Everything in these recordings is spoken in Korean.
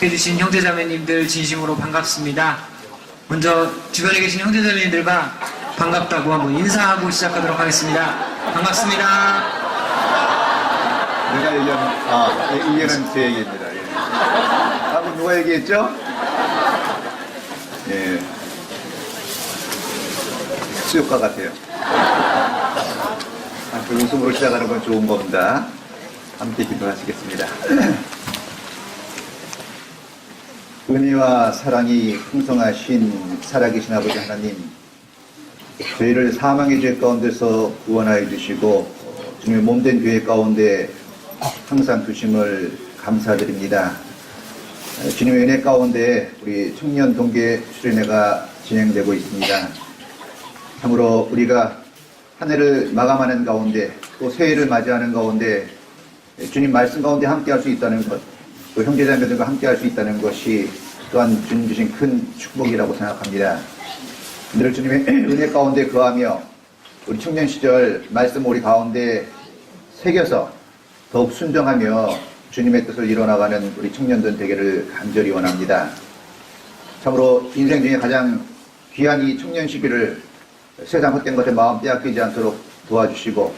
해주신 형제자매님들 진심으로 반갑습니다. 먼저 주변에 계신 형제자매님들과 반갑다고 한번 인사하고 시작하도록 하겠습니다. 반갑습니다. 내가 얘기한, 이게는 제 얘기입니다. 예. 방금 누가 얘기했죠? 예. 수욕과 같아요. 그 웃음으로 시작하는 건 좋은 겁니다. 함께 기도하시겠습니다. 은혜와 사랑이 풍성하신 살아계신 아버지 하나님, 저희를 사망의 죄 가운데서 구원하여 주시고 주님의 몸된 교회 가운데 항상 두심을 감사드립니다. 주님의 은혜 가운데 우리 청년 동계 수련회가 진행되고 있습니다. 참으로 우리가 한 해를 마감하는 가운데 또 새해를 맞이하는 가운데 주님 말씀 가운데 함께할 수 있다는 것, 또 형제자매들과 함께할 수 있다는 것이 또한 주님 주신 큰 축복이라고 생각합니다. 늘 주님의 은혜 가운데 거하며 우리 청년 시절 말씀 우리 가운데 새겨서 더욱 순종하며 주님의 뜻을 이뤄나가는 우리 청년들 되기를 간절히 원합니다. 참으로 인생 중에 가장 귀한 이 청년 시기를 세상 헛된 것에 마음 빼앗기지 않도록 도와주시고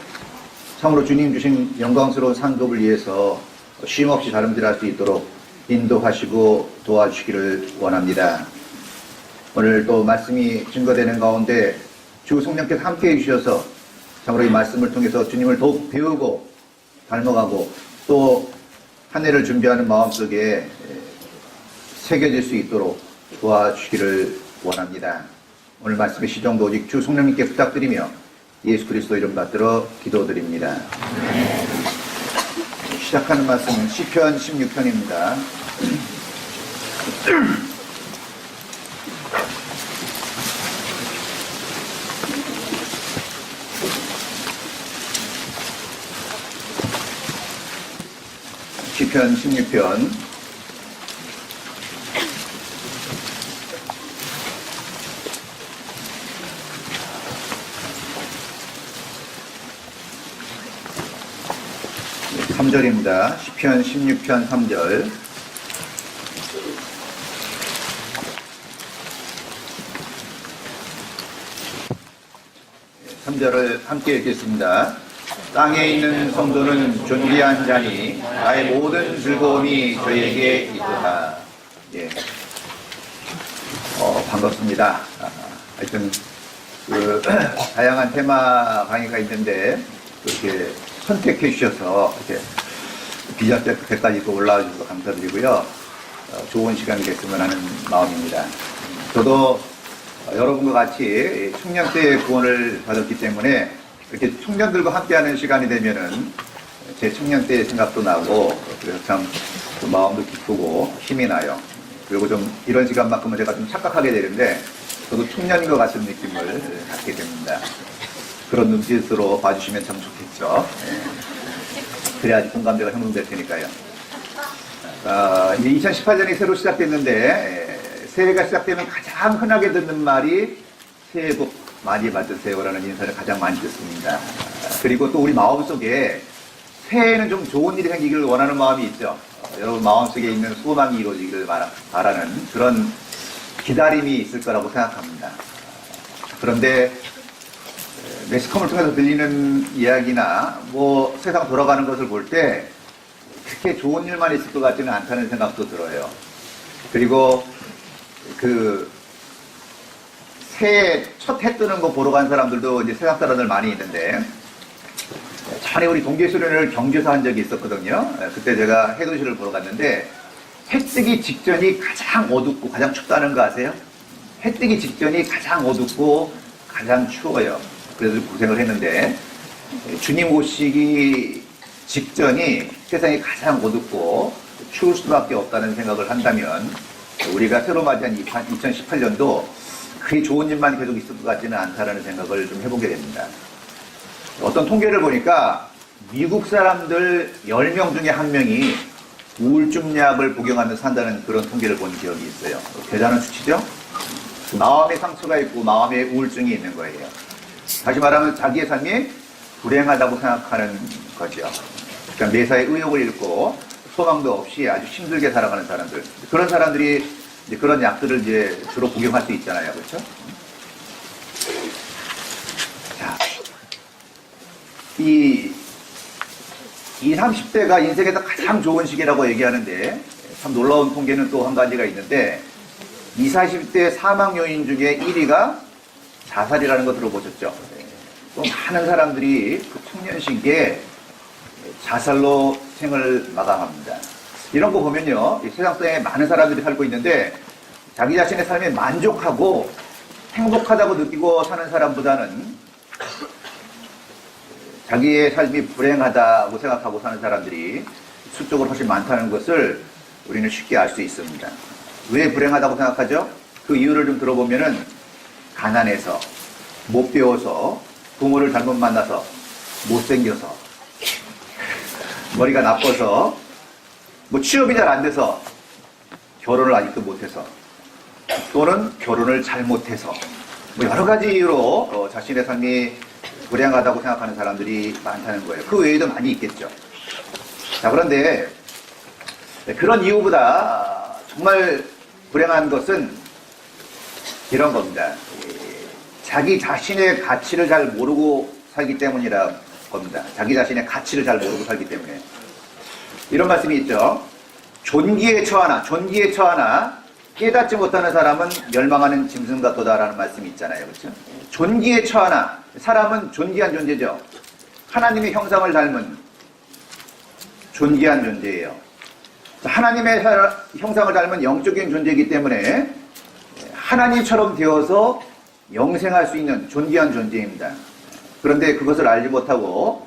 참으로 주님 주신 영광스러운 상급을 위해서 쉼없이 다름질할 수 있도록 인도하시고 도와주시기를 원합니다. 오늘 또 말씀이 증거되는 가운데 주 성령께서 함께해 주셔서 참으로 이 말씀을 통해서 주님을 더욱 배우고 닮아가고 또 한 해를 준비하는 마음속에 새겨질 수 있도록 도와주시기를 원합니다. 오늘 말씀의 시정도 오직 주 성령님께 부탁드리며 예수 그리스도 이름 받들어 기도드립니다. 시작하는 말씀은 시편 16편입니다. 시편 16편 3절입니다. 시편 16편 3절. (3절을) 함께 읽겠습니다. 땅에 있는 성도는 존귀한 자니 나의 모든 즐거움이 저에게 있도다. 예. 반갑습니다. 하여튼 다양한 테마 강의가 있는데 이렇게 선택해 주셔서 이렇게 비자 때까지 또 올라와 주셔서 감사드리고요. 좋은 시간이 됐으면 하는 마음입니다. 저도 여러분과 같이 청년 때의 구원을 받았기 때문에 이렇게 청년들과 함께하는 시간이 되면은 제 청년 때의 생각도 나고 그래서 참 마음도 기쁘고 힘이 나요. 그리고 좀 이런 시간만큼은 제가 좀 착각하게 되는데 저도 청년인 것 같은 느낌을 갖게 됩니다. 그런 눈빛으로 봐주시면 참 좋겠죠. 그래야지 공감대가 형성될 테니까요. 이제 2018년이 새로 시작됐는데 새해가 시작되면 가장 흔하게 듣는 말이 새해 복 많이 받으세요라는 인사를 가장 많이 듣습니다. 그리고 또 우리 마음속에 새해에는 좀 좋은 일이 생기기를 원하는 마음이 있죠. 여러분 마음속에 있는 소망이 이루어지기를 바라는 그런 기다림이 있을 거라고 생각합니다. 그런데 매스컴을 통해서 들리는 이야기나 뭐 세상 돌아가는 것을 볼 때 그렇게 좋은 일만 있을 것 같지는 않다는 생각도 들어요. 그리고 새해 첫 해 뜨는 거 보러 간 사람들도 이제 세상 사람들 많이 있는데 전에 우리 동계수련을 경주에서 한 적이 있었거든요. 그때 제가 해돋이를 보러 갔는데 해 뜨기 직전이 가장 어둡고 가장 춥다는 거 아세요? 해 뜨기 직전이 가장 어둡고 가장 추워요. 그래서 고생을 했는데 주님 오시기 직전이 세상이 가장 어둡고 추울 수밖에 없다는 생각을 한다면 우리가 새로 맞이한 2018년도 그리 좋은 일만 계속 있을 것 같지는 않다라는 생각을 좀 해보게 됩니다. 어떤 통계를 보니까 미국 사람들 10명 중에 1명이 우울증 약을 복용하면서 산다는 그런 통계를 본 기억이 있어요. 대단한 수치죠? 마음에 상처가 있고 마음에 우울증이 있는 거예요. 다시 말하면 자기의 삶이 불행하다고 생각하는 거죠. 그러니까 매사에 의욕을 잃고 소망도 없이 아주 힘들게 살아가는 사람들. 그런 사람들이 이제 그런 약들을 이제 주로 복용할 수 있잖아요. 그렇죠? 자, 이 30대가 인생에서 가장 좋은 시기라고 얘기하는데 참 놀라운 통계는 또 한 가지가 있는데 20, 40대 사망 요인 중에 1위가 자살이라는 거 들어보셨죠? 또 많은 사람들이 그 청년 시기에 자살로 생을 마감합니다. 이런 거 보면요, 이 세상 속에 많은 사람들이 살고 있는데 자기 자신의 삶에 만족하고 행복하다고 느끼고 사는 사람보다는 자기의 삶이 불행하다고 생각하고 사는 사람들이 수적으로 훨씬 많다는 것을 우리는 쉽게 알 수 있습니다. 왜 불행하다고 생각하죠? 그 이유를 좀 들어보면은 가난해서, 못 배워서, 부모를 잘못 만나서, 못생겨서, 머리가 나빠서, 뭐 취업이 잘 안 돼서, 결혼을 아직도 못해서, 또는 결혼을 잘못해서, 뭐 여러 가지 이유로 자신의 삶이 불행하다고 생각하는 사람들이 많다는 거예요. 그 외에도 많이 있겠죠. 자, 그런데 그런 이유보다 정말 불행한 것은 이런 겁니다. 자기 자신의 가치를 잘 모르고 살기 때문이라 겁니다. 자기 자신의 가치를 잘 모르고 살기 때문에. 이런 말씀이 있죠. 존귀에 처하나 깨닫지 못하는 사람은 멸망하는 짐승 같도다라는 말씀이 있잖아요. 그렇죠? 존귀에 처하나, 사람은 존귀한 존재죠. 하나님의 형상을 닮은 존귀한 존재예요. 하나님의 형상을 닮은 영적인 존재이기 때문에 하나님처럼 되어서 영생할 수 있는 존귀한 존재입니다. 그런데 그것을 알지 못하고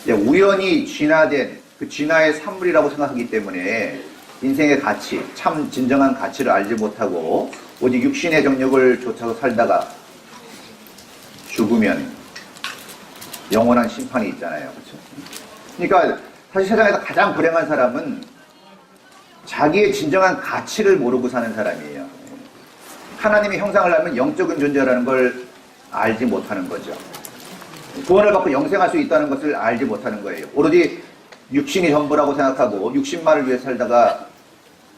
우연히 진화된 그 진화의 산물이라고 생각하기 때문에 인생의 가치, 참 진정한 가치를 알지 못하고 오직 육신의 정욕을 쫓아서 살다가 죽으면 영원한 심판이 있잖아요. 그렇죠? 그러니까 사실 세상에서 가장 불행한 사람은 자기의 진정한 가치를 모르고 사는 사람이에요. 하나님의 형상을 닮은 영적인 존재라는 걸 알지 못하는 거죠. 구원을 받고 영생할 수 있다는 것을 알지 못하는 거예요. 오로지 육신이 전부라고 생각하고 육신만을 위해 살다가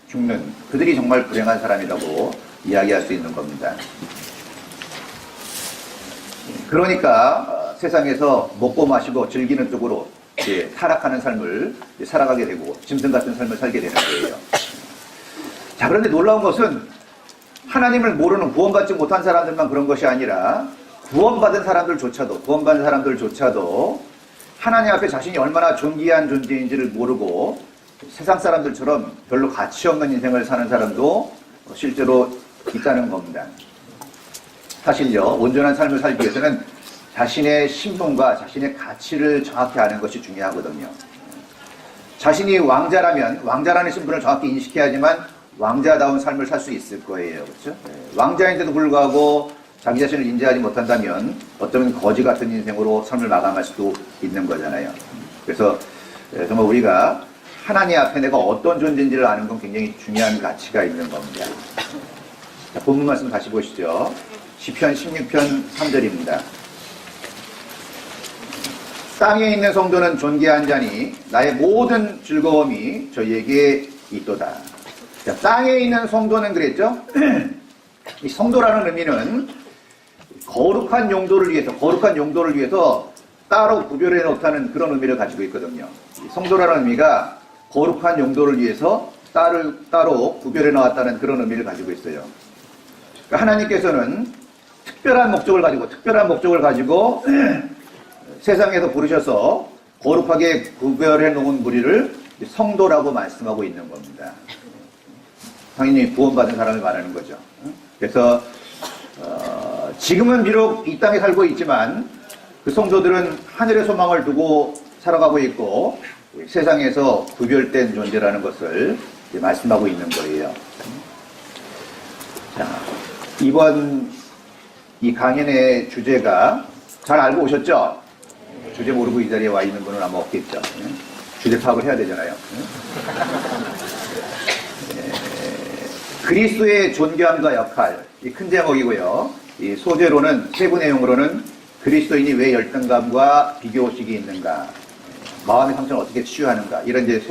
죽는 그들이 정말 불행한 사람이라고 이야기할 수 있는 겁니다. 그러니까 세상에서 먹고 마시고 즐기는 쪽으로 타락하는 삶을 살아가게 되고 짐승 같은 삶을 살게 되는 거예요. 자, 그런데 놀라운 것은 하나님을 모르는 구원받지 못한 사람들만 그런 것이 아니라 구원받은 사람들조차도 하나님 앞에 자신이 얼마나 존귀한 존재인지를 모르고 세상 사람들처럼 별로 가치 없는 인생을 사는 사람도 실제로 있다는 겁니다. 사실요, 온전한 삶을 살기 위해서는 자신의 신분과 자신의 가치를 정확히 아는 것이 중요하거든요. 자신이 왕자라면 왕자라는 신분을 정확히 인식해야지만 왕자다운 삶을 살 수 있을 거예요. 그렇죠? 왕자인데도 불구하고 자기 자신을 인지하지 못한다면 어쩌면 거지 같은 인생으로 삶을 마감할 수도 있는 거잖아요. 그래서 정말 우리가 하나님 앞에 내가 어떤 존재인지를 아는 건 굉장히 중요한 가치가 있는 겁니다. 자, 본문 말씀 다시 보시죠. 시편 16편 3절입니다. 땅에 있는 성도는 존귀한 자니 나의 모든 즐거움이 저희에게 있도다. 자, 땅에 있는 성도는 그랬죠? 이 성도라는 의미는 거룩한 용도를 위해서 따로 구별해 놓다는 그런 의미를 가지고 있거든요. 성도라는 의미가 거룩한 용도를 위해서 따로 구별해 놓았다는 그런 의미를 가지고 있어요. 그러니까 하나님께서는 특별한 목적을 가지고 세상에서 부르셔서 거룩하게 구별해 놓은 무리를 성도라고 말씀하고 있는 겁니다. 당연히 구원받은 사람을 말하는 거죠. 그래서 지금은 비록 이 땅에 살고 있지만 그 성도들은 하늘의 소망을 두고 살아가고 있고 세상에서 구별된 존재라는 것을 말씀하고 있는 거예요. 자, 이번 이 강연의 주제가 잘 알고 오셨죠? 주제 모르고 이 자리에 와 있는 분은 아마 없겠죠. 주제 파악을 해야 되잖아요. 그리스도의 존귀함과 역할, 이 큰 제목이고요. 이 소재로는 세부 내용으로는 그리스도인이 왜 열등감과 비교의식이 있는가, 마음의 상처는 어떻게 치유하는가 이런 이제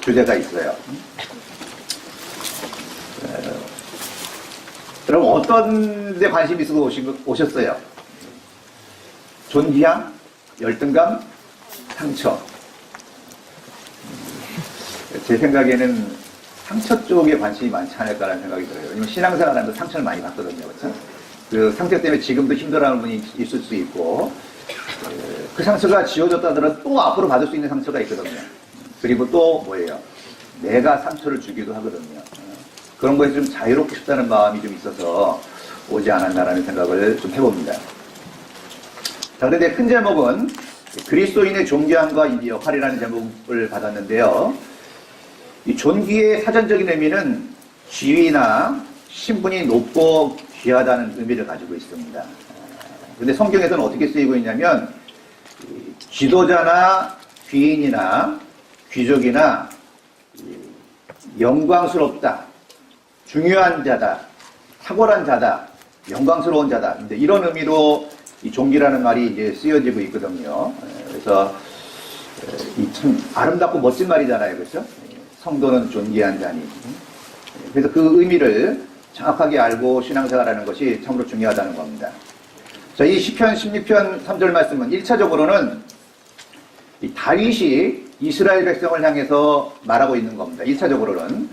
주제가 있어요. 여러분 어떤 데 관심 있어서 오셨어요? 존귀함, 열등감, 상처. 제 생각에는 상처 쪽에 관심이 많지 않을까라는 생각이 들어요. 왜냐면 신앙생활 하면서 상처를 많이 받거든요. 그렇죠? 그 상처 때문에 지금도 힘들어하는 분이 있을 수 있고, 그 상처가 지워졌다 하더라도 또 앞으로 받을 수 있는 상처가 있거든요. 그리고 또 뭐예요? 내가 상처를 주기도 하거든요. 그런 거에서 좀 자유롭고 싶다는 마음이 좀 있어서 오지 않았나라는 생각을 좀 해봅니다. 자, 그런데 큰 제목은 그리스도인의 존귀함과 역할이라는 제목을 받았는데요. 이 존귀의 사전적인 의미는 지위나 신분이 높고 귀하다는 의미를 가지고 있습니다. 그런데 성경에서는 어떻게 쓰이고 있냐면 지도자나 귀인이나 귀족이나 영광스럽다, 중요한 자다, 탁월한 자다, 영광스러운 자다. 이런 의미로 이 존귀라는 말이 이제 쓰여지고 있거든요. 그래서 이 참 아름답고 멋진 말이잖아요, 그렇죠? 성도는 존귀한 자니. 그래서 그 의미를 정확하게 알고 신앙생활하는 것이 참으로 중요하다는 겁니다. 자, 이 시편 16편 3절 말씀은 1차적으로는 이 다윗이 이스라엘 백성을 향해서 말하고 있는 겁니다. 1차적으로는.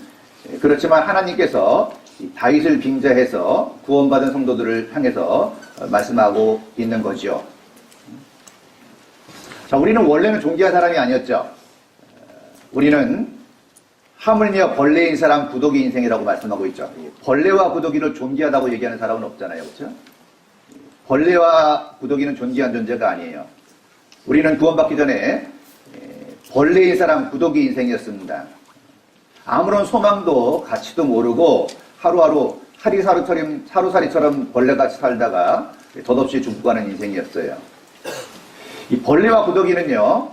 그렇지만 하나님께서 다윗을 빙자해서 구원받은 성도들을 향해서 말씀하고 있는 거죠. 자, 우리는 원래는 존귀한 사람이 아니었죠. 우리는 하물며 벌레인 사람 구더기 인생이라고 말씀하고 있죠. 벌레와 구더기를 존귀하다고 얘기하는 사람은 없잖아요. 그렇죠? 벌레와 구더기는 존귀한 존재가 아니에요. 우리는 구원받기 전에 벌레인 사람 구더기 인생이었습니다. 아무런 소망도 가치도 모르고 하루하루 하루살이처럼 벌레같이 살다가 덧없이 죽어가는 인생이었어요. 이 벌레와 구더기는요,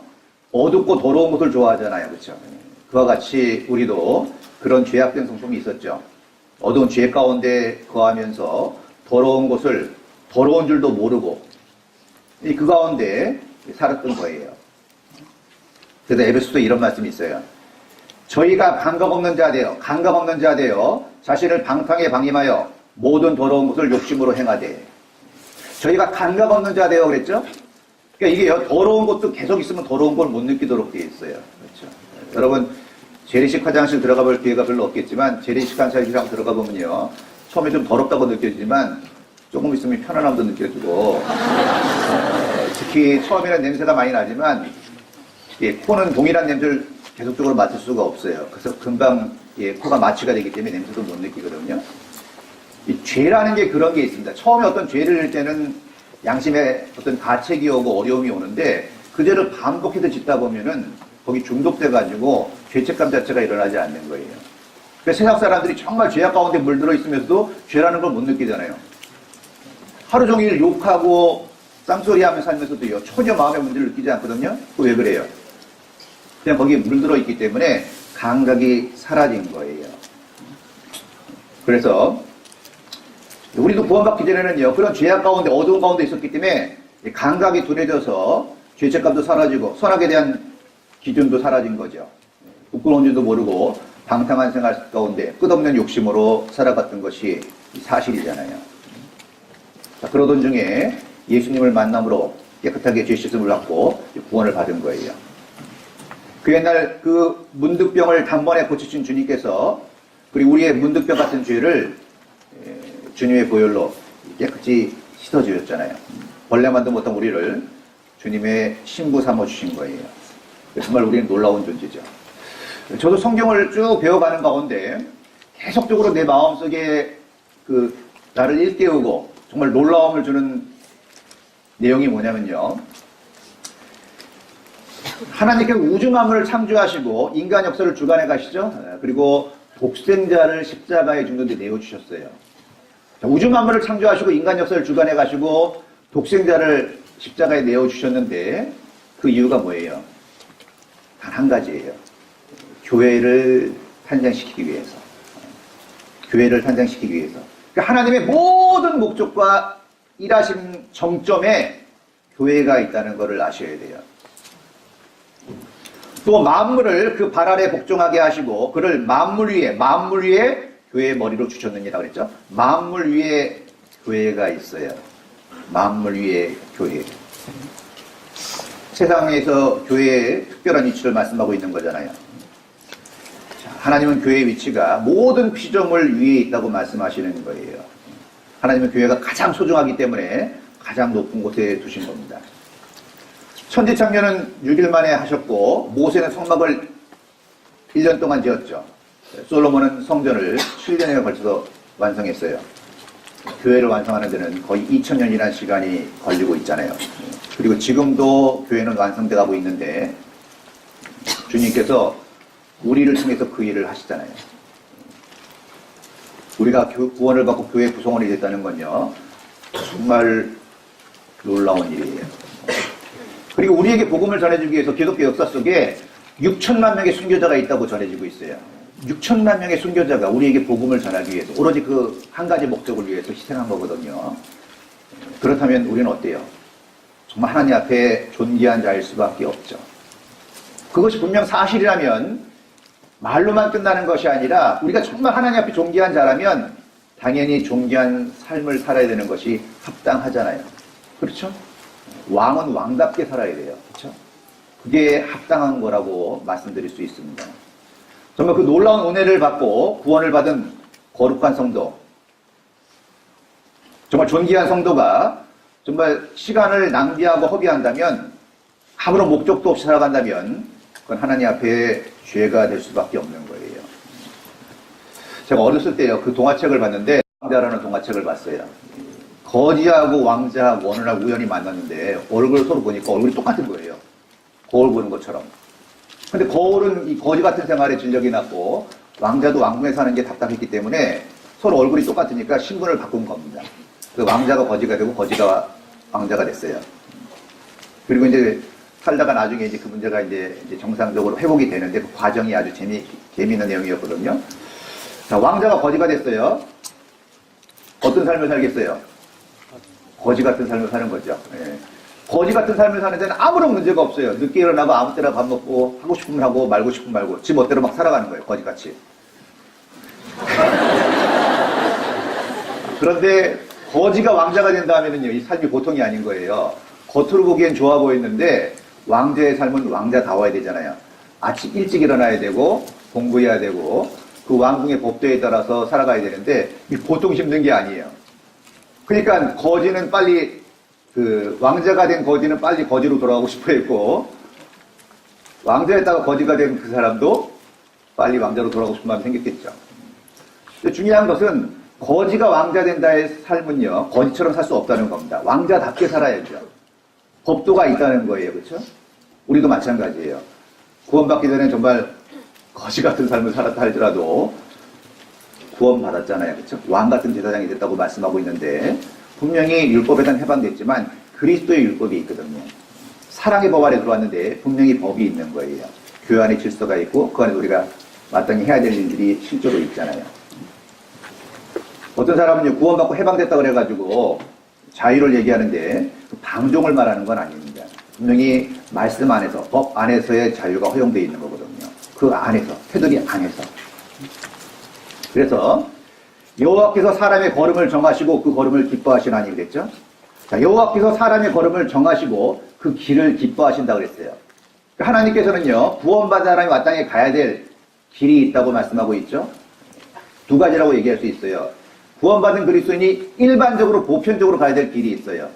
어둡고 더러운 곳을 좋아하잖아요. 그렇죠? 그와 같이 우리도 그런 죄악된 성품이 있었죠. 어두운 죄 가운데 거하면서 더러운 곳을 더러운 줄도 모르고 그 가운데 살았던 거예요. 그래서 에베소서에 이런 말씀이 있어요. 저희가 감각 없는 자 되어 자신을 방탕에 방임하여 모든 더러운 것을 욕심으로 행하되. 저희가 감각 없는 자 되어 그랬죠? 그러니까 이게 더러운 것도 계속 있으면 더러운 걸 못 느끼도록 되어 있어요. 그렇죠? 여러분 재래식 화장실 들어가 볼 기회가 별로 없겠지만 재래식 화장실 들어가 보면요, 처음에 좀 더럽다고 느껴지지만 조금 있으면 편안함도 느껴지고, 특히 처음에는 냄새가 많이 나지만 코는 동일한 냄새를 계속적으로 맡을 수가 없어요. 그래서 금방 코가 마취가 되기 때문에 냄새도 못 느끼거든요. 이 죄라는 게 그런 게 있습니다. 처음에 어떤 죄를 할 때는 양심에 어떤 가책이 오고 어려움이 오는데 그 죄를 반복해서 짓다 보면은 거기 중독돼가지고 죄책감 자체가 일어나지 않는 거예요. 그래서 세상 사람들이 정말 죄악 가운데 물들어 있으면서도 죄라는 걸 못 느끼잖아요. 하루 종일 욕하고 쌍소리하며 살면서도요, 전혀 마음의 문제를 느끼지 않거든요. 왜 그래요? 그냥 거기에 물들어 있기 때문에 감각이 사라진 거예요. 그래서 우리도 구원받기 전에는요, 그런 죄악 가운데 어두운 가운데 있었기 때문에 감각이 둔해져서 죄책감도 사라지고 선악에 대한 기준도 사라진 거죠. 부끄러운 줄도 모르고 방탕한 생활 가운데 끝없는 욕심으로 살아갔던 것이 사실이잖아요. 자, 그러던 중에 예수님을 만남으로 깨끗하게 죄 씻음을 받고 구원을 받은 거예요. 그 옛날 그 문득병을 단번에 고치신 주님께서 그리고 우리의 문득병 같은 죄를 주님의 보혈로 깨끗이 씻어주셨잖아요. 벌레만도 못한 우리를 주님의 신부 삼아주신 거예요. 정말 우리는 놀라운 존재죠. 저도 성경을 쭉 배워가는 가운데 계속적으로 내 마음속에 나를 일깨우고 정말 놀라움을 주는 내용이 뭐냐면요, 하나님께서 우주 만물을 창조하시고 인간 역사를 주관해 가시죠. 그리고 독생자를 십자가에 죽는 데 내어주셨어요. 우주 만물을 창조하시고 인간 역사를 주관해 가시고 독생자를 십자가에 내어주셨는데 그 이유가 뭐예요? 단 한 가지예요. 교회를 탄생시키기 위해서. 교회를 탄생시키기 위해서. 그러니까 하나님의 모든 목적과 일하심 정점에 교회가 있다는 것을 아셔야 돼요. 또 만물을 그 발 아래 복종하게 하시고 그를 만물 위에 교회의 머리로 주셨느니라 그랬죠. 만물 위에 교회가 있어요. 만물 위에 교회. 세상에서 교회의 특별한 위치를 말씀하고 있는 거잖아요. 하나님은 교회의 위치가 모든 피조물 위에 있다고 말씀하시는 거예요. 하나님은 교회가 가장 소중하기 때문에 가장 높은 곳에 두신 겁니다. 천지창조는 6일 만에 하셨고 모세는 성막을 1년 동안 지었죠. 솔로몬은 성전을 7년에 걸쳐서 완성했어요. 교회를 완성하는 데는 거의 2000년이라는 시간이 걸리고 있잖아요. 그리고 지금도 교회는 완성돼 가고 있는데 주님께서 우리를 통해서 그 일을 하시잖아요. 우리가 구원을 받고 교회 구성원이 됐다는 건요, 정말 놀라운 일이에요. 그리고 우리에게 복음을 전해주기 위해서 기독교 역사 속에 6천만 명의 순교자가 있다고 전해지고 있어요. 6천만 명의 순교자가 우리에게 복음을 전하기 위해서 오로지 그 한 가지 목적을 위해서 희생한 거거든요. 그렇다면 우리는 어때요? 정말 하나님 앞에 존귀한 자일 수밖에 없죠. 그것이 분명 사실이라면 말로만 끝나는 것이 아니라 우리가 정말 하나님 앞에 존귀한 자라면 당연히 존귀한 삶을 살아야 되는 것이 합당하잖아요. 그렇죠? 왕은 왕답게 살아야 돼요. 그렇죠? 그게 합당한 거라고 말씀드릴 수 있습니다. 정말 그 놀라운 은혜를 받고 구원을 받은 거룩한 성도, 정말 존귀한 성도가 정말 시간을 낭비하고 허비한다면, 아무런 목적도 없이 살아간다면 그건 하나님 앞에 죄가 될 수밖에 없는 거예요. 제가 어렸을 때요, 그 동화책을 봤는데, 왕자라는 동화책을 봤어요. 거지하고 왕자하고 어느 날 우연히 만났는데 얼굴을 서로 보니까 얼굴이 똑같은 거예요. 거울 보는 것처럼. 근데 거울은 이 거지 같은 생활에 진력이 났고 왕자도 왕궁에 사는 게 답답했기 때문에 서로 얼굴이 똑같으니까 신분을 바꾼 겁니다. 그 왕자가 거지가 되고 거지가 왕자가 됐어요. 그리고 이제 살다가 나중에 이제 그 문제가 이제 정상적으로 회복이 되는데 그 과정이 아주 재미있는 내용이었거든요. 자, 왕자가 거지가 됐어요. 어떤 삶을 살겠어요? 거지 같은 삶을 사는 거죠. 예. 거지 같은 삶을 사는 데는 아무런 문제가 없어요. 늦게 일어나고 아무 때나 밥 먹고 하고 싶으면 하고 말고 싶으면 말고 지 멋대로 막 살아가는 거예요. 거지같이. 그런데 거지가 왕자가 된다면은요, 이 삶이 보통이 아닌 거예요. 겉으로 보기엔 좋아 보이는데 왕자의 삶은 왕자다워야 되잖아요. 아침 일찍 일어나야 되고 공부해야 되고 그 왕궁의 법도에 따라서 살아가야 되는데 보통 힘든 게 아니에요. 그러니까 거지는 빨리 그 왕자가 된 거지는 빨리 거지로 돌아가고 싶어 했고 왕자였다가 거지가 된 그 사람도 빨리 왕자로 돌아가고 싶은 마음이 생겼겠죠. 근데 중요한 것은 거지가 왕자 된다의 삶은요, 거지처럼 살 수 없다는 겁니다. 왕자답게 살아야죠. 법도가 있다는 거예요. 그렇죠? 우리도 마찬가지예요. 구원받기 전에 정말 거지 같은 삶을 살았다 할지라도 구원받았잖아요. 그렇죠? 왕 같은 제사장이 됐다고 말씀하고 있는데 분명히 율법에 대한 해방됐지만 그리스도의 율법이 있거든요. 사랑의 법 아래 들어왔는데 분명히 법이 있는 거예요. 교회 안에 질서가 있고 그 안에 우리가 마땅히 해야 될 일들이 실제로 있잖아요. 어떤 사람은요, 구원받고 해방됐다고 그래가지고 자유를 얘기하는데 그 방종을 말하는 건 아닙니다. 분명히 말씀 안에서, 법 안에서의 자유가 허용되어 있는 거거든요. 그 안에서, 테두리 안에서. 그래서 여호와께서 사람의 걸음을 정하시고 그 걸음을 기뻐하시나니 그랬죠? 자, 여호와께서 사람의 걸음을 정하시고 그 길을 기뻐하신다 그랬어요. 하나님께서는요, 구원받은 사람이 마땅히 가야 될 길이 있다고 말씀하고 있죠? 두 가지라고 얘기할 수 있어요. 구원받은 그리스도인이 일반적으로 보편적으로 가야 될 길이 있어요.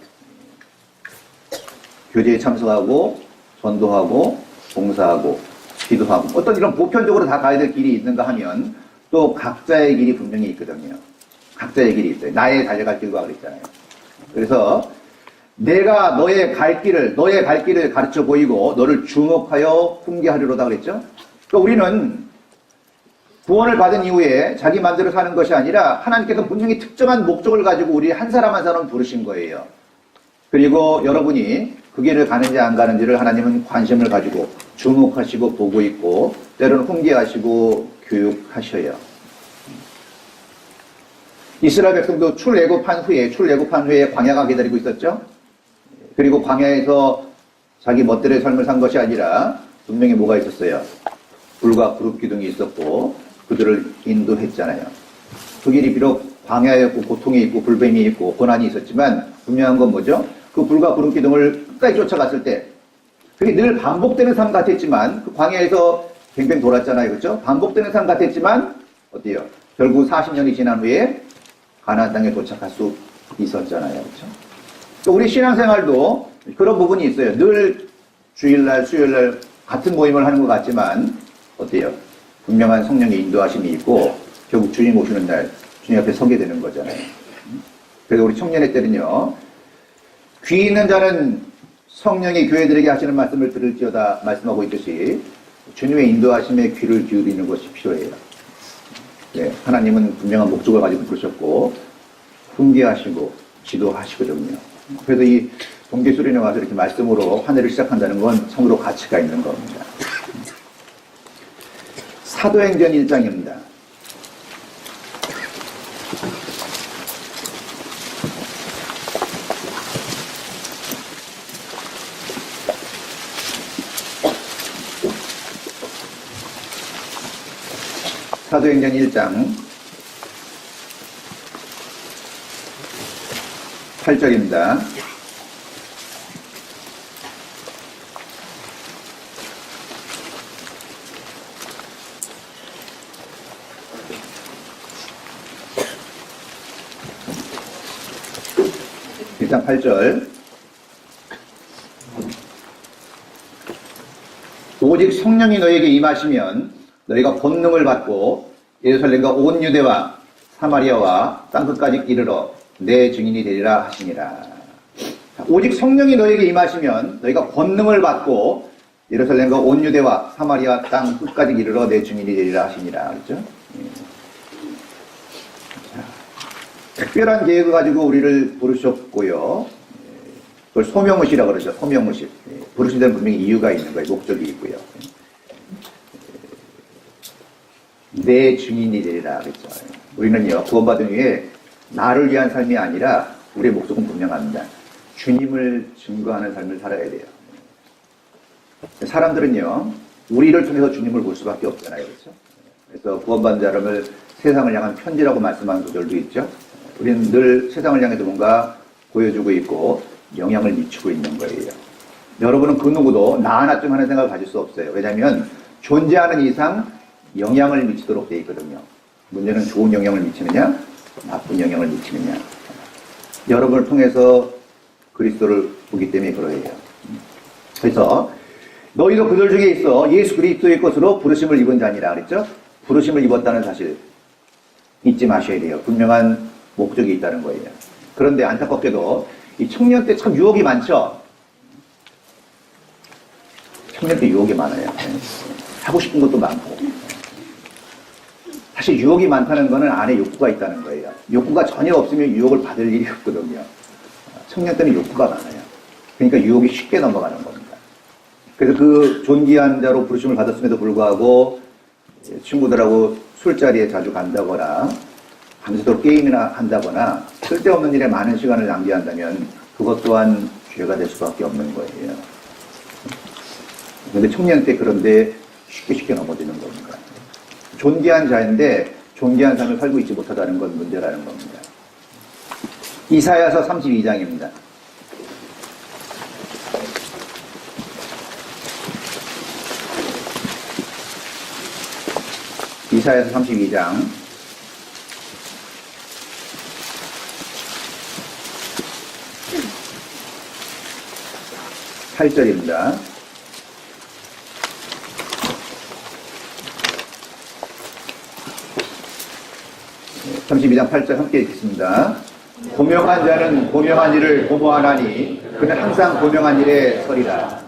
교제에 참석하고 전도하고 봉사하고 기도하고 어떤 이런 보편적으로 다 가야 될 길이 있는가 하면 또 각자의 길이 분명히 있거든요. 각자의 길이 있어요. 나의 달려갈 길과 그랬잖아요. 그래서 내가 너의 갈 길을 가르쳐 보이고 너를 주목하여 훈계하리로다 그랬죠. 그러니까 우리는 구원을 받은 이후에 자기 마음대로 사는 것이 아니라 하나님께서 분명히 특정한 목적을 가지고 우리 한 사람 한 사람 부르신 거예요. 그리고 여러분이 그 길을 가는지 안 가는지를 하나님은 관심을 가지고 주목하시고 보고 있고 때로는 훈계하시고 교육하셔요. 이스라엘 백성도 출애굽한 후에 광야가 기다리고 있었죠. 그리고 광야에서 자기 멋대로의 삶을 산 것이 아니라 분명히 뭐가 있었어요? 불과 구름 기둥이 있었고 그들을 인도했잖아요. 그 길이 비록 광야였고 고통이 있고 불뱀이 있고 고난이 있었지만 분명한 건 뭐죠? 그 불과 구름 기둥을 끝까지 쫓아갔을 때 그게 늘 반복되는 삶 같았지만 그 광야에서 뱅뱅 돌았잖아요. 그렇죠? 반복되는 삶 같았지만 어때요? 결국 40년이 지난 후에 가나안 땅에 도착할 수 있었잖아요. 그렇죠? 또 우리 신앙생활도 그런 부분이 있어요. 늘 주일날, 수요일날 같은 모임을 하는 것 같지만 어때요? 분명한 성령의 인도하심이 있고 결국 주님 오시는 날 주님 앞에 서게 되는 거잖아요. 그래서 우리 청년의 때는요. 귀 있는 자는 성령이 교회들에게 하시는 말씀을 들을지어다 말씀하고 있듯이 주님의 인도하심에 귀를 기울이는 것이 필요해요. 네, 하나님은 분명한 목적을 가지고 부르셨고 훈계하시고 지도하시거든요. 그래서 이 동계수련회 와서 이렇게 말씀으로 한 해를 시작한다는 건 참으로 가치가 있는 겁니다. 사도행전 1장입니다. 사도행전 1장 8절입니다. 일장 8절 오직 성령이 너에게 임하시면 너희가 권능을 받고 예루살렘과 온 유대와 사마리아와 땅끝까지 이르러 내 증인이 되리라 하시니라. 오직 성령이 너에게 임하시면 너희가 권능을 받고 예루살렘과 온 유대와 사마리아 땅끝까지 이르러 내 증인이 되리라 하시니라. 그렇죠? 특별한 계획을 가지고 우리를 부르셨고요. 그걸 소명의시라고 그러죠. 소명의시. 부르신 데는 분명히 이유가 있는 거예요. 목적이 있고요. 내 증인이 되리라 그랬죠. 우리는요, 구원받은 후에 나를 위한 삶이 아니라 우리의 목적은 분명합니다. 주님을 증거하는 삶을 살아야 돼요. 사람들은요, 우리를 통해서 주님을 볼 수밖에 없잖아요. 그렇죠? 그래서 구원받은 자람을 세상을 향한 편지라고 말씀하는 구절도 있죠. 우리는 늘 세상을 향해서 뭔가 보여주고 있고 영향을 미치고 있는 거예요. 여러분은 그 누구도 나 하나쯤 하는 생각을 가질 수 없어요. 왜냐하면 존재하는 이상 영향을 미치도록 되어 있거든요. 문제는 좋은 영향을 미치느냐, 나쁜 영향을 미치느냐. 여러분을 통해서 그리스도를 보기 때문에 그러해요. 그래서 너희도 그들 중에 있어 예수 그리스도의 것으로 부르심을 입은 자니라 그랬죠? 부르심을 입었다는 사실 잊지 마셔야 돼요. 분명한 목적이 있다는 거예요. 그런데 안타깝게도 이 청년 때 참 유혹이 많죠? 청년 때 유혹이 많아요. 하고 싶은 것도 많고. 사실 유혹이 많다는 것은 안에 욕구가 있다는 거예요. 욕구가 전혀 없으면 유혹을 받을 일이 없거든요. 청년 때는 욕구가 많아요. 그러니까 유혹이 쉽게 넘어가는 겁니다. 그래서 그 존귀한 자로 부르심을 받았음에도 불구하고 친구들하고 술자리에 자주 간다거나 밤새도록 게임이나 한다거나 쓸데없는 일에 많은 시간을 낭비한다면 그것 또한 죄가 될 수밖에 없는 거예요. 그런데 청년 때 그런데 쉽게 넘어지는 겁니다. 존귀한 자인데 존귀한 삶을 살고 있지 못하다는 건 문제라는 겁니다. 이사야서 32장입니다. 이사야서 32장 8절입니다. 32장 8절 함께 읽겠습니다. 고명한 자는 고명한 일을 고모하나니 그는 항상 고명한 일에 서리라.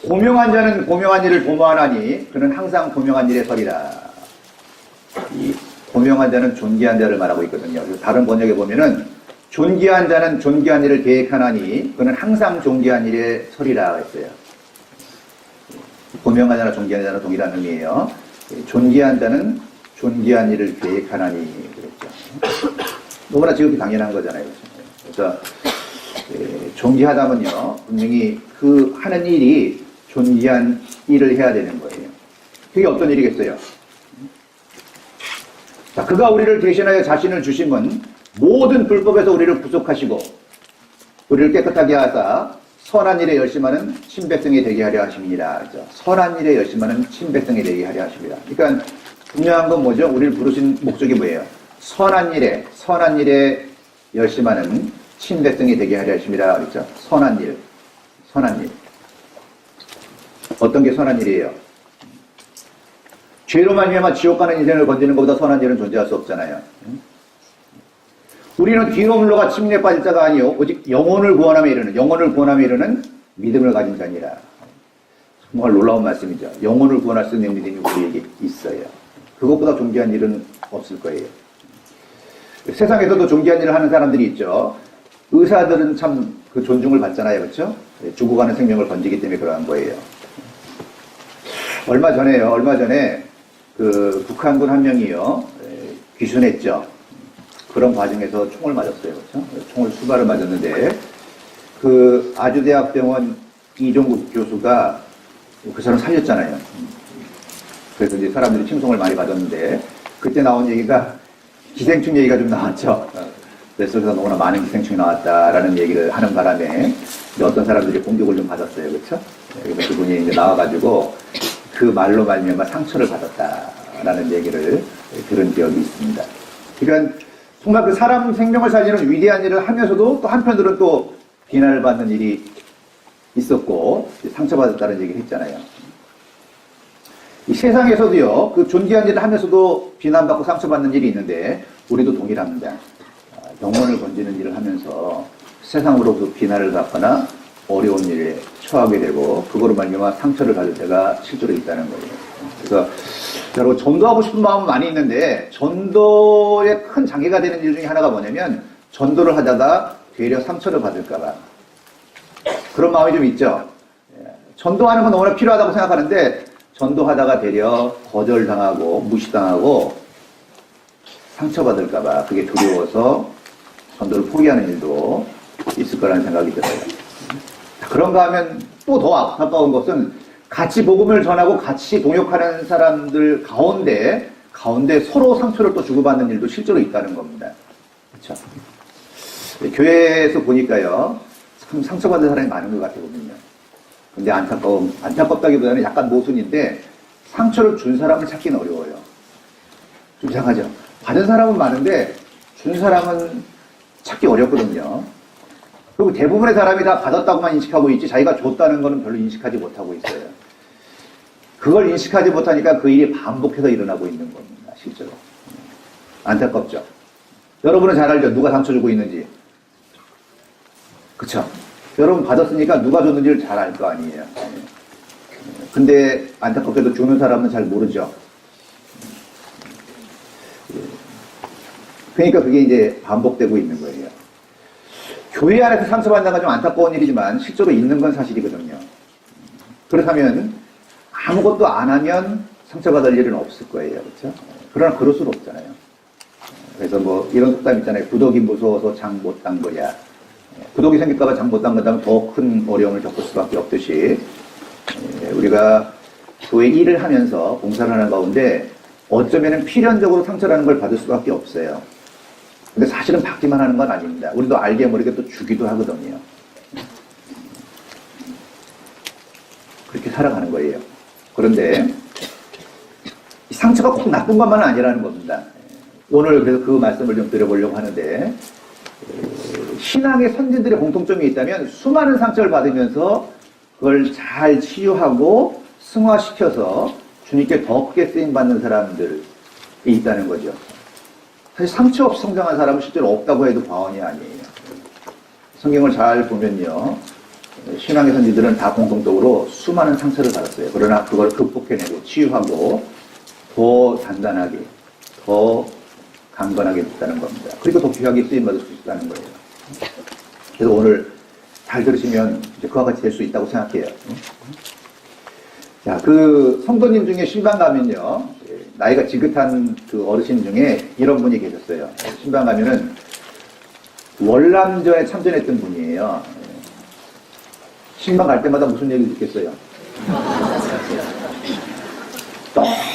고명한 자는 고명한 일을 고모하나니 그는 항상 고명한 일에 서리라. 이 고명한 자는 존귀한 자를 말하고 있거든요. 다른 번역에 보면은 존귀한 자는 존귀한 일을 계획하나니 그는 항상 존귀한 일에 서리라 했어요. 고명한 자나 존귀한 자는 동일한 의미예요. 존귀한 자는 존귀한 일을 계획하나니 그랬죠. 너무나 지극히 당연한 거잖아요. 그래서 존귀하다면요 분명히 그 하는 일이 존귀한 일을 해야 되는 거예요. 그게 어떤 일이겠어요? 자, 그가 우리를 대신하여 자신을 주심은 모든 불법에서 우리를 구속하시고 우리를 깨끗하게 하사 선한 일에 열심하는 친백성이 되게 하려 하십니다. 그렇죠? 선한 일에 열심하는 친백성이 되게 하려 하십니다. 그러니까 중요한 건 뭐죠? 우리를 부르신 목적이 뭐예요? 선한 일에 열심하는 친백성이 되게 하려 하십니다. 그렇죠? 선한 일. 어떤 게 선한 일이에요? 죄로 말미암아 지옥 가는 인생을 건지는 것보다 선한 일은 존재할 수 없잖아요. 우리는 뒤로 물러가 침례에 빠질 자가 아니요 오직 영혼을 구원함에 이르는 믿음을 가진 자니라. 정말 놀라운 말씀이죠. 영혼을 구원할 수 있는 믿음이 우리에게 있어요. 그것보다 존귀한 일은 없을 거예요. 세상에서도 존귀한 일을 하는 사람들이 있죠. 의사들은 참 그 존중을 받잖아요. 그렇죠? 죽어가는 생명을 건지기 때문에 그러한 거예요. 얼마 전에 그 북한군 한 명이요 귀순했죠. 그런 과정에서 총을 맞았어요. 그렇죠? 총을 수발을 맞았는데 그 아주대학병원 이종국 교수가 그 사람 살렸잖아요. 그래서 이제 사람들이 칭송을 많이 받았는데 그때 나온 얘기가 기생충 얘기가 좀 나왔죠. 그래서 너무나 많은 기생충이 나왔다라는 얘기를 하는 바람에 어떤 사람들이 공격을 좀 받았어요. 그렇죠? 그래서 그분이 이제 나와가지고 그 말로 말미암아 상처를 받았다라는 얘기를 들은 기억이 있습니다. 그러니까 정말 그 사람 생명을 살리는 위대한 일을 하면서도 또 한편으로는 또 비난을 받는 일이 있었고 상처받았다는 얘기를 했잖아요. 이 세상에서도요, 그 존귀한 일을 하면서도 비난받고 상처받는 일이 있는데 우리도 동일합니다. 영혼을 건지는 일을 하면서 세상으로부터 비난을 받거나 어려운 일에 처하게 되고 그거로 말미암아 상처를 받을 때가 실제로 있다는 거예요. 그래서 여러분 전도하고 싶은 마음은 많이 있는데 전도에 큰 장애가 되는 일 중에 하나가 뭐냐면 전도를 하다가 되려 상처를 받을까봐 그런 마음이 좀 있죠. 전도하는 건 너무나 필요하다고 생각하는데 전도하다가 되려 거절당하고 무시당하고 상처받을까봐 그게 두려워서 전도를 포기하는 일도 있을 거라는 생각이 들어요. 그런가 하면 또 더 안타까운 것은 같이 복음을 전하고 같이 동역하는 사람들 가운데 서로 상처를 또 주고받는 일도 실제로 있다는 겁니다. 그렇죠? 교회에서 보니까요, 참 상처받은 사람이 많은 것 같거든요. 근데 안타깝다기보다는 약간 모순인데 상처를 준 사람을 찾기는 어려워요. 좀 이상하죠? 받은 사람은 많은데 준 사람은 찾기 어렵거든요. 그리고 대부분의 사람이 다 받았다고만 인식하고 있지 자기가 줬다는 거는 별로 인식하지 못하고 있어요. 그걸 인식하지 못하니까 그 일이 반복해서 일어나고 있는 겁니다. 실제로. 안타깝죠. 여러분은 잘 알죠. 누가 상처 주고 있는지. 그쵸? 여러분 받았으니까 누가 줬는지를 잘 알 거 아니에요. 근데 안타깝게도 주는 사람은 잘 모르죠. 그러니까 그게 이제 반복되고 있는 거예요. 교회 안에서 상처받는 건 좀 안타까운 일이지만 실제로 있는 건 사실이거든요. 그렇다면 아무것도 안 하면 상처받을 일은 없을 거예요. 그렇죠? 그러나 그럴 수는 없잖아요. 그래서 뭐 이런 속담 있잖아요. 구덕이 무서워서 장 못 담그랴. 구덕이 생길까봐 장 못 담근다면 더 큰 어려움을 겪을 수밖에 없듯이 우리가 교회 일을 하면서 봉사를 하는 가운데 어쩌면 필연적으로 상처라는 걸 받을 수밖에 없어요. 근데 사실은 받기만 하는 건 아닙니다. 우리도 알게 모르게 또 주기도 하거든요. 그렇게 살아가는 거예요. 그런데 상처가 꼭 나쁜 것만은 아니라는 겁니다. 오늘 그래서 그 말씀을 좀 드려보려고 하는데 신앙의 선진들의 공통점이 있다면 수많은 상처를 받으면서 그걸 잘 치유하고 승화시켜서 주님께 더 크게 쓰임받는 사람들이 있다는 거죠. 사실 상처 없이 성장한 사람은 실제로 없다고 해도 과언이 아니에요. 성경을 잘 보면요. 신앙의 선지들은 다 공통적으로 수많은 상처를 받았어요. 그러나 그걸 극복해내고 치유하고 더 단단하게, 더 강건하게 됐다는 겁니다. 그리고 더 귀하게 쓰임받을 수 있다는 거예요. 그래서 오늘 잘 들으시면 이제 그와 같이 될 수 있다고 생각해요. 자, 그 성도님 중에 신방 가면요. 나이가 지긋한 그 어르신 중에 이런 분이 계셨어요. 신방 가면은 월남전에 참전했던 분이에요. 신방 갈 때마다 무슨 얘기를 듣겠어요?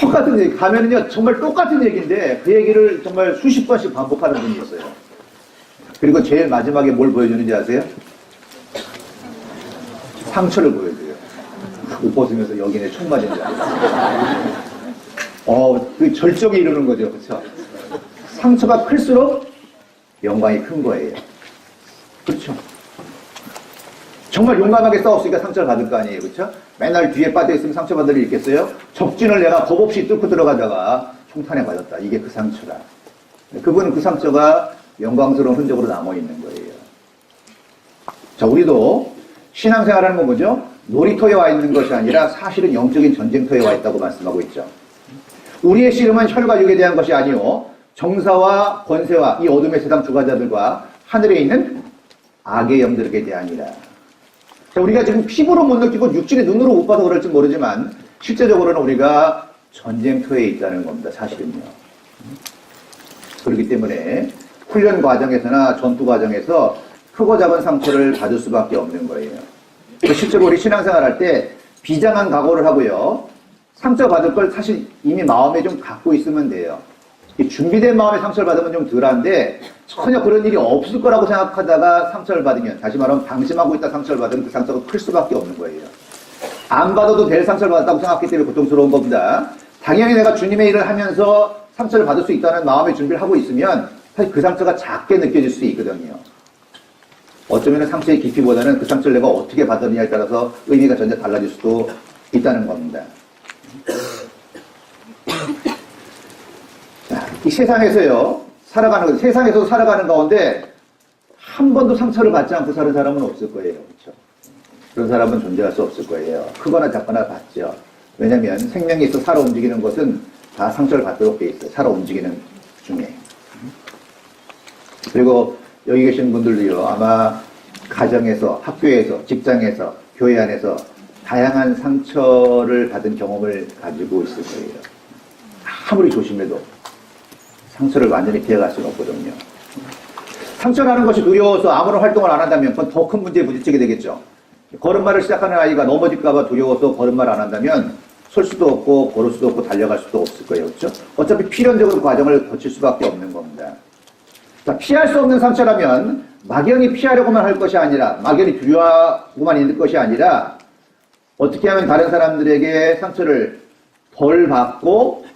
똑같은 얘기, 가면은요, 정말 똑같은 얘기인데, 그 얘기를 정말 수십 번씩 반복하는 분이 있어요. 그리고 제일 마지막에 뭘 보여주는지 아세요? 상처를 보여줘요. 옷 벗으면서 여기에 총 맞은 줄 알아요. 그 절정에 이르는 거죠. 그렇죠? 상처가 클수록 영광이 큰 거예요. 그렇죠? 정말 용감하게 싸웠으니까 상처를 받을 거 아니에요. 그렇죠? 맨날 뒤에 빠져있으면 상처받을 일 있겠어요? 적진을 내가 겁없이 뚫고 들어가다가 총탄에 맞았다. 이게 그 상처다. 그분은 그 상처가 영광스러운 흔적으로 남아있는 거예요. 자, 우리도 신앙생활하는 건 뭐죠? 놀이터에 와 있는 것이 아니라 사실은 영적인 전쟁터에 와 있다고 말씀하고 있죠. 우리의 씨름은 혈과 육에 대한 것이 아니요 정사와 권세와 이 어둠의 세상 주관자들과 하늘에 있는 악의 영들에게 대하니라. 자, 우리가 지금 피부로 못 느끼고 육신의 눈으로 못 봐서 그럴지 모르지만 실제적으로는 우리가 전쟁터에 있다는 겁니다. 사실은요. 그렇기 때문에 훈련 과정에서나 전투 과정에서 크고 작은 상처를 받을 수밖에 없는 거예요. 실제로 우리 신앙생활 할 때 비장한 각오를 하고요. 상처받을 걸 사실 이미 마음에 좀 갖고 있으면 돼요. 준비된 마음에 상처를 받으면 좀 덜한데 전혀 그런 일이 없을 거라고 생각하다가 상처를 받으면, 다시 말하면 방심하고 있다 상처를 받으면 그 상처가 클 수밖에 없는 거예요. 안 받아도 될 상처를 받았다고 생각하기 때문에 고통스러운 겁니다. 당연히 내가 주님의 일을 하면서 상처를 받을 수 있다는 마음의 준비를 하고 있으면 사실 그 상처가 작게 느껴질 수 있거든요. 어쩌면 상처의 깊이보다는 그 상처를 내가 어떻게 받았느냐에 따라서 의미가 전혀 달라질 수도 있다는 겁니다. 자, 이 세상에서요, 세상에서도 살아가는 가운데 한 번도 상처를 받지 않고 사는 사람은 없을 거예요. 그렇죠? 그런 사람은 존재할 수 없을 거예요. 크거나 작거나 받죠. 왜냐하면 생명이 있어 살아 움직이는 것은 다 상처를 받도록 돼 있어요. 살아 움직이는 중에. 그리고 여기 계신 분들도요, 아마 가정에서, 학교에서, 직장에서, 교회 안에서 다양한 상처를 받은 경험을 가지고 있을 거예요. 아무리 조심해도 상처를 완전히 피해갈 수는 없거든요. 상처라는 것이 두려워서 아무런 활동을 안 한다면 그건 더 큰 문제에 부딪히게 되겠죠. 걸음마를 시작하는 아이가 넘어질까봐 두려워서 걸음마를 안 한다면 설 수도 없고 걸을 수도 없고 달려갈 수도 없을 거예요. 그렇죠? 어차피 필연적으로 과정을 거칠 수밖에 없는 겁니다. 자, 피할 수 없는 상처라면 막연히 피하려고만 할 것이 아니라, 막연히 두려워하고만 있는 것이 아니라 어떻게 하면 다른 사람들에게 상처를 덜 받고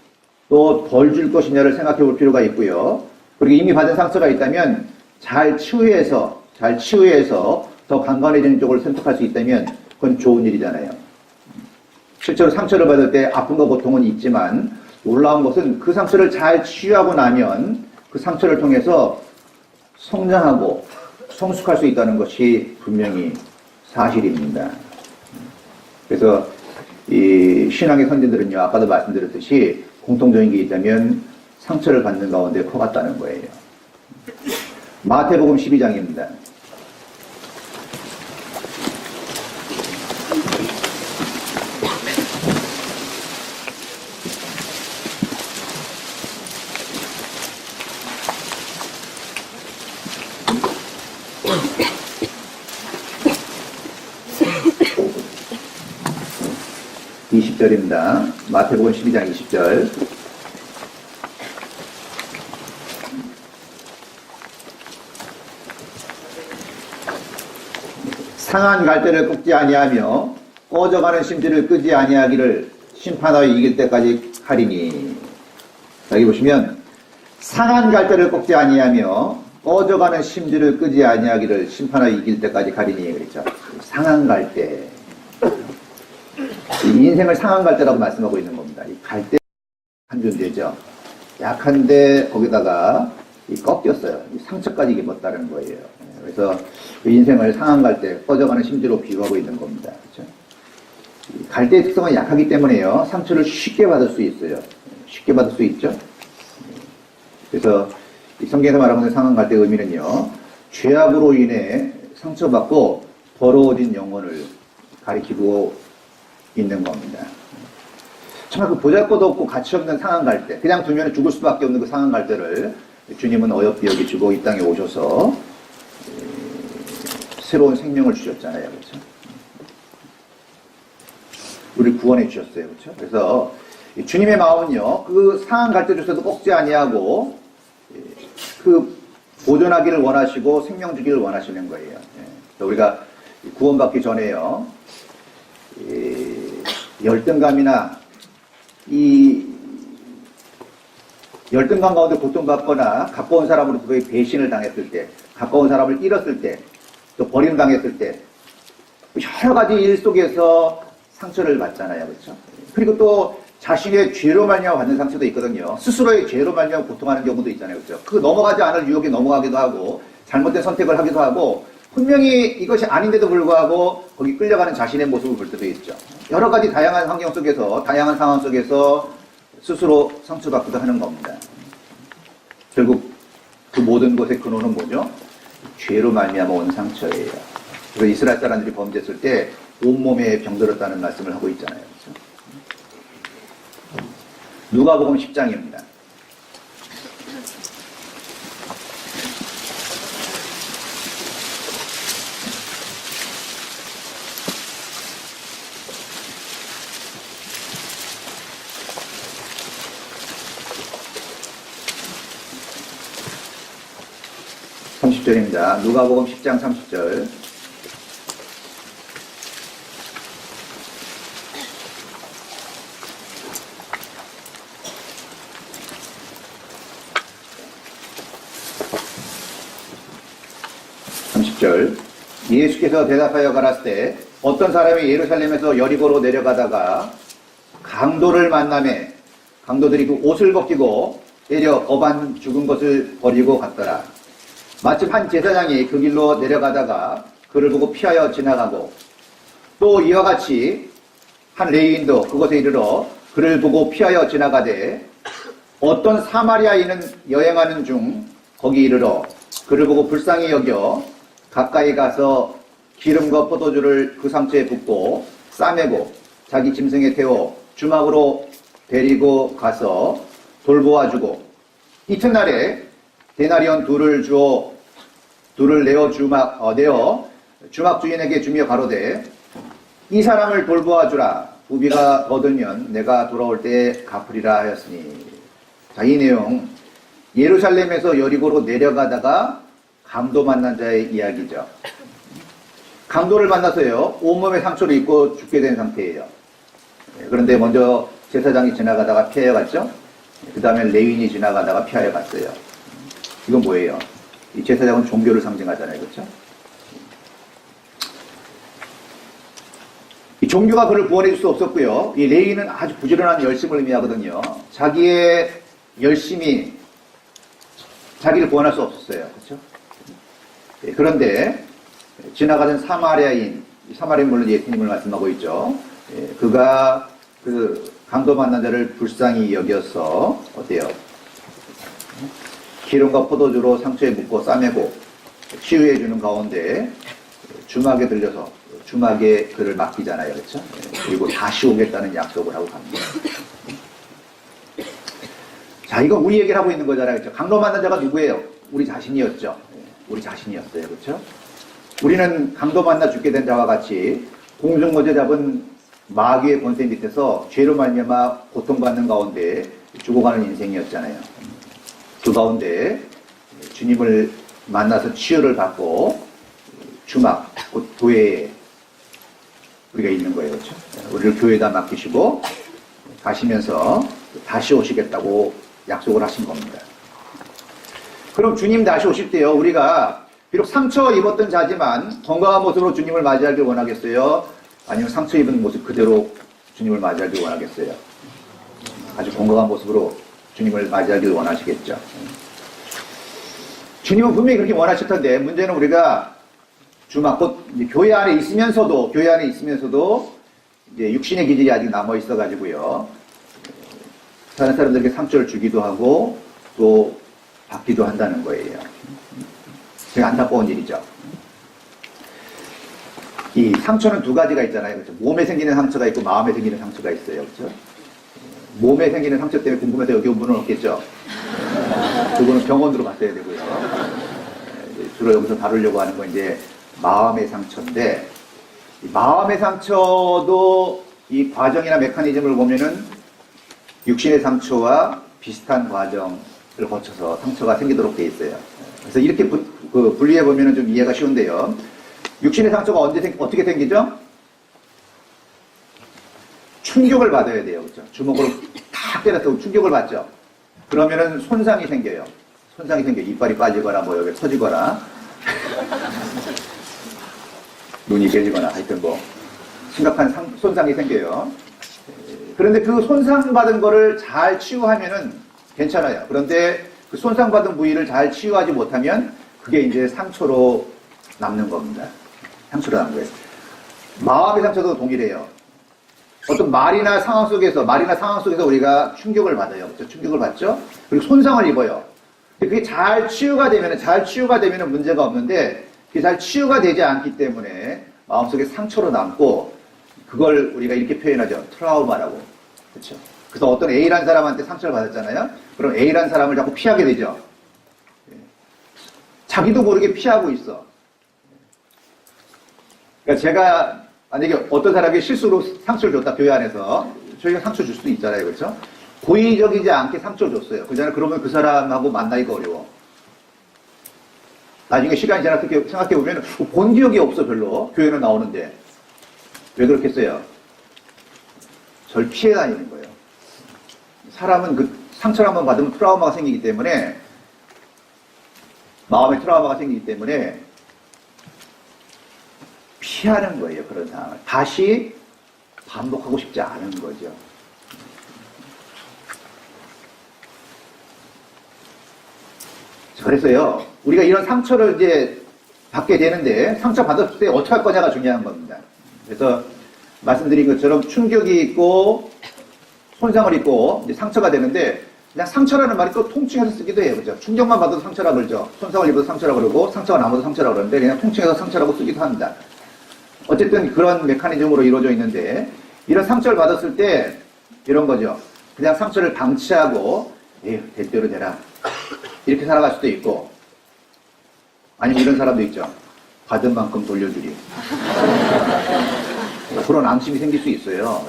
또 덜 줄 것이냐를 생각해 볼 필요가 있고요. 그리고 이미 받은 상처가 있다면 잘 치유해서 더 강건해지는 쪽을 선택할 수 있다면 그건 좋은 일이잖아요. 실제로 상처를 받을 때 아픔과 고통은 있지만 놀라운 것은 그 상처를 잘 치유하고 나면 그 상처를 통해서 성장하고 성숙할 수 있다는 것이 분명히 사실입니다. 그래서 이 신앙의 선진들은요, 아까도 말씀드렸듯이 공통적인 게 있다면 상처를 받는 가운데 커갔다는 거예요. 마태복음 12장입니다. (20절입니다) 마태복음 12장 20절. 상한 갈대를 꺾지 아니하며 꺼져가는 심지를 끄지 아니하기를 심판하여 이길 때까지 하리니. 여기 보시면 상한 갈대를 꺾지 아니하며 꺼져가는 심지를 끄지 아니하기를 심판하여 이길 때까지 가리니 그랬죠. 상한 갈대. 이 인생을 상한 갈대라고 말씀하고 있는 겁니다. 이 갈대 한 존재죠. 약한데 거기다가 이 꺾였어요. 이 상처까지 입었다는 거예요. 그래서 그 인생을 상한 갈대, 꺼져가는 심지로 비유하고 있는 겁니다. 그렇죠? 갈대의 특성은 약하기 때문에요. 상처를 쉽게 받을 수 있어요. 쉽게 받을 수 있죠. 그래서 이 성경에서 말하고 있는 상한 갈대의 의미는요, 죄악으로 인해 상처받고 더러워진 영혼을 가리키고 있는 겁니다. 정말 그 보잘것없고 가치 없는 상한 갈대, 그냥 두면 죽을 수밖에 없는 그 상한 갈대를 주님은 어여삐 여기시고 이 땅에 오셔서 새로운 생명을 주셨잖아요. 그렇죠? 우리를 구원해 주셨어요. 그렇죠? 그래서 주님의 마음은요, 그 상한 갈대 주셔도 꺾지 아니하고 그 보존하기를 원하시고 생명 주기를 원하시는 거예요. 우리가 구원받기 전에요, 열등감이나 이 열등감 가운데 고통받거나 가까운 사람으로부터의 배신을 당했을 때, 가까운 사람을 잃었을 때, 또 버림당했을 때, 여러 가지 일 속에서 상처를 받잖아요. 그렇죠? 그리고 또 자신의 죄로 말미암아 받는 상처도 있거든요. 스스로의 죄로 말미암아 고통하는 경우도 있잖아요. 그렇죠? 그 넘어가지 않을 유혹에 넘어가기도 하고, 잘못된 선택을 하기도 하고, 분명히 이것이 아닌데도 불구하고 거기 끌려가는 자신의 모습을 볼 때도 있죠. 여러 가지 다양한 환경 속에서, 다양한 상황 속에서 스스로 상처받기도 하는 겁니다. 결국 그 모든 것의 근원은 뭐죠? 죄로 말미암아 온 상처예요. 그래서 이스라엘 사람들이 범죄했을 때 온몸에 병들었다는 말씀을 하고 있잖아요. 그렇죠? 누가복음 10장입니다. (30절입니다) 누가복음 10장 30절. 예수께서 대답하여 가라사대 어떤 사람이 예루살렘에서 여리고로 내려가다가 강도를 만나매 강도들이 그 옷을 벗기고 때려 거반 죽은 것을 버리고 갔더라. 마침 한 제사장이 그 길로 내려가다가 그를 보고 피하여 지나가고 또 이와 같이 한 레위인도 그곳에 이르러 그를 보고 피하여 지나가되 어떤 사마리아인은 여행하는 중 거기 이르러 그를 보고 불쌍히 여겨 가까이 가서 기름과 포도주를 그 상처에 붓고 싸매고 자기 짐승에 태워 주막으로 데리고 가서 돌보아주고 이튿날에 데나리온 둘을 내어 주막 주인에게 주며 가로되 이 사람을 돌보아주라. 부비가 더 들면 내가 돌아올 때 갚으리라 하였으니. 자, 이 내용 예루살렘에서 여리고로 내려가다가 강도 만난 자의 이야기죠. 강도를 만나서요, 온몸에 상처를 입고 죽게 된 상태예요. 그런데 먼저 제사장이 지나가다가 피하여 갔죠. 그 다음에 레위인이 지나가다가 피하여 갔어요. 이건 뭐예요? 이 제사장은 종교를 상징하잖아요. 그렇죠? 이 종교가 그를 구원해 줄 수 없었고요. 이 레위인은 아주 부지런한 열심을 의미하거든요. 자기의 열심이 자기를 구원할 수 없었어요. 그렇죠? 그런데 지나가던 사마리아인 물론 예수님을 말씀하고 있죠. 그가 그 강도 만난 자를 불쌍히 여겨서 어때요? 기름과 포도주로 상처에 묻고 싸매고 치유해 주는 가운데 주막에 들려서 주막에 그를 맡기잖아요. 그렇죠? 그리고 다시 오겠다는 약속을 하고 갑니다. 자, 이건 우리 얘기를 하고 있는 거잖아요. 그렇죠? 강도 만난 자가 누구예요? 우리 자신이었죠. 우리 자신이었어요. 그렇죠? 우리는 강도 만나 죽게 된 자와 같이 공중거제 잡은 마귀의 권세 밑에서 죄로 말미암아 고통받는 가운데 죽어가는 인생이었잖아요. 그 가운데 주님을 만나서 치유를 받고 주막, 곧 교회에 우리가 있는 거예요. 그렇죠? 우리를 교회에다 맡기시고 가시면서 다시 오시겠다고 약속을 하신 겁니다. 그럼 주님 다시 오실 때요, 우리가 비록 상처 입었던 자지만 건강한 모습으로 주님을 맞이하길 원하겠어요? 아니면 상처 입은 모습 그대로 주님을 맞이하길 원하겠어요? 아주 건강한 모습으로 주님을 맞이하길 원하시겠죠. 주님은 분명히 그렇게 원하실 텐데, 문제는 우리가 주막, 곧 교회 안에 있으면서도 이제 육신의 기질이 아직 남아 있어가지고요, 다른 사람들에게 상처를 주기도 하고 또 받기도 한다는 거예요. 되게 안타까운 일이죠. 이 상처는 두 가지가 있잖아요. 그렇죠? 몸에 생기는 상처가 있고 마음에 생기는 상처가 있어요. 그렇죠? 몸에 생기는 상처 때문에 궁금해서 여기 온 분은 없겠죠. 그거는 병원으로 갔어야 되고요. 주로 여기서 다루려고 하는 건 이제 마음의 상처인데, 이 마음의 상처도 이 과정이나 메커니즘을 보면은 육신의 상처와 비슷한 과정을 거쳐서 상처가 생기도록 되어 있어요. 그래서 이렇게 분리해 보면은 좀 이해가 쉬운데요. 육신의 상처가 어떻게 생기죠? 충격을 받아야 돼요. 그렇죠? 주먹으로 탁 때렸다고 충격을 받죠. 그러면은 손상이 생겨요. 손상이 생겨요. 이빨이 빠지거나 뭐 여기 터지거나 눈이 깨지거나 하여튼 뭐 심각한 손상이 생겨요. 그런데 그 손상받은 거를 잘 치유하면은 괜찮아요. 그런데 그 손상받은 부위를 잘 치유하지 못하면 그게 이제 상처로 남는 겁니다. 상처로 남는 거예요. 마음의 상처도 동일해요. 어떤 말이나 상황 속에서 우리가 충격을 받아요. 그렇죠? 충격을 받죠? 그리고 손상을 입어요. 그게 잘 치유가 되면은 문제가 없는데 그게 잘 치유가 되지 않기 때문에 마음속에 상처로 남고 그걸 우리가 이렇게 표현하죠. 트라우마라고. 그렇죠? 그래서 어떤 A라는 사람한테 상처를 받았잖아요. 그럼 A라는 사람을 자꾸 피하게 되죠. 자기도 모르게 피하고 있어. 그러니까 제가 만약에 어떤 사람이 실수로 상처를 줬다, 교회 안에서. 저희가 상처 줄 수도 있잖아요. 그렇죠? 고의적이지 않게 상처를 줬어요. 그러면 그 사람하고 만나기가 어려워. 나중에 시간이 지나서 생각해보면 본 기억이 없어, 별로. 교회는 나오는데. 왜 그렇겠어요? 절 피해 다니는 거예요. 사람은 그 상처를 한번 받으면 트라우마가 생기기 때문에, 마음에 트라우마가 생기기 때문에 피하는 거예요. 그런 상황을. 다시 반복하고 싶지 않은 거죠. 그래서요, 우리가 이런 상처를 이제 받게 되는데, 상처 받았을 때 어떻게 할 거냐가 중요한 겁니다. 그래서 말씀드린 것처럼 충격이 있고, 손상을 입고, 이제 상처가 되는데, 그냥 상처라는 말이 또 통칭해서 쓰기도 해요. 그죠? 충격만 받아도 상처라고 그러죠. 손상을 입어도 상처라고 그러고, 상처가 남아도 상처라고 그러는데, 그냥 통칭해서 상처라고 쓰기도 합니다. 어쨌든 그런 메커니즘으로 이루어져 있는데, 이런 상처를 받았을 때, 이런 거죠. 그냥 상처를 방치하고, 에휴, 될 대로 되라. 이렇게 살아갈 수도 있고, 아니면 이런 사람도 있죠. 받은 만큼 돌려주리. 그런 앙심이 생길 수 있어요.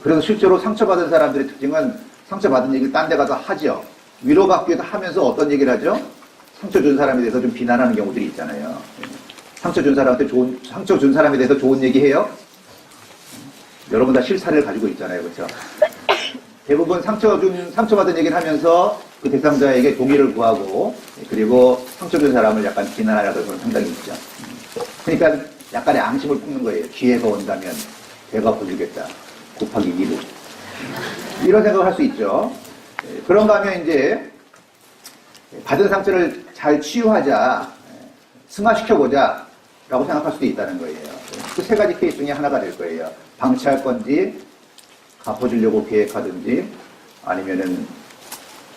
그래서 실제로 상처받은 사람들의 특징은 상처받은 얘기를 딴 데 가서 하죠. 위로받기도 하면서 어떤 얘기를 하죠? 상처 준 사람에 대해서 좀 비난하는 경우들이 있잖아요. 상처 준 사람에 대해서 좋은 얘기 해요? 여러분 다 실사를 가지고 있잖아요. 그렇죠? 대부분 상처받은 얘기를 하면서 그 대상자에게 동의를 구하고, 그리고 상처 준 사람을 약간 비난하려고 그런 생각이 있죠. 그러니까 약간의 앙심을 품는 거예요. 기회가 온다면 배가 부르겠다. 곱하기 2로. 이런 생각을 할 수 있죠. 그런가 하면 이제 받은 상처를 잘 치유하자, 승화시켜보자 라고 생각할 수도 있다는 거예요. 그 세 가지 케이스 중에 하나가 될 거예요. 방치할 건지, 갚아주려고 계획하든지, 아니면은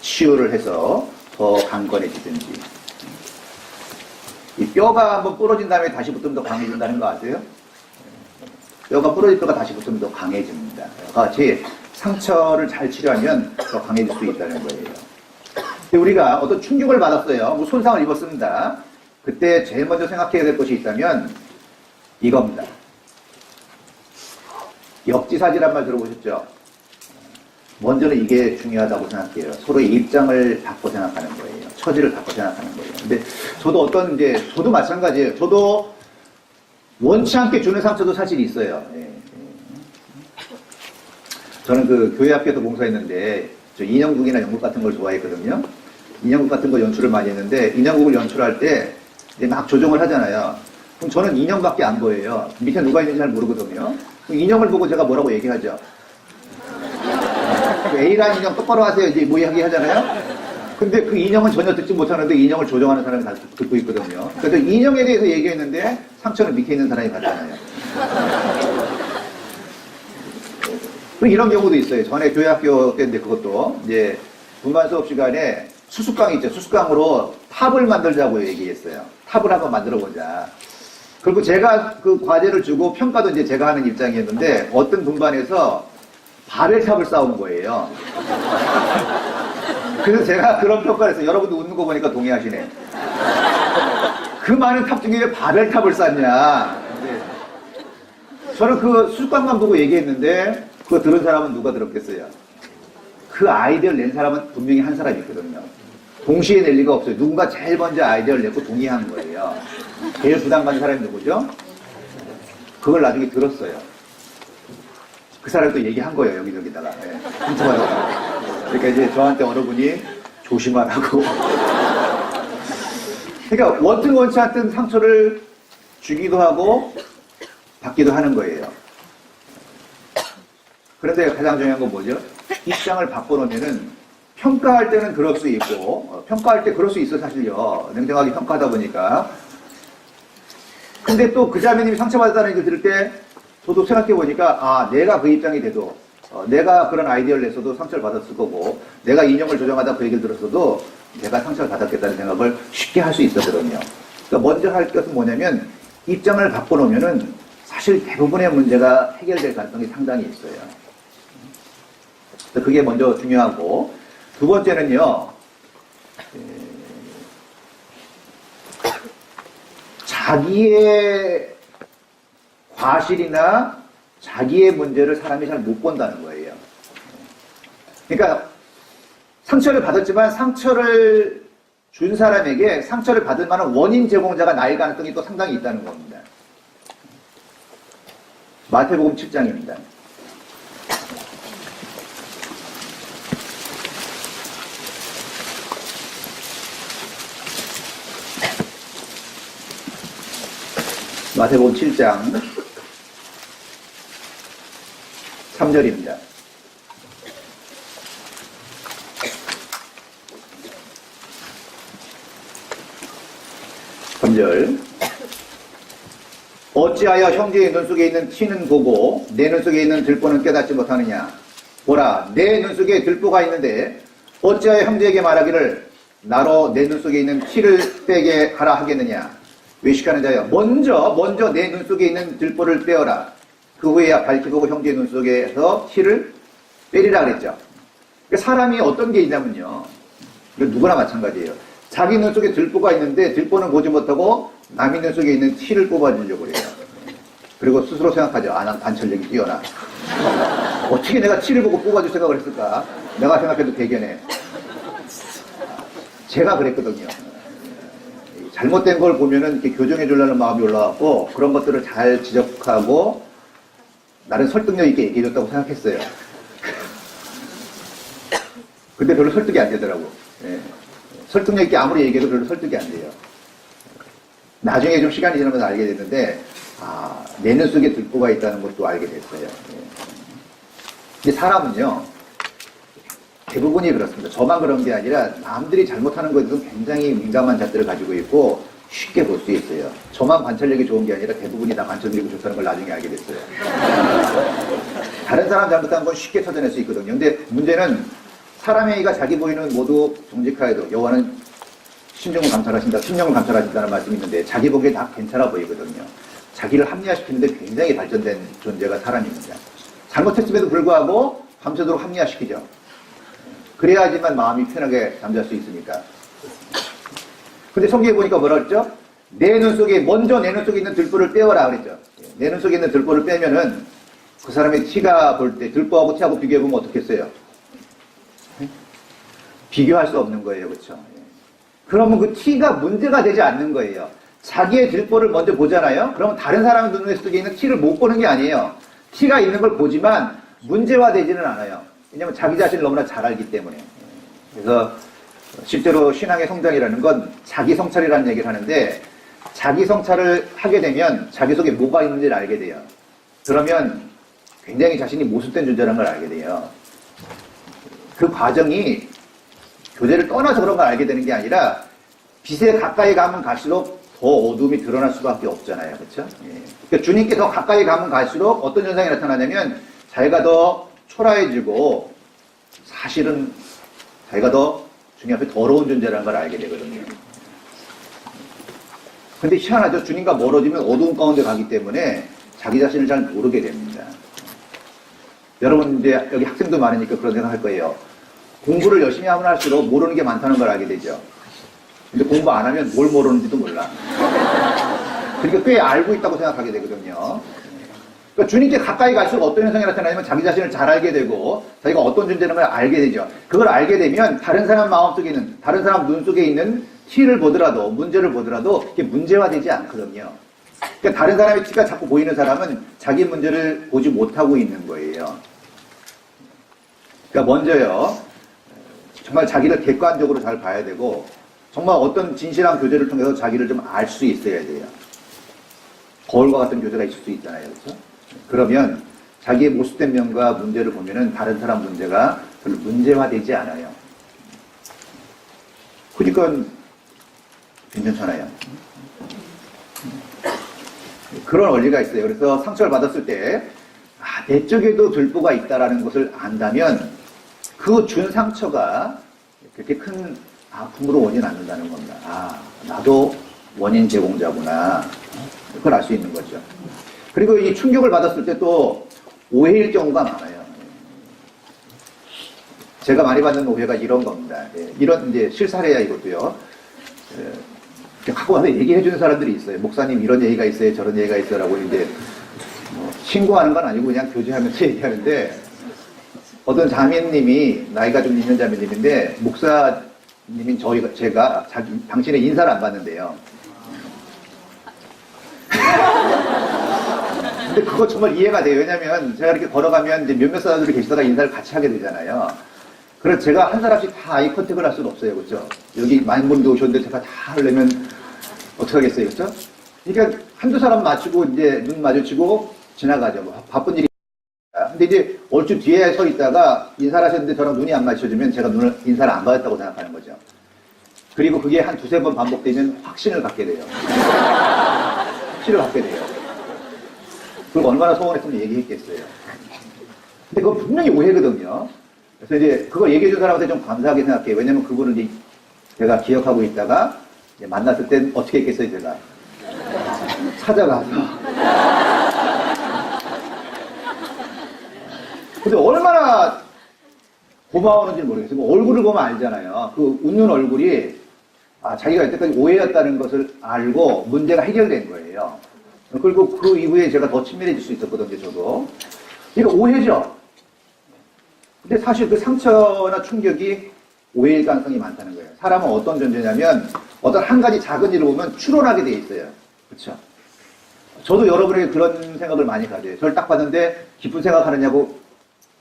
치유를 해서 더 강건해지든지. 이 뼈가 한번 부러진 다음에 다시 붙으면 더 강해진다는 거 아세요? 뼈가 부러질 뼈가 다시 붙으면 더 강해집니다. 같이 상처를 잘 치료하면 더 강해질 수 있다는 거예요. 근데 우리가 어떤 충격을 받았어요. 뭐 손상을 입었습니다. 그때 제일 먼저 생각해야 될 것이 있다면 이겁니다. 역지사지란 말 들어보셨죠? 먼저는 이게 중요하다고 생각해요. 서로의 입장을 바꿔 생각하는 거예요. 처지를 바꿔 생각하는 거예요. 근데 저도 마찬가지예요. 저도 원치 않게 주는 상처도 사실 있어요. 저는 그 교회 학교에서 봉사했는데, 저 인형극이나 연극 같은 걸 좋아했거든요. 인형극 같은 거 연출을 많이 했는데, 인형극을 연출할 때 이제 막 조정을 하잖아요. 그럼 저는 인형밖에 안 보여요. 밑에 누가 있는지 잘 모르거든요. 그럼 인형을 보고 제가 뭐라고 얘기하죠? A라는 인형 똑바로 하세요. 이제 뭐 이야기 하잖아요. 근데 그 인형은 전혀 듣지 못하는데 인형을 조정하는 사람이 다 듣고 있거든요. 그래서 인형에 대해서 얘기했는데 상처는 밑에 있는 사람이 받잖아요. 이런 경우도 있어요. 전에 교회학교 때인데 그것도 이제 분반 수업 시간에 수습강 있죠. 수습강으로 탑을 만들자고 얘기했어요. 탑을 한번 만들어보자. 그리고 제가 그 과제를 주고 평가도 이제 제가 하는 입장이었는데 어떤 분반에서 바벨탑을 쌓은 거예요. 그래서 제가 그런 평가를 했어요. 여러분도 웃는 거 보니까 동의하시네. 그 많은 탑 중에 왜 바벨탑을 쌓냐. 저는 그 술값만 보고 얘기했는데 그거 들은 사람은 누가 들었겠어요? 그 아이디어를 낸 사람은 분명히 한 사람이 있거든요. 동시에 낼 리가 없어요. 누군가 제일 먼저 아이디어를 내고 동의한 거예요. 제일 부담받는 사람이 누구죠? 그걸 나중에 들었어요. 그 사람이 또 얘기한 거예요. 여기저기다가. 예. 훔쳐가다가. 그러니까 이제 저한테 어느 분이 조심하라고. 그러니까 원튼 원치 않든 상처를 주기도 하고 받기도 하는 거예요. 그런데 가장 중요한 건 뭐죠? 입장을 바꿔놓으면은 평가할 때는 그럴 수 있고 평가할 때 그럴 수 있어 사실요. 냉정하게 평가하다 보니까. 근데 또 그 자매님이 상처받았다는 얘기를 들을 때 저도 생각해 보니까 아 내가 그 입장이 돼도 내가 그런 아이디어를 냈어도 상처를 받았을 거고 내가 인형을 조정하다 그 얘기를 들었어도 내가 상처를 받았겠다는 생각을 쉽게 할 수 있었거든요. 그러니까 먼저 할 것은 뭐냐면 입장을 바꿔놓으면은 사실 대부분의 문제가 해결될 가능성이 상당히 있어요. 그래서 그게 먼저 중요하고 두 번째는요. 자기의 과실이나 자기의 문제를 사람이 잘 못 본다는 거예요. 그러니까 상처를 받았지만 상처를 준 사람에게 상처를 받을 만한 원인 제공자가 나일 가능성이 또 상당히 있다는 겁니다. 마태복음 7장입니다. 마태복음 7장 3절입니다. 3절 어찌하여 형제의 눈 속에 있는 티는 보고 내 눈 속에 있는 들보는 깨닫지 못하느냐. 보라 내 눈 속에 들보가 있는데 어찌하여 형제에게 말하기를 나로 내 눈 속에 있는 티를 빼게 하라 하겠느냐. 외식하는 자여 먼저 내 눈 속에 있는 들보를 빼어라. 그 후에야 밝히고 형제의 눈 속에서 티를 빼리라 그랬죠. 그러니까 사람이 어떤 게 있냐면요. 누구나 마찬가지예요. 자기 눈 속에 들보가 있는데 들보는 보지 못하고 남의 눈 속에 있는 티를 뽑아주려고 그래요. 그리고 스스로 생각하죠. 아, 난 관찰력이 뛰어나. 어떻게 내가 티를 보고 뽑아줄 생각을 했을까? 내가 생각해도 대견해. 제가 그랬거든요. 잘못된 걸 보면은 이렇게 교정해 주려는 마음이 올라왔고 그런 것들을 잘 지적하고 나를 설득력 있게 얘기해 줬다고 생각했어요. 근데 별로 설득이 안 되더라고. 예. 설득력 있게 아무리 얘기해도 별로 설득이 안 돼요. 나중에 좀 시간이 지나면서 알게 됐는데 아, 내 눈 속에 들보가 있다는 것도 알게 됐어요. 예. 근데 사람은요 대부분이 그렇습니다. 저만 그런 게 아니라 남들이 잘못하는 것에 대해서 굉장히 민감한 잣들을 가지고 있고 쉽게 볼 수 있어요. 저만 관찰력이 좋은 게 아니라 대부분이 다 관찰력이 좋다는 걸 나중에 알게 됐어요. 다른 사람 잘못한 건 쉽게 찾아낼 수 있거든요. 근데 문제는 사람의 이가 자기 보이는 모두 정직하여도 여호와는 심령을 감찰하신다는 말씀이 있는데 자기 보기에 다 괜찮아 보이거든요. 자기를 합리화시키는데 굉장히 발전된 존재가 사람입니다. 잘못했음에도 불구하고 밤새도록 합리화시키죠. 그래야지만 마음이 편하게 잠잘 수 있으니까. 근데 성경에 보니까 뭐라 그랬죠? 내 눈 속에 있는 들보를 빼어라 그랬죠. 내 눈 속에 있는 들보를 빼면은 그 사람의 티가 볼 때 들보하고 티하고 비교해보면 어떻겠어요? 비교할 수 없는 거예요. 그렇죠? 그러면 그 티가 문제가 되지 않는 거예요. 자기의 들보를 먼저 보잖아요. 그러면 다른 사람의 눈 속에 있는 티를 못 보는 게 아니에요. 티가 있는 걸 보지만 문제화되지는 않아요. 왜냐하면 자기 자신을 너무나 잘 알기 때문에. 그래서 실제로 신앙의 성장이라는 건 자기 성찰이라는 얘기를 하는데 자기 성찰을 하게 되면 자기 속에 뭐가 있는지를 알게 돼요. 그러면 굉장히 자신이 모순된 존재라는 걸 알게 돼요. 그 과정이 교제를 떠나서 그런 걸 알게 되는 게 아니라 빛에 가까이 가면 갈수록 더 어둠이 드러날 수밖에 없잖아요. 그렇죠? 그러니까 주님께 더 가까이 가면 갈수록 어떤 현상이 나타나냐면 자기가 더 초라해지고 사실은 자기가 더 주님 앞에 더러운 존재라는 걸 알게 되거든요. 근데 희한하죠. 주님과 멀어지면 어두운 가운데 가기 때문에 자기 자신을 잘 모르게 됩니다. 여러분 이제 여기 학생도 많으니까 그런 생각할 거예요. 공부를 열심히 하면 할수록 모르는 게 많다는 걸 알게 되죠. 근데 공부 안 하면 뭘 모르는지도 몰라. 그러니까 꽤 알고 있다고 생각하게 되거든요. 그러니까 주님께 가까이 갈수록 어떤 현상이 나타나냐면 자기 자신을 잘 알게 되고 자기가 어떤 존재라는 걸 알게 되죠. 그걸 알게 되면 다른 사람 마음속에 있는, 다른 사람 눈 속에 있는 티를 보더라도, 문제를 보더라도 이게 문제화되지 않거든요. 그러니까 다른 사람의 티가 자꾸 보이는 사람은 자기 문제를 보지 못하고 있는 거예요. 그러니까 먼저요, 정말 자기를 객관적으로 잘 봐야 되고 정말 어떤 진실한 교제를 통해서 자기를 좀 알 수 있어야 돼요. 거울과 같은 교제가 있을 수 있잖아요. 그렇죠? 그러면 자기의 모습된 면과 문제를 보면은 다른 사람 문제가 별로 문제화되지 않아요. 그러니까 괜찮잖아요. 그런 원리가 있어요. 그래서 상처를 받았을 때, 내 쪽에도 들보가 있다라는 것을 안다면 그 준 상처가 그렇게 큰 아픔으로 오진 않는다는 겁니다. 나도 원인 제공자구나. 그걸 알 수 있는 거죠. 그리고 이 충격을 받았을 때 또 오해일 경우가 많아요. 제가 많이 받는 오해가 이런 겁니다. 이런 이제 실사례야 이것도요. 갖고 와서 얘기해 주는 사람들이 있어요. 목사님 이런 얘기가 있어요. 저런 얘기가 있어요라고 이제 신고하는 건 아니고 그냥 교제하면서 얘기하는데 어떤 자매님이 나이가 좀 있는 자매님인데 목사님인 제가 당신의 인사를 안 받는데요. 근데 그거 정말 이해가 돼요. 왜냐면 제가 이렇게 걸어가면 이제 몇몇 사람들이 계시다가 인사를 같이 하게 되잖아요. 그래서 제가 한 사람씩 다 아이 컨택을 할 수는 없어요. 그렇죠? 여기 많은 분들 오셨는데 제가 다 하려면 어떻게 하겠어요. 그렇죠? 그러니까 한두 사람 맞추고 이제 눈 마주치고 지나가죠. 뭐 바쁜 일이. 근데 이제 얼추 뒤에 서 있다가 인사를 하셨는데 저랑 눈이 안 맞춰지면 제가 인사를 안 받았다고 생각하는 거죠. 그리고 그게 한 두세 번 반복되면 확신을 갖게 돼요. 확신을 갖게 돼요. 그걸 얼마나 소원했으면 얘기했겠어요. 근데 그건 분명히 오해거든요. 그래서 이제 그걸 얘기해준 사람한테 좀 감사하게 생각해요. 왜냐면 그분은 이제 제가 기억하고 있다가 이제 만났을 땐 어떻게 했겠어요, 제가. 찾아가서. 근데 얼마나 고마워하는지 모르겠어요. 얼굴을 보면 알잖아요. 그 웃는 얼굴이 자기가 여태까지 오해였다는 것을 알고 문제가 해결된 거예요. 그리고 그 이후에 제가 더 친밀해질 수 있었거든요, 저도. 그러니까 오해죠. 근데 사실 그 상처나 충격이 오해일 가능성이 많다는 거예요. 사람은 어떤 존재냐면 어떤 한 가지 작은 일을 보면 추론하게 돼 있어요. 그렇죠? 저도 여러분에게 그런 생각을 많이 가져요. 저를 딱 봤는데 깊은 생각하느냐고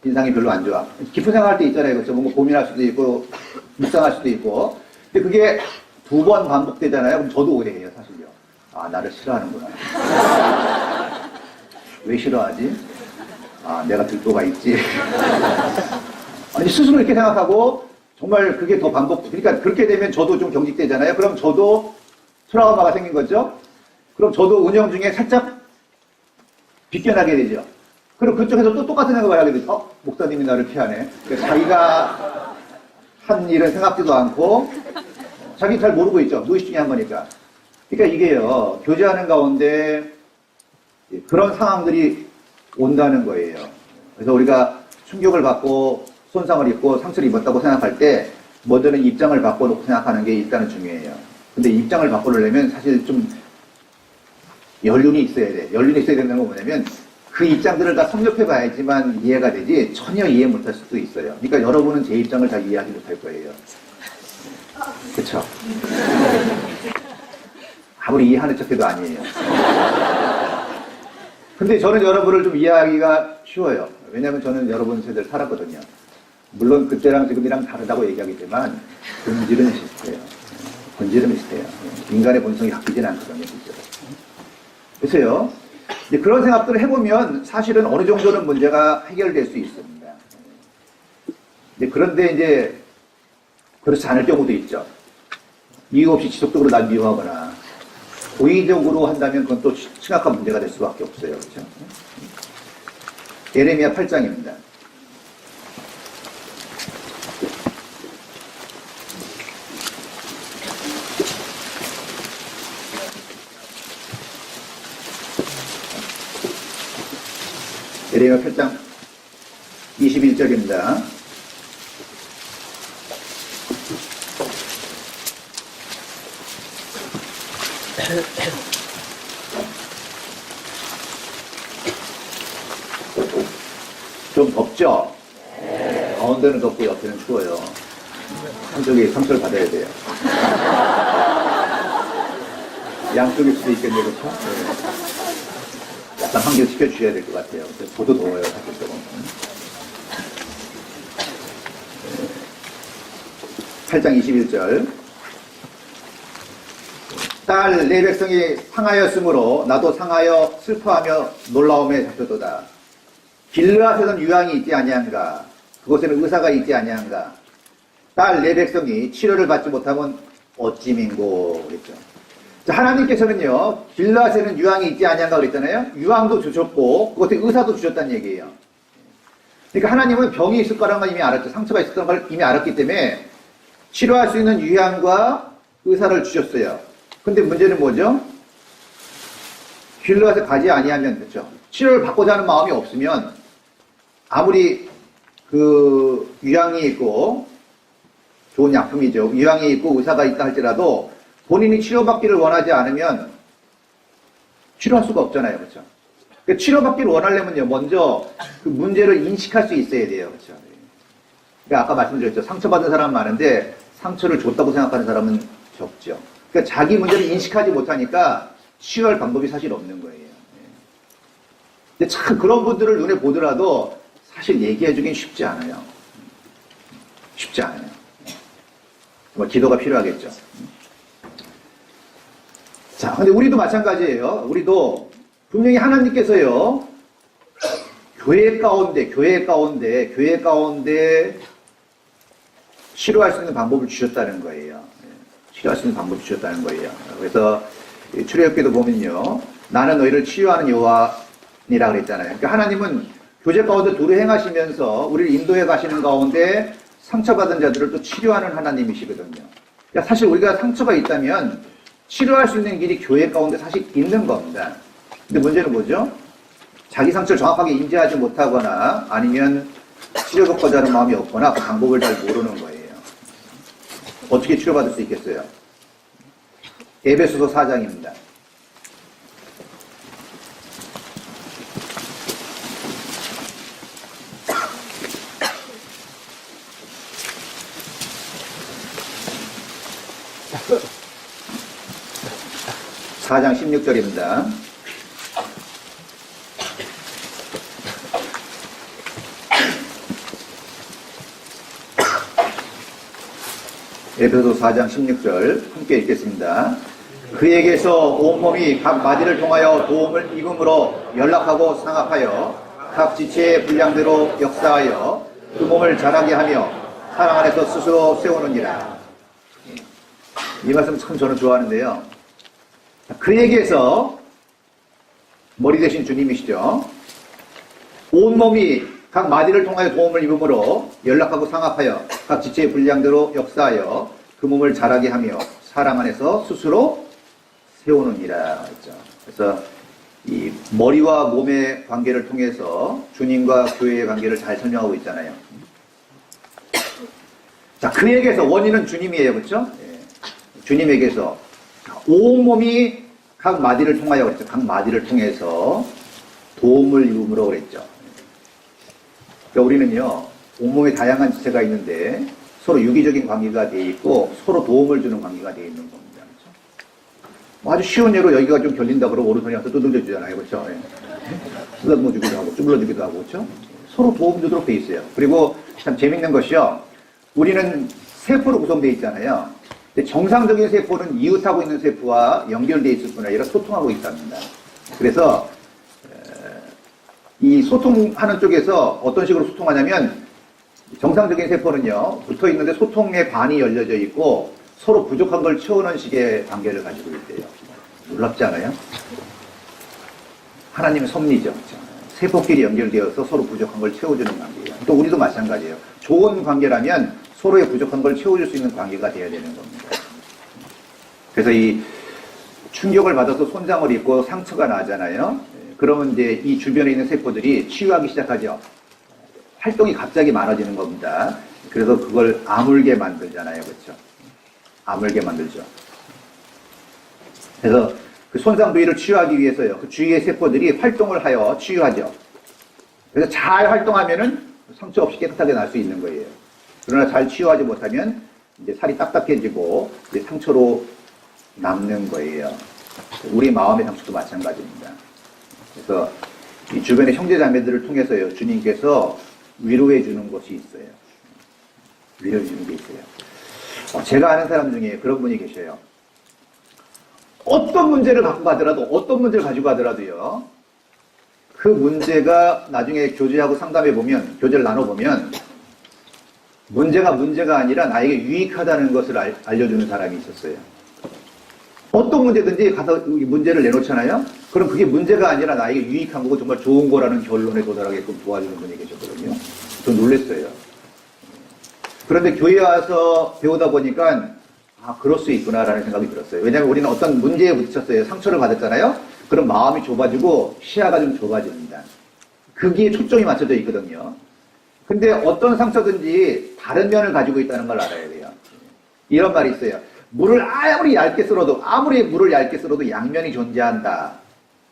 인상이 별로 안 좋아. 깊은 생각할 때 있잖아요. 그렇죠? 뭔가 고민할 수도 있고 묵상할 수도 있고. 근데 그게 두 번 반복되잖아요. 그럼 저도 오해해요, 사실요. 나를 싫어하는구나. 왜 싫어하지? 내가 들보가 있지. 아니, 스스로 이렇게 생각하고, 정말 그게 더 그러니까 그렇게 되면 저도 좀 경직되잖아요. 그럼 저도 트라우마가 생긴 거죠? 그럼 저도 운영 중에 살짝 비껴나게 되죠. 그럼 그쪽에서 또 똑같은 생각을 하게 되죠. 목사님이 나를 피하네. 그러니까 자기가 한 일은 생각지도 않고, 자기 잘 모르고 있죠. 무의식 중에 한 거니까. 그러니까 이게요, 교제하는 가운데 그런 상황들이 온다는 거예요. 그래서 우리가 충격을 받고 손상을 입고 상처를 입었다고 생각할 때 먼저는 입장을 바꿔놓고 생각하는 게 일단은 중요해요. 근데 입장을 바꾸려면 사실 좀 연륜이 있어야 돼. 연륜이 있어야 된다는 건 뭐냐면 그 입장들을 다 섭렵해 봐야지만 이해가 되지 전혀 이해 못할 수도 있어요. 그러니까 여러분은 제 입장을 잘 이해하지 못할 거예요. 그쵸? 아무리 이해하는 척해도 아니에요. 근데 저는 여러분을 좀 이해하기가 쉬워요. 왜냐하면 저는 여러분 세대를 살았거든요. 물론 그때랑 지금이랑 다르다고 얘기하겠지만 본질은 비슷해요. 본질은 비슷해요. 인간의 본성이 바뀌진 않거든요. 진짜로. 그래서요. 이제 그런 생각들을 해보면 사실은 어느 정도는 문제가 해결될 수 있습니다. 그런데 이제 그렇지 않을 경우도 있죠. 이유 없이 지속적으로 날 미워하거나 고의적으로 한다면 그건 또 심각한 문제가 될 수밖에 없어요. 그렇죠? 예레미야 8장입니다. 예레미야 8장 21절입니다. 좀 덥죠? 가운데는 덥고 옆에는 추워요. 한쪽이 상처를 받아야 돼요. 양쪽일 수도 있겠네요, 그렇죠? 네. 약간 환기를 시켜주셔야 될 것 같아요. 저도 더워요, 사실 조금. 8장 21절. 딸 내 백성이 상하였으므로 나도 상하여 슬퍼하며 놀라움에 잡혔도다. 길르앗에는 유황이 있지 아니한가? 그곳에는 의사가 있지 아니한가? 딸 내 백성이 치료를 받지 못하면 어찌 민고 그랬죠. 자, 하나님께서는요, 길르앗에는 유황이 있지 아니한가 그랬잖아요. 유황도 주셨고 그곳에 의사도 주셨다는 얘기예요. 그러니까 하나님은 병이 있을 거라는 걸 이미 알았죠. 상처가 있을 걸 이미 알았기 때문에 치료할 수 있는 유향과 의사를 주셨어요. 근데 문제는 뭐죠? 길르앗에 가지 아니하면, 그렇죠? 치료를 받고자 하는 마음이 없으면 아무리 그 유향이 있고 좋은 약품이죠. 유향이 있고 의사가 있다 할지라도 본인이 치료받기를 원하지 않으면 치료할 수가 없잖아요. 그렇죠? 그러니까 치료받기를 원하려면요, 먼저 그 문제를 인식할 수 있어야 돼요. 그렇죠? 그러니까 아까 말씀드렸죠. 상처받은 사람은 많은데 상처를 줬다고 생각하는 사람은 적죠. 그러니까 자기 문제를 인식하지 못하니까 치유할 방법이 사실 없는 거예요. 근데 참 그런 분들을 눈에 보더라도 사실 얘기해주긴 쉽지 않아요. 쉽지 않아요. 정말 기도가 필요하겠죠. 자, 근데 우리도 마찬가지예요. 우리도 분명히 하나님께서요, 교회 가운데 치료할 수 있는 방법을 주셨다는 거예요. 치료할 수 있는 방법을 주셨다는 거예요. 그래서 출애굽기도 보면요, 나는 너희를 치유하는 여호와니라 그랬잖아요. 그러니까 하나님은 교제 가운데 두루 행하시면서 우리를 인도해 가시는 가운데 상처받은 자들을 또 치료하는 하나님이시거든요. 그러니까 사실 우리가 상처가 있다면 치료할 수 있는 길이 교회 가운데 사실 있는 겁니다. 근데 문제는 뭐죠? 자기 상처를 정확하게 인지하지 못하거나 아니면 치료받고자 하는 마음이 없거나 그 방법을 잘 모르는 거예요. 어떻게 치료받을 수 있겠어요? 에베소서 4장입니다. (4장) 16절입니다. 에베소 4장 16절 함께 읽겠습니다. 그에게서 온몸이 각 마디를 통하여 도움을 입음으로 연락하고 상합하여 각 지체의 분량대로 역사하여 그 몸을 자라게 하며 사랑 안에서 스스로 세우느니라. 이 말씀 참 저는 좋아하는데요. 그에게서 머리 대신 주님이시죠. 온몸이 각 마디를 통하여 도움을 입음으로 연락하고 상합하여 각 지체의 분량대로 역사하여 그 몸을 자라게 하며 사랑 안에서 스스로 세우느니라 했죠. 그래서 이 머리와 몸의 관계를 통해서 주님과 교회의 관계를 잘 설명하고 있잖아요. 자, 그에게서 원인은 주님이에요, 그렇죠? 예. 주님에게서 온몸이 각 마디를 통하여 그랬죠. 각 마디를 통해서 도움을 입음으로 그랬죠. 그러니까 우리는요, 온몸에 다양한 지체가 있는데 서로 유기적인 관계가 되어 있고 서로 도움을 주는 관계가 되어 있는 겁니다. 그렇죠? 뭐 아주 쉬운 예로 여기가 좀 결린다 그러면 오른손이 와서 두들겨 주잖아요. 그렇죠? 쓰다듬어 주기도 하고 쭈물러 주기도 하고 그렇죠? 서로 도움 주도록 되어 있어요. 그리고 참 재밌는 것이요. 우리는 세포로 구성되어 있잖아요. 근데 정상적인 세포는 이웃하고 있는 세포와 연결되어 있을 뿐 아니라 소통하고 있답니다. 그래서 이 소통하는 쪽에서 어떤 식으로 소통하냐면 정상적인 세포는요, 붙어 있는데 소통의 반이 열려져 있고 서로 부족한 걸 채우는 식의 관계를 가지고 있대요. 놀랍지 않아요? 하나님의 섭리죠. 세포끼리 연결되어서 서로 부족한 걸 채워주는 관계예요. 또 우리도 마찬가지예요. 좋은 관계라면 서로의 부족한 걸 채워줄 수 있는 관계가 되어야 되는 겁니다. 그래서 이 충격을 받아서 손상을 입고 상처가 나잖아요. 그러면 이제 이 주변에 있는 세포들이 치유하기 시작하죠. 활동이 갑자기 많아지는 겁니다. 그래서 그걸 아물게 만들잖아요. 그렇죠? 아물게 만들죠. 그래서 그 손상 부위를 치유하기 위해서요. 그 주위의 세포들이 활동을 하여 치유하죠. 그래서 잘 활동하면은 상처 없이 깨끗하게 날 수 있는 거예요. 그러나 잘 치유하지 못하면 이제 살이 딱딱해지고 이제 상처로 남는 거예요. 우리 마음의 상처도 마찬가지입니다. 그래서 이 주변의 형제자매들을 통해서요, 주님께서 위로해 주는 것이 있어요. 위로해 주는 게 있어요. 제가 아는 사람 중에 그런 분이 계셔요. 어떤 문제를 갖고 가더라도, 어떤 문제를 가지고 가더라도요, 그 문제가 나중에 교제하고 상담해보면, 교제를 나눠보면, 문제가 아니라 나에게 유익하다는 것을 알려주는 사람이 있었어요. 어떤 문제든지 가서 문제를 내놓잖아요? 그럼 그게 문제가 아니라 나에게 유익한 거고 정말 좋은 거라는 결론에 도달하게끔 도와주는 분이 계셨거든요. 저 놀랐어요. 그런데 교회에 와서 배우다 보니까 그럴 수 있구나라는 생각이 들었어요. 왜냐하면 우리는 어떤 문제에 부딪혔어요. 상처를 받았잖아요. 그럼 마음이 좁아지고 시야가 좀 좁아집니다. 거기에 초점이 맞춰져 있거든요. 근데 어떤 상처든지 다른 면을 가지고 있다는 걸 알아야 돼요. 이런 말이 있어요. 물을 아무리 얇게 썰어도 양면이 존재한다.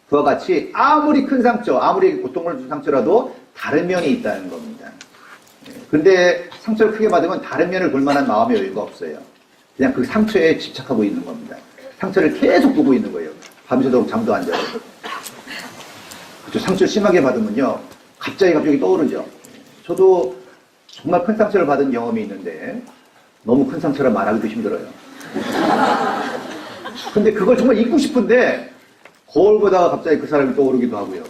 그와 같이 아무리 큰 상처, 아무리 고통을 준 상처라도 다른 면이 있다는 겁니다. 근데 상처를 크게 받으면 다른 면을 볼 만한 마음의 여유가 없어요. 그냥 그 상처에 집착하고 있는 겁니다. 상처를 계속 보고 있는 거예요. 밤새도록 잠도 안 자요. 그렇죠. 상처를 심하게 받으면요, 갑자기 떠오르죠. 저도 정말 큰 상처를 받은 경험이 있는데 너무 큰 상처라 말하기도 힘들어요. 근데 그걸 정말 잊고 싶은데 거울 보다가 갑자기 그 사람이 떠오르기도 하고요.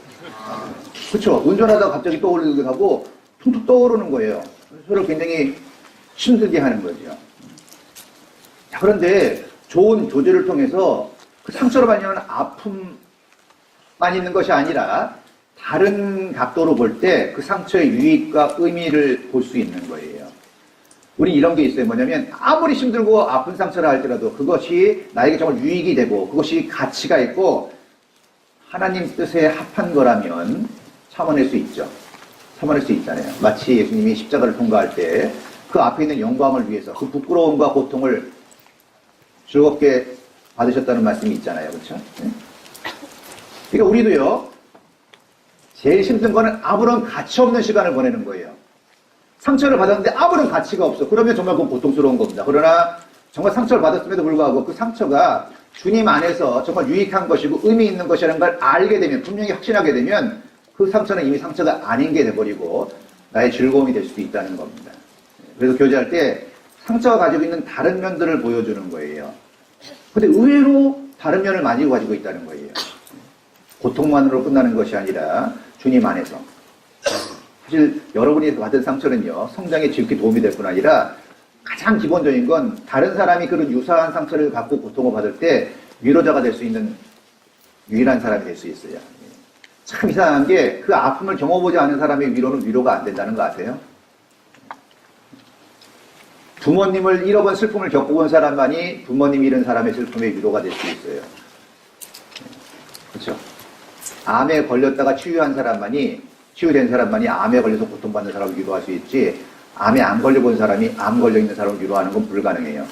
그렇죠. 운전하다가 갑자기 떠오르기도 하고 툭툭 떠오르는 거예요. 서로 굉장히 힘들게 하는 거죠. 자, 그런데 좋은 교제를 통해서 그 상처로 발생하는 아픔만 있는 것이 아니라 다른 각도로 볼 때 그 상처의 유익과 의미를 볼 수 있는 거예요. 우리 이런 게 있어요. 뭐냐면 아무리 힘들고 아픈 상처를 할지라도 그것이 나에게 정말 유익이 되고 그것이 가치가 있고 하나님 뜻에 합한 거라면 참아낼 수 있죠. 참아낼 수 있잖아요. 마치 예수님이 십자가를 통과할 때 그 앞에 있는 영광을 위해서 그 부끄러움과 고통을 즐겁게 받으셨다는 말씀이 있잖아요. 그렇죠? 그러니까 우리도요, 제일 힘든 거는 아무런 가치 없는 시간을 보내는 거예요. 상처를 받았는데 아무런 가치가 없어. 그러면 정말 그건 고통스러운 겁니다. 그러나 정말 상처를 받았음에도 불구하고 그 상처가 주님 안에서 정말 유익한 것이고 의미 있는 것이라는 걸 알게 되면, 분명히 확신하게 되면 그 상처는 이미 상처가 아닌 게 돼버리고 나의 즐거움이 될 수도 있다는 겁니다. 그래서 교제할 때 상처가 가지고 있는 다른 면들을 보여주는 거예요. 근데 의외로 다른 면을 많이 가지고 있다는 거예요. 고통만으로 끝나는 것이 아니라 주님 안에서. 사실 여러분이 받은 상처는요, 성장에 지극히 도움이 될 뿐 아니라 가장 기본적인 건 다른 사람이 그런 유사한 상처를 갖고 고통을 받을 때 위로자가 될 수 있는 유일한 사람이 될 수 있어요. 참 이상한 게 그 아픔을 경험하지 않은 사람의 위로는 위로가 안 된다는 거 아세요? 부모님을 잃어본 슬픔을 겪어본 사람만이 부모님 잃은 사람의 슬픔의 위로가 될 수 있어요. 그렇죠? 암에 걸렸다가 치유된 사람만이 암에 걸려서 고통받는 사람을 위로할 수 있지, 암에 안 걸려본 사람이 암 걸려있는 사람을 위로하는 건 불가능해요.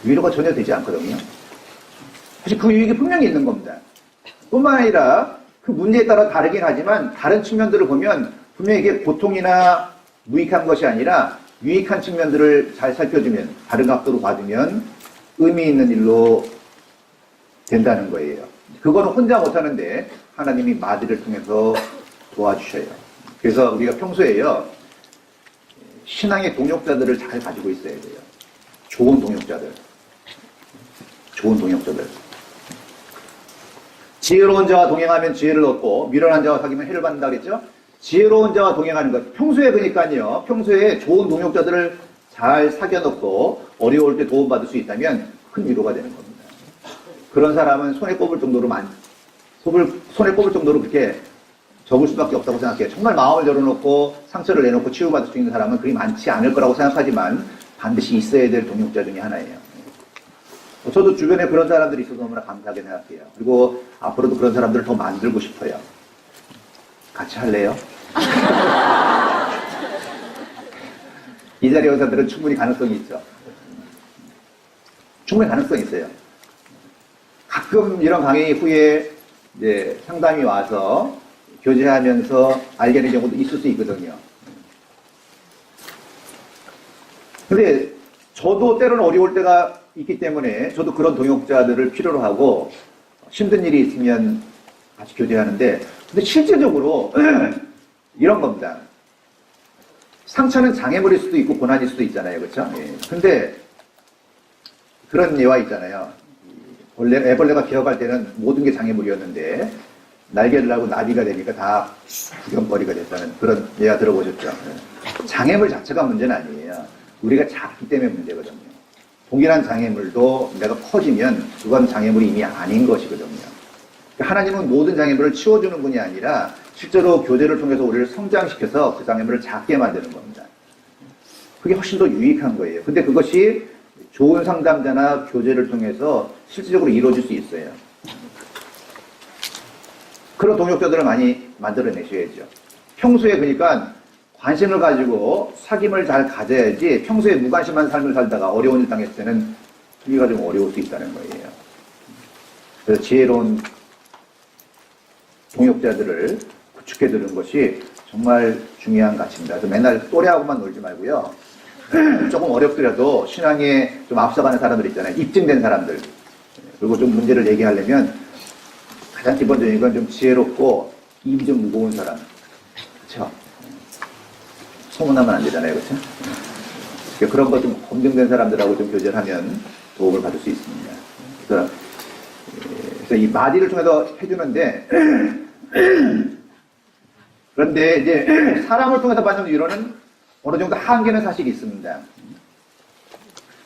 위로가 전혀 되지 않거든요. 사실 그 유익이 분명히 있는 겁니다. 뿐만 아니라 그 문제에 따라 다르긴 하지만 다른 측면들을 보면 분명히 이게 고통이나 무익한 것이 아니라 유익한 측면들을 잘 살펴주면, 다른 각도로 봐주면 의미 있는 일로 된다는 거예요. 그거는 혼자 못하는데 하나님이 마디를 통해서 도와주셔요. 그래서 우리가 평소에요, 신앙의 동역자들을 잘 가지고 있어야 돼요. 좋은 동역자들. 지혜로운 자와 동행하면 지혜를 얻고 미련한 자와 사귀면 해를 받는다 그랬죠? 지혜로운 자와 동행하는 것. 평소에 좋은 동역자들을 잘 사귀어놓고 어려울 때 도움받을 수 있다면 큰 위로가 되는 겁니다. 그런 사람은 손에 꼽을 정도로 그렇게 적을 수밖에 없다고 생각해요. 정말 마음을 열어놓고 상처를 내놓고 치유받을 수 있는 사람은 그리 많지 않을 거라고 생각하지만 반드시 있어야 될 동역자 중에 하나예요. 저도 주변에 그런 사람들이 있어서 너무나 감사하게 생각해요. 그리고 앞으로도 그런 사람들을 더 만들고 싶어요. 같이 할래요? 이 자리 의사들은 충분히 가능성이 있죠. 충분히 가능성이 있어요. 가끔 이런 강의 후에 이제 상담이 와서 교제하면서 알게 된 경우도 있을 수 있거든요. 근데 저도 때로는 어려울 때가 있기 때문에 저도 그런 동역자들을 필요로 하고 힘든 일이 있으면 같이 교제하는데, 근데 실제적으로 이런 겁니다. 상처는 장애물일 수도 있고 고난일 수도 있잖아요. 그렇죠? 예. 근데 그런 예화 있잖아요. 애벌레가 기어갈 때는 모든 게 장애물이었는데 날개를 하고 나비가 되니까 다 구경거리가 됐다는 그런 예화 들어보셨죠? 예. 장애물 자체가 문제는 아니에요. 우리가 작기 때문에 문제거든요. 동일한 장애물도 내가 커지면 그건 장애물이 이미 아닌 것이거든요. 하나님은 모든 장애물을 치워주는 분이 아니라 실제로 교제를 통해서 우리를 성장시켜서 그 장애물을 작게 만드는 겁니다. 그게 훨씬 더 유익한 거예요. 근데 그것이 좋은 상담자나 교제를 통해서 실질적으로 이루어질 수 있어요. 그런 동역자들을 많이 만들어내셔야죠. 평소에 그러니까 관심을 가지고 사귐을 잘 가져야지 평소에 무관심한 삶을 살다가 어려운 일 당했을 때는 하기가 좀 어려울 수 있다는 거예요. 그래서 지혜로운 동역자들을 구축해 두는 것이 정말 중요한 가치입니다. 그래서 맨날 또래하고만 놀지 말고요. 조금 어렵더라도 신앙에 좀 앞서가는 사람들 있잖아요. 입증된 사람들. 그리고 좀 문제를 얘기하려면 가장 기본적인 건 좀 지혜롭고 입이 좀 무거운 사람. 그렇죠? 소문하면 안 되잖아요. 그렇죠? 그런 거 좀 검증된 사람들하고 좀 교제를 하면 도움을 받을 수 있습니다. 그래서 이 마디를 통해서 해주는데 그런데 이제 사람을 통해서 받는 위로는 어느 정도 한계는 사실 있습니다.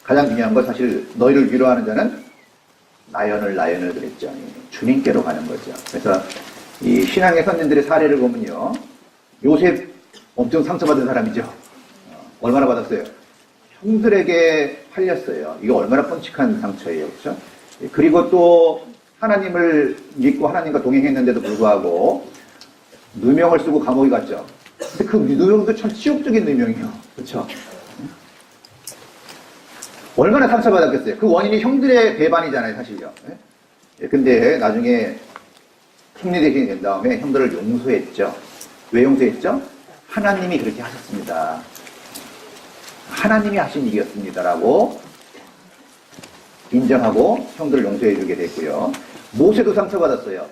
가장 중요한 건 사실 너희를 위로하는 자는 나연을 그랬죠. 주님께로 가는 거죠. 그래서 이 신앙의 선진들의 사례를 보면요. 요셉 엄청 상처받은 사람이죠. 얼마나 받았어요? 형들에게 팔렸어요. 이거 얼마나 끔찍한 상처예요. 그렇죠? 그리고 또 하나님을 믿고 하나님과 동행했는데도 불구하고 누명을 쓰고 감옥에 갔죠. 근데 그 누명도 참 치욕적인 누명이에요. 그렇죠? 얼마나 상처받았겠어요. 그 원인이 형들의 배반이잖아요, 사실요. 근데 나중에 승리 대신이 된 다음에 형들을 용서했죠. 왜 용서했죠? 하나님이 그렇게 하셨습니다. 하나님이 하신 일이었습니다라고 인정하고 형들을 용서해 주게 됐고요. 모세도 상처받았어요.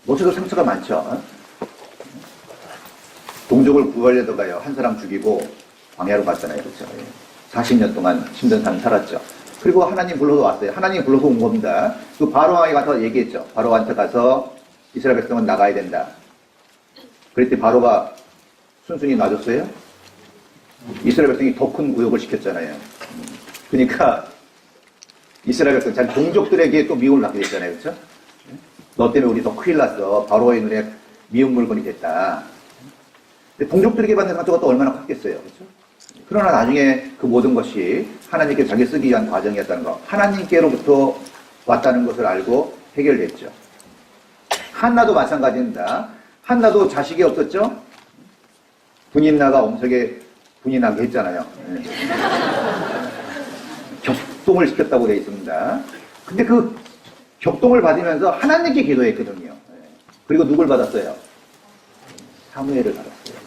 모세도 상처가 많죠. 동족을 구하려다가요. 한 사람 죽이고 광야로 갔잖아요. 그렇죠? 40년 동안 힘든 삶 살았죠. 그리고 하나님 불러서 왔어요. 하나님 불러서 온 겁니다. 그 바로에게 가서 얘기했죠. 바로한테 가서 이스라엘 백성은 나가야 된다. 그랬더니 바로가 순순히 놔줬어요. 이스라엘 백성이 더 큰 구역을 시켰잖아요. 그러니까 이스라엘 백성, 자기 동족들에게 또 미움을 받게 됐잖아요. 그렇죠? 너 때문에 우리 더 큰일 났어. 바로의 눈에 미운 물건이 됐다. 근데 동족들에게 받는 상처가 또 얼마나 컸겠어요. 그렇죠? 그러나 나중에 그 모든 것이 하나님께 자기 쓰기 위한 과정이었다는 거, 하나님께로부터 왔다는 것을 알고 해결됐죠. 한나도 마찬가지입니다. 한나도 자식이 없었죠? 분인나가 엄청나게 분이 나게 했잖아요. 격동을 시켰다고 되어 있습니다. 근데 그 격동을 받으면서 하나님께 기도했거든요. 그리고 누굴 받았어요? 사무엘을 받았어요.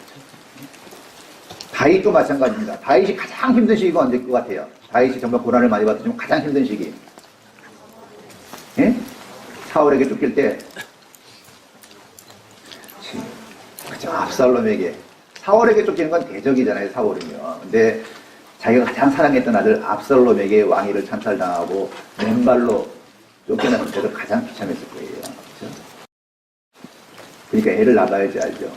다윗도 마찬가지입니다. 다윗이 가장 힘든 시기가 언제일 것 같아요? 다윗이 정말 고난을 많이 받았지만 가장 힘든 시기. 예? 사울에게 쫓길 때, 그죠? 압살롬에게. 사울에게 쫓기는 건 대적이잖아요, 사울은요. 근데 자기가 가장 사랑했던 아들 압살롬에게 왕위를 찬탈당하고 맨발로 쫓겨났을 때도 가장 비참했을 거예요. 그렇죠? 그러니까 애를 낳아야지 알죠.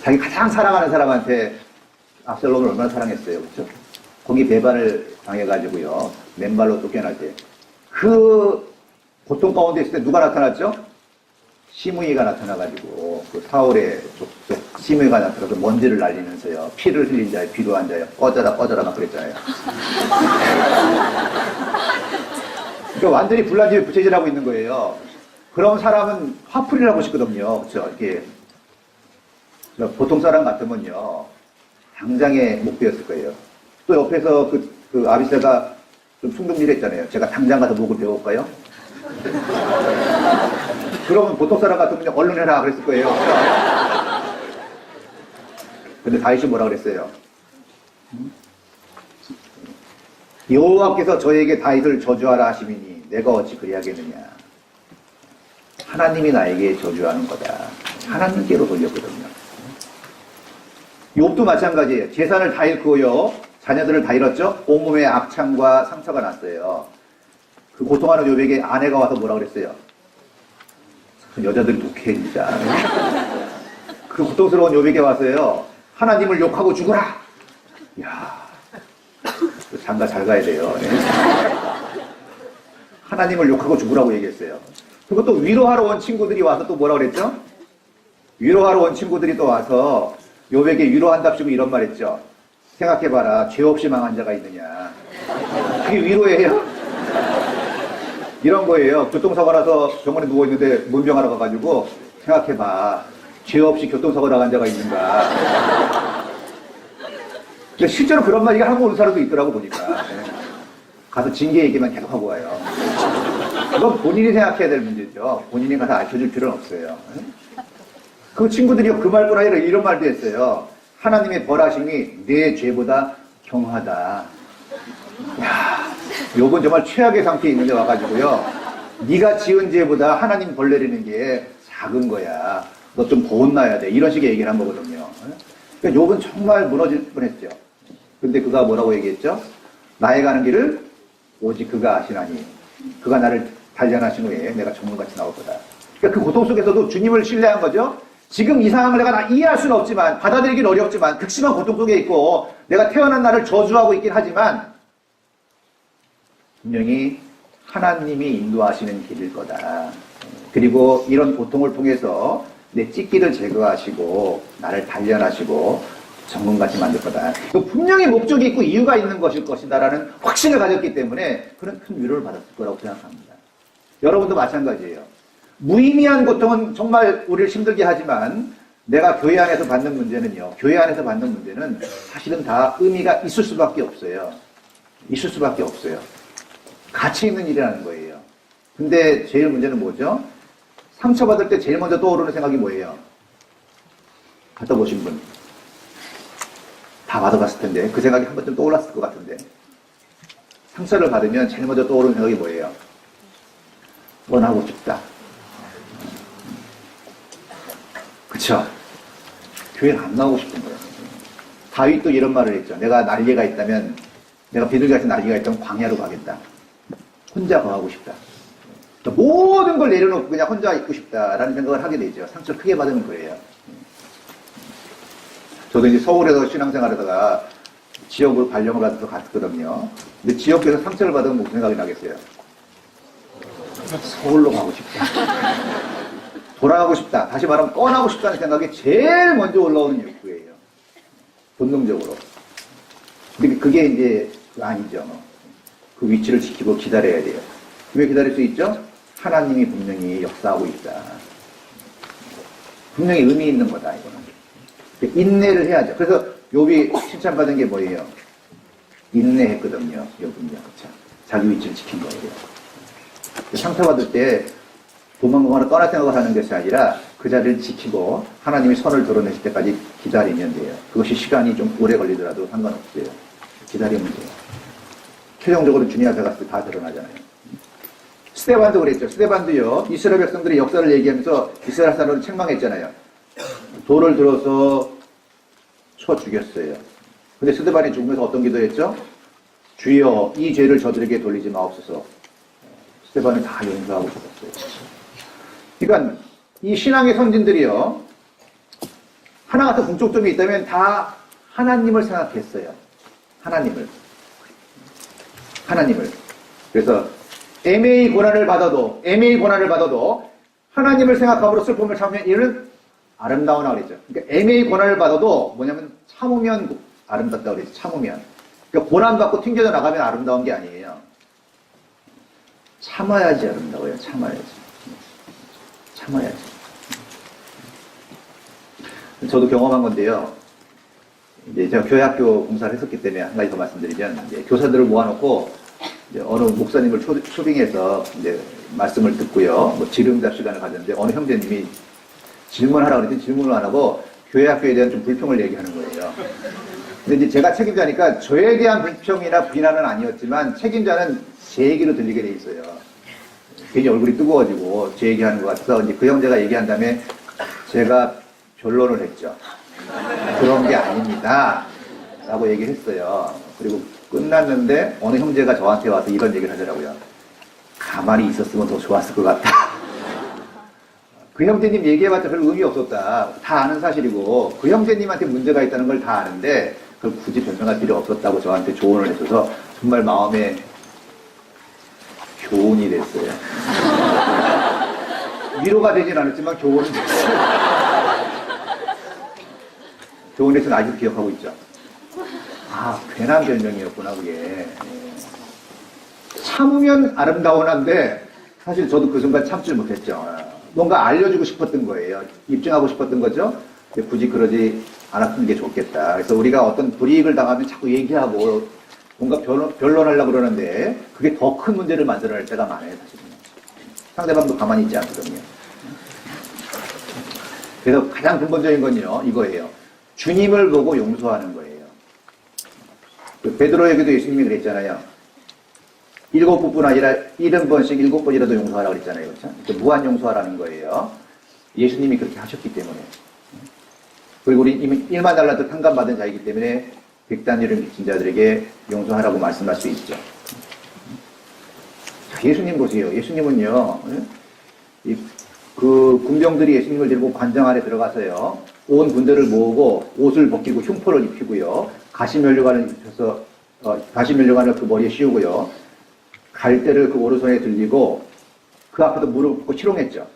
자기 가장 사랑하는 사람한테 압살롬을 얼마나 사랑했어요. 그렇죠? 거기 배반을 당해가지고요. 맨발로 쫓겨날 때. 그 고통 가운데 있을 때 누가 나타났죠? 시므이가 나타나가지고 그 사울의 족속 시므이가 나타나서 먼지를 날리면서요. 피를 흘린 자여 비루한 자여 꺼져라 막 그랬잖아요. 그러니까 완전히 불난집에 부채질하고 있는 거예요. 그런 사람은 화풀이를 하고 싶거든요. 그렇죠? 이렇게 보통 사람 같으면요. 당장에 목베었을 거예요. 또 옆에서 그 아비새가 좀 충동질 했잖아요. 제가 당장 가서 목을 베어올까요? 그러면 보통 사람 같으면 얼른 해라 그랬을 거예요. 근데 다윗이 뭐라 그랬어요? 여호와께서 저에게 다윗을 저주하라 하시미니 내가 어찌 그리하겠느냐. 하나님이 나에게 저주하는 거다. 하나님께로 돌렸거든요. 욥도 마찬가지예요. 재산을 다 잃고요. 자녀들을 다 잃었죠. 온몸에 악창과 상처가 났어요. 그 고통하는 욥에게 아내가 와서 뭐라 그랬어요? 여자들이 독해 진짜. 그 고통스러운 욥에게 와서요. 하나님을 욕하고 죽어라. 이야, 장가 잘 가야 돼요. 네. 하나님을 욕하고 죽으라고 얘기했어요. 그리고 또 위로하러 온 친구들이 와서 또 뭐라 그랬죠? 위로하러 온 친구들이 또 와서 욥에게 위로한답시고 이런 말 했죠. 생각해봐라. 죄 없이 망한 자가 있느냐. 그게 위로예요? 이런 거예요. 교통사고 나서 병원에 누워있는데 문병하러 가가지고 생각해봐. 죄 없이 교통사고 나간 자가 있는가. 근데 실제로 그런 말 하고 온 사람도 있더라고 보니까. 가서 징계 얘기만 계속 하고 와요. 그건 본인이 생각해야 될 문제죠. 본인이 가서 알려줄 필요는 없어요. 그 친구들이 그 말뿐 아니라 이런 말도 했어요. 하나님의 벌하심이 내 죄보다 경하다. 야, 요건 정말 최악의 상태에 있는데 와가지고요. 네가 지은 죄보다 하나님 벌 내리는 게 작은 거야. 너 좀 더 혼나야 돼. 이런 식의 얘기를 한 거거든요. 그러니까 욥은 정말 무너질 뻔했죠. 근데 그가 뭐라고 얘기했죠? 나의 가는 길을 오직 그가 아시나니 그가 나를 단련하신 후에 내가 정문같이 나올 거다. 그러니까 그 고통 속에서도 주님을 신뢰한 거죠. 지금 이 상황을 내가 이해할 수는 없지만 받아들이긴 어렵지만 극심한 고통 속에 있고 내가 태어난 나를 저주하고 있긴 하지만 분명히 하나님이 인도하시는 길일 거다. 그리고 이런 고통을 통해서 내 찢기를 제거하시고 나를 단련하시고 정금같이 만들 거다. 분명히 목적이 있고 이유가 있는 것일 것이다라는 확신을 가졌기 때문에 그런 큰 위로를 받았을 거라고 생각합니다. 여러분도 마찬가지예요. 무의미한 고통은 정말 우리를 힘들게 하지만 내가 교회 안에서 받는 문제는요. 교회 안에서 받는 문제는 사실은 다 의미가 있을 수밖에 없어요. 있을 수밖에 없어요. 가치 있는 일이라는 거예요. 근데 제일 문제는 뭐죠? 상처받을 때 제일 먼저 떠오르는 생각이 뭐예요? 갔다 보신 분. 다 받아봤을 텐데 그 생각이 한 번쯤 떠올랐을 것 같은데 상처를 받으면 제일 먼저 떠오르는 생각이 뭐예요? 떠나고 싶다. 그쵸? 교회를 안 나오고 싶은 거예요. 다윗도 이런 말을 했죠. 내가 난리가 있다면 내가 비둘기같이 난리가 있다면 광야로 가겠다. 혼자 거하고 싶다. 모든 걸 내려놓고 그냥 혼자 있고 싶다라는 생각을 하게 되죠. 상처를 크게 받으면 그래요. 저도 이제 서울에서 신앙생활하다가 지역으로 발령을 받아서 갔거든요. 근데 지역에서 상처를 받으면 무슨 생각이 나겠어요? 서울로 가고 싶다. 돌아가고 싶다. 다시 말하면 떠나고 싶다는 생각이 제일 먼저 올라오는 욕구예요. 본능적으로. 근데 그게 이제 아니죠. 그 위치를 지키고 기다려야 돼요. 왜 기다릴 수 있죠? 하나님이 분명히 역사하고 있다. 분명히 의미 있는 거다, 이거는. 인내를 해야죠. 그래서 욥이 칭찬받은 게 뭐예요? 인내했거든요. 욥은요. 그쵸? 자기 위치를 지킨 거예요. 상처받을 때 도망가거나 떠날 생각을 하는 것이 아니라 그 자리를 지키고 하나님이 선을 드러내실 때까지 기다리면 돼요. 그것이 시간이 좀 오래 걸리더라도 상관없어요. 기다리면 돼요. 최종적으로 주님 앞에 갔을 때 다 드러나잖아요. 스데반도 그랬죠. 스데반도요. 이스라엘 백성들의 역사를 얘기하면서 이스라엘 사람을 책망했잖아요. 돌을 들어서 쳐 죽였어요. 근데 스데반이 죽으면서 어떤 기도했죠? 주여 이 죄를 저들에게 돌리지 마옵소서. 스데반을 다 용서하고 죽었어요. 그러니까 이 신앙의 선진들이요. 하나 같은 공통점이 있다면 다 하나님을 생각했어요. 하나님을. 그래서 애매히 고난을 받아도 하나님을 생각함으로 슬픔을 참으면 이는 아름다우나 그랬죠. 그러니까 애매히 고난을 받아도 뭐냐면 참으면 아름답다고 그랬죠. 참으면. 그러니까 고난받고 튕겨져 나가면 아름다운 게 아니에요. 참아야지 아름다워요. 참아야지. 저도 경험한 건데요. 이제 제가 교회학교 공사를 했었기 때문에 한 가지 더 말씀드리면, 이제 교사들을 모아놓고 이제 어느 목사님을 초빙해서 이제 말씀을 듣고요. 뭐 질의응답 시간을 가졌는데 어느 형제님이 질문하라고 그랬더니 질문을 안 하고 교회 학교에 대한 좀 불평을 얘기하는 거예요. 근데 이제 제가 책임자니까 저에 대한 불평이나 비난은 아니었지만 책임자는 제 얘기로 들리게 돼 있어요. 괜히 얼굴이 뜨거워지고 제 얘기하는 것 같아서 이제 그 형제가 얘기한 다음에 제가 변론을 했죠. 그런 게 아닙니다. 라고 얘기를 했어요. 그리고 끝났는데 어느 형제가 저한테 와서 이런 얘기를 하더라고요. 가만히 있었으면 더 좋았을 것 같다. 그 형제님 얘기해봤자 별 의미 없었다. 다 아는 사실이고 그 형제님한테 문제가 있다는 걸 다 아는데 그걸 굳이 변명할 필요 없었다고 저한테 조언을 해줘서 정말 마음에 교훈이 됐어요. 위로가 되진 않았지만 교훈이 됐어요. 교훈에서 는 아직도 기억하고 있죠. 아, 괜한 별명이었구나 그게. 참으면 아름다운한데 사실 저도 그 순간 참지 못했죠. 뭔가 알려주고 싶었던 거예요. 입증하고 싶었던 거죠. 근데 굳이 그러지 않았던 게 좋겠다. 그래서 우리가 어떤 불이익을 당하면 자꾸 얘기하고 뭔가 변론하려고 그러는데 그게 더 큰 문제를 만들어낼 때가 많아요. 사실은. 상대방도 가만히 있지 않거든요. 그래서 가장 근본적인 건요. 이거예요. 주님을 보고 용서하는 거예요. 그 베드로에게도 예수님이 그랬잖아요. 7번뿐 아니라 70번씩 7번이라도 용서하라고 그랬잖아요. 그렇죠? 무한 용서하라는 거예요. 예수님이 그렇게 하셨기 때문에. 그리고 우리 이미 1만 달란트 탕감받은 자이기 때문에 백단위를 미친 자들에게 용서하라고 말씀할 수 있죠. 자, 예수님 보세요. 예수님은요, 그 군병들이 예수님을 데리고 관장 안에 들어가서요, 온 군대를 모으고 옷을 벗기고 흉포를 입히고요, 가시면류관을 입혀서, 가시면류관을 그 머리에 씌우고요, 갈대를 그 오른손에 들리고 그 앞에도 무릎 꿇고 희롱했죠.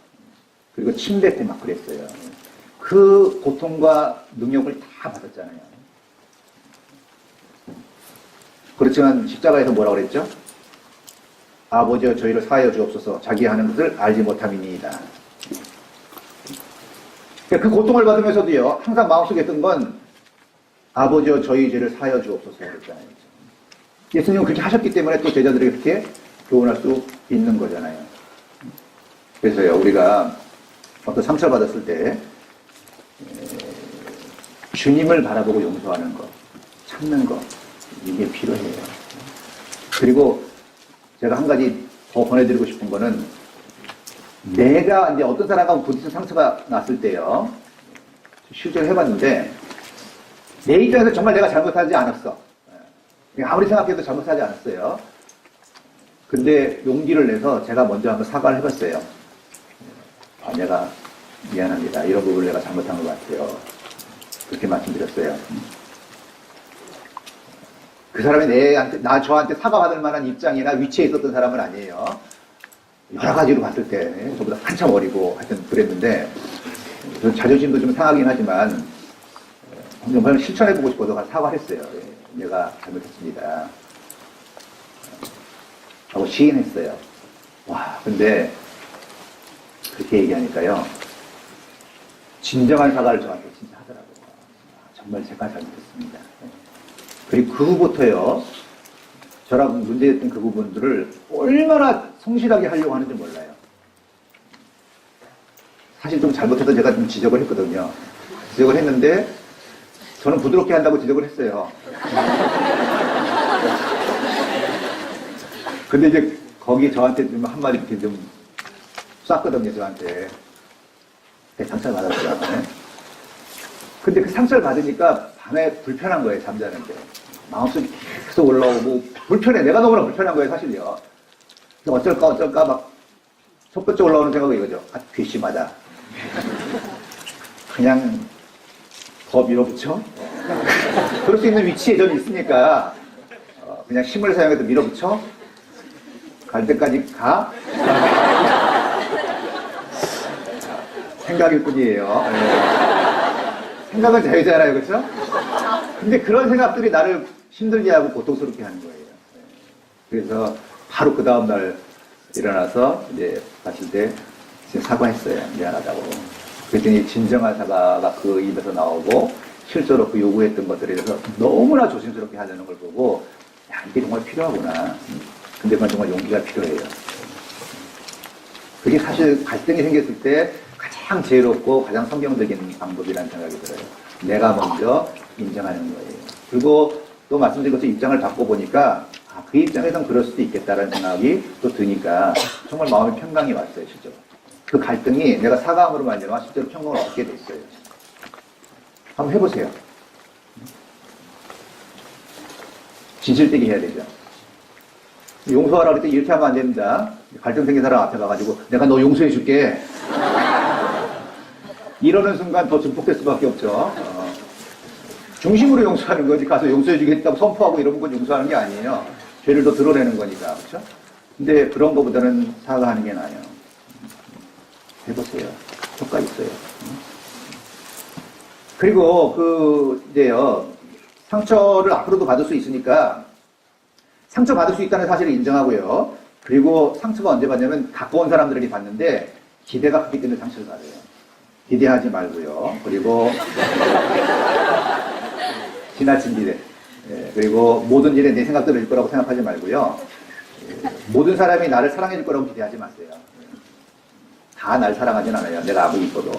그리고 침 뱉고 막 그랬어요. 그 고통과 능력을 다 받았잖아요. 그렇지만 십자가에서 뭐라고 그랬죠? 아버지여 저희를 사하여 주옵소서 자기 하는 것을 알지 못함이니이다. 그 고통을 받으면서도요, 항상 마음속에 했던 건 아버지여 저희 죄를 사하여 주옵소서 그랬잖아요. 예수님은 그렇게 하셨기 때문에 또 제자들에게 그렇게 교훈할 수 있는 거잖아요. 그래서요, 우리가 어떤 상처를 받았을 때 주님을 바라보고 용서하는 것, 참는 것, 이게 필요해요. 그리고 제가 한 가지 더 보내드리고 싶은 거는 내가 이제 어떤 사람과 부딪힌 상처가 났을 때요, 실제로 해봤는데 내 입장에서 정말 내가 잘못하지 않았어. 아무리 생각해도 잘못하지 않았어요. 근데 용기를 내서 제가 먼저 한번 사과를 해봤어요. 아, 내가 미안합니다. 이런 부분을 내가 잘못한 것 같아요. 그렇게 말씀드렸어요. 그 사람이 저한테 사과받을 만한 입장이나 위치에 있었던 사람은 아니에요. 여러 가지로 봤을 때 저보다 한참 어리고 하여튼 그랬는데 자존심도 좀 상하긴 하지만 정말 실천해보고 싶어서 사과를 했어요. 내가 잘못했습니다. 하고 시인했어요. 와, 근데 그렇게 얘기하니까요, 진정한 사과를 저한테 진짜 하더라고요. 정말 제가 잘못했습니다. 그리고 그 후부터요, 저랑 문제였던 그 부분들을 얼마나 성실하게 하려고 하는지 몰라요. 사실 좀 잘못해서 제가 좀 지적을 했거든요. 지적을 했는데 저는 부드럽게 한다고 지적을 했어요. 근데 이제 거기 저한테 좀 한마디 이렇게 좀 쐈거든요, 저한테. 상처를 받았어요. 네? 근데 그 상처를 받으니까 밤에 불편한 거예요, 잠자는데. 마음속이 계속 올라오고, 불편해. 내가 너무나 불편한 거예요, 사실요. 어쩔까, 막, 첫 번째 올라오는 생각이 이거죠. 아, 괘씸하다. 그냥 더 밀어붙여? 그럴 수 있는 위치에 저는 있으니까, 그냥 힘을 사용해서 밀어붙여? 갈 때까지 가? 생각일 뿐이에요. 네. 생각은 자유잖아요, 그렇죠? 근데 그런 생각들이 나를 힘들게 하고 고통스럽게 하는 거예요. 그래서 바로 그 다음날 일어나서 이제 봤을 때 사과했어요. 미안하다고. 그랬더니 진정한 사과가 그 입에서 나오고 실제로 그 요구했던 것들에 대해서 너무나 조심스럽게 하려는 걸 보고 야, 이게 정말 필요하구나. 근데 그건 정말 용기가 필요해요. 그게 사실 갈등이 생겼을 때 가장 지혜롭고 가장 성경적인 방법이라는 생각이 들어요. 내가 먼저 인정하는 거예요. 그리고 또 말씀드린 것처럼 입장을 바꿔보니까 그 입장에선 그럴 수도 있겠다라는 생각이 또 드니까 정말 마음의 평강이 왔어요, 실제로. 그 갈등이 내가 사과함으로 말미암아 실제로 평강을 얻게 됐어요. 한번 해보세요. 진실되게 해야 되죠. 용서하라 그럴 때 이렇게 하면 안 됩니다. 갈등 생긴 사람 앞에 가가지고 내가 너 용서해 줄게. 이러는 순간 더 증폭될 수밖에 없죠. 중심으로 용서하는 거지. 가서 용서해 주겠다고 선포하고 이런 건 용서하는 게 아니에요. 죄를 더 드러내는 거니까. 그렇죠? 근데 그런 거보다는 사과하는 게 나아요. 해보세요. 효과 있어요. 그리고 이제요. 상처를 앞으로도 받을 수 있으니까 상처 받을 수 있다는 사실을 인정하고요. 그리고 상처가 언제 받냐면 가까운 사람들에게 받는데 기대가 크기 때문에 상처를 받아요. 기대하지 말고요. 그리고 지나친 기대. 그리고 모든 일에 내 생각대로 일 거라고 생각하지 말고요. 모든 사람이 나를 사랑해 줄 거라고 기대하지 마세요. 다 날 사랑하진 않아요. 내가 아무리 이뻐도.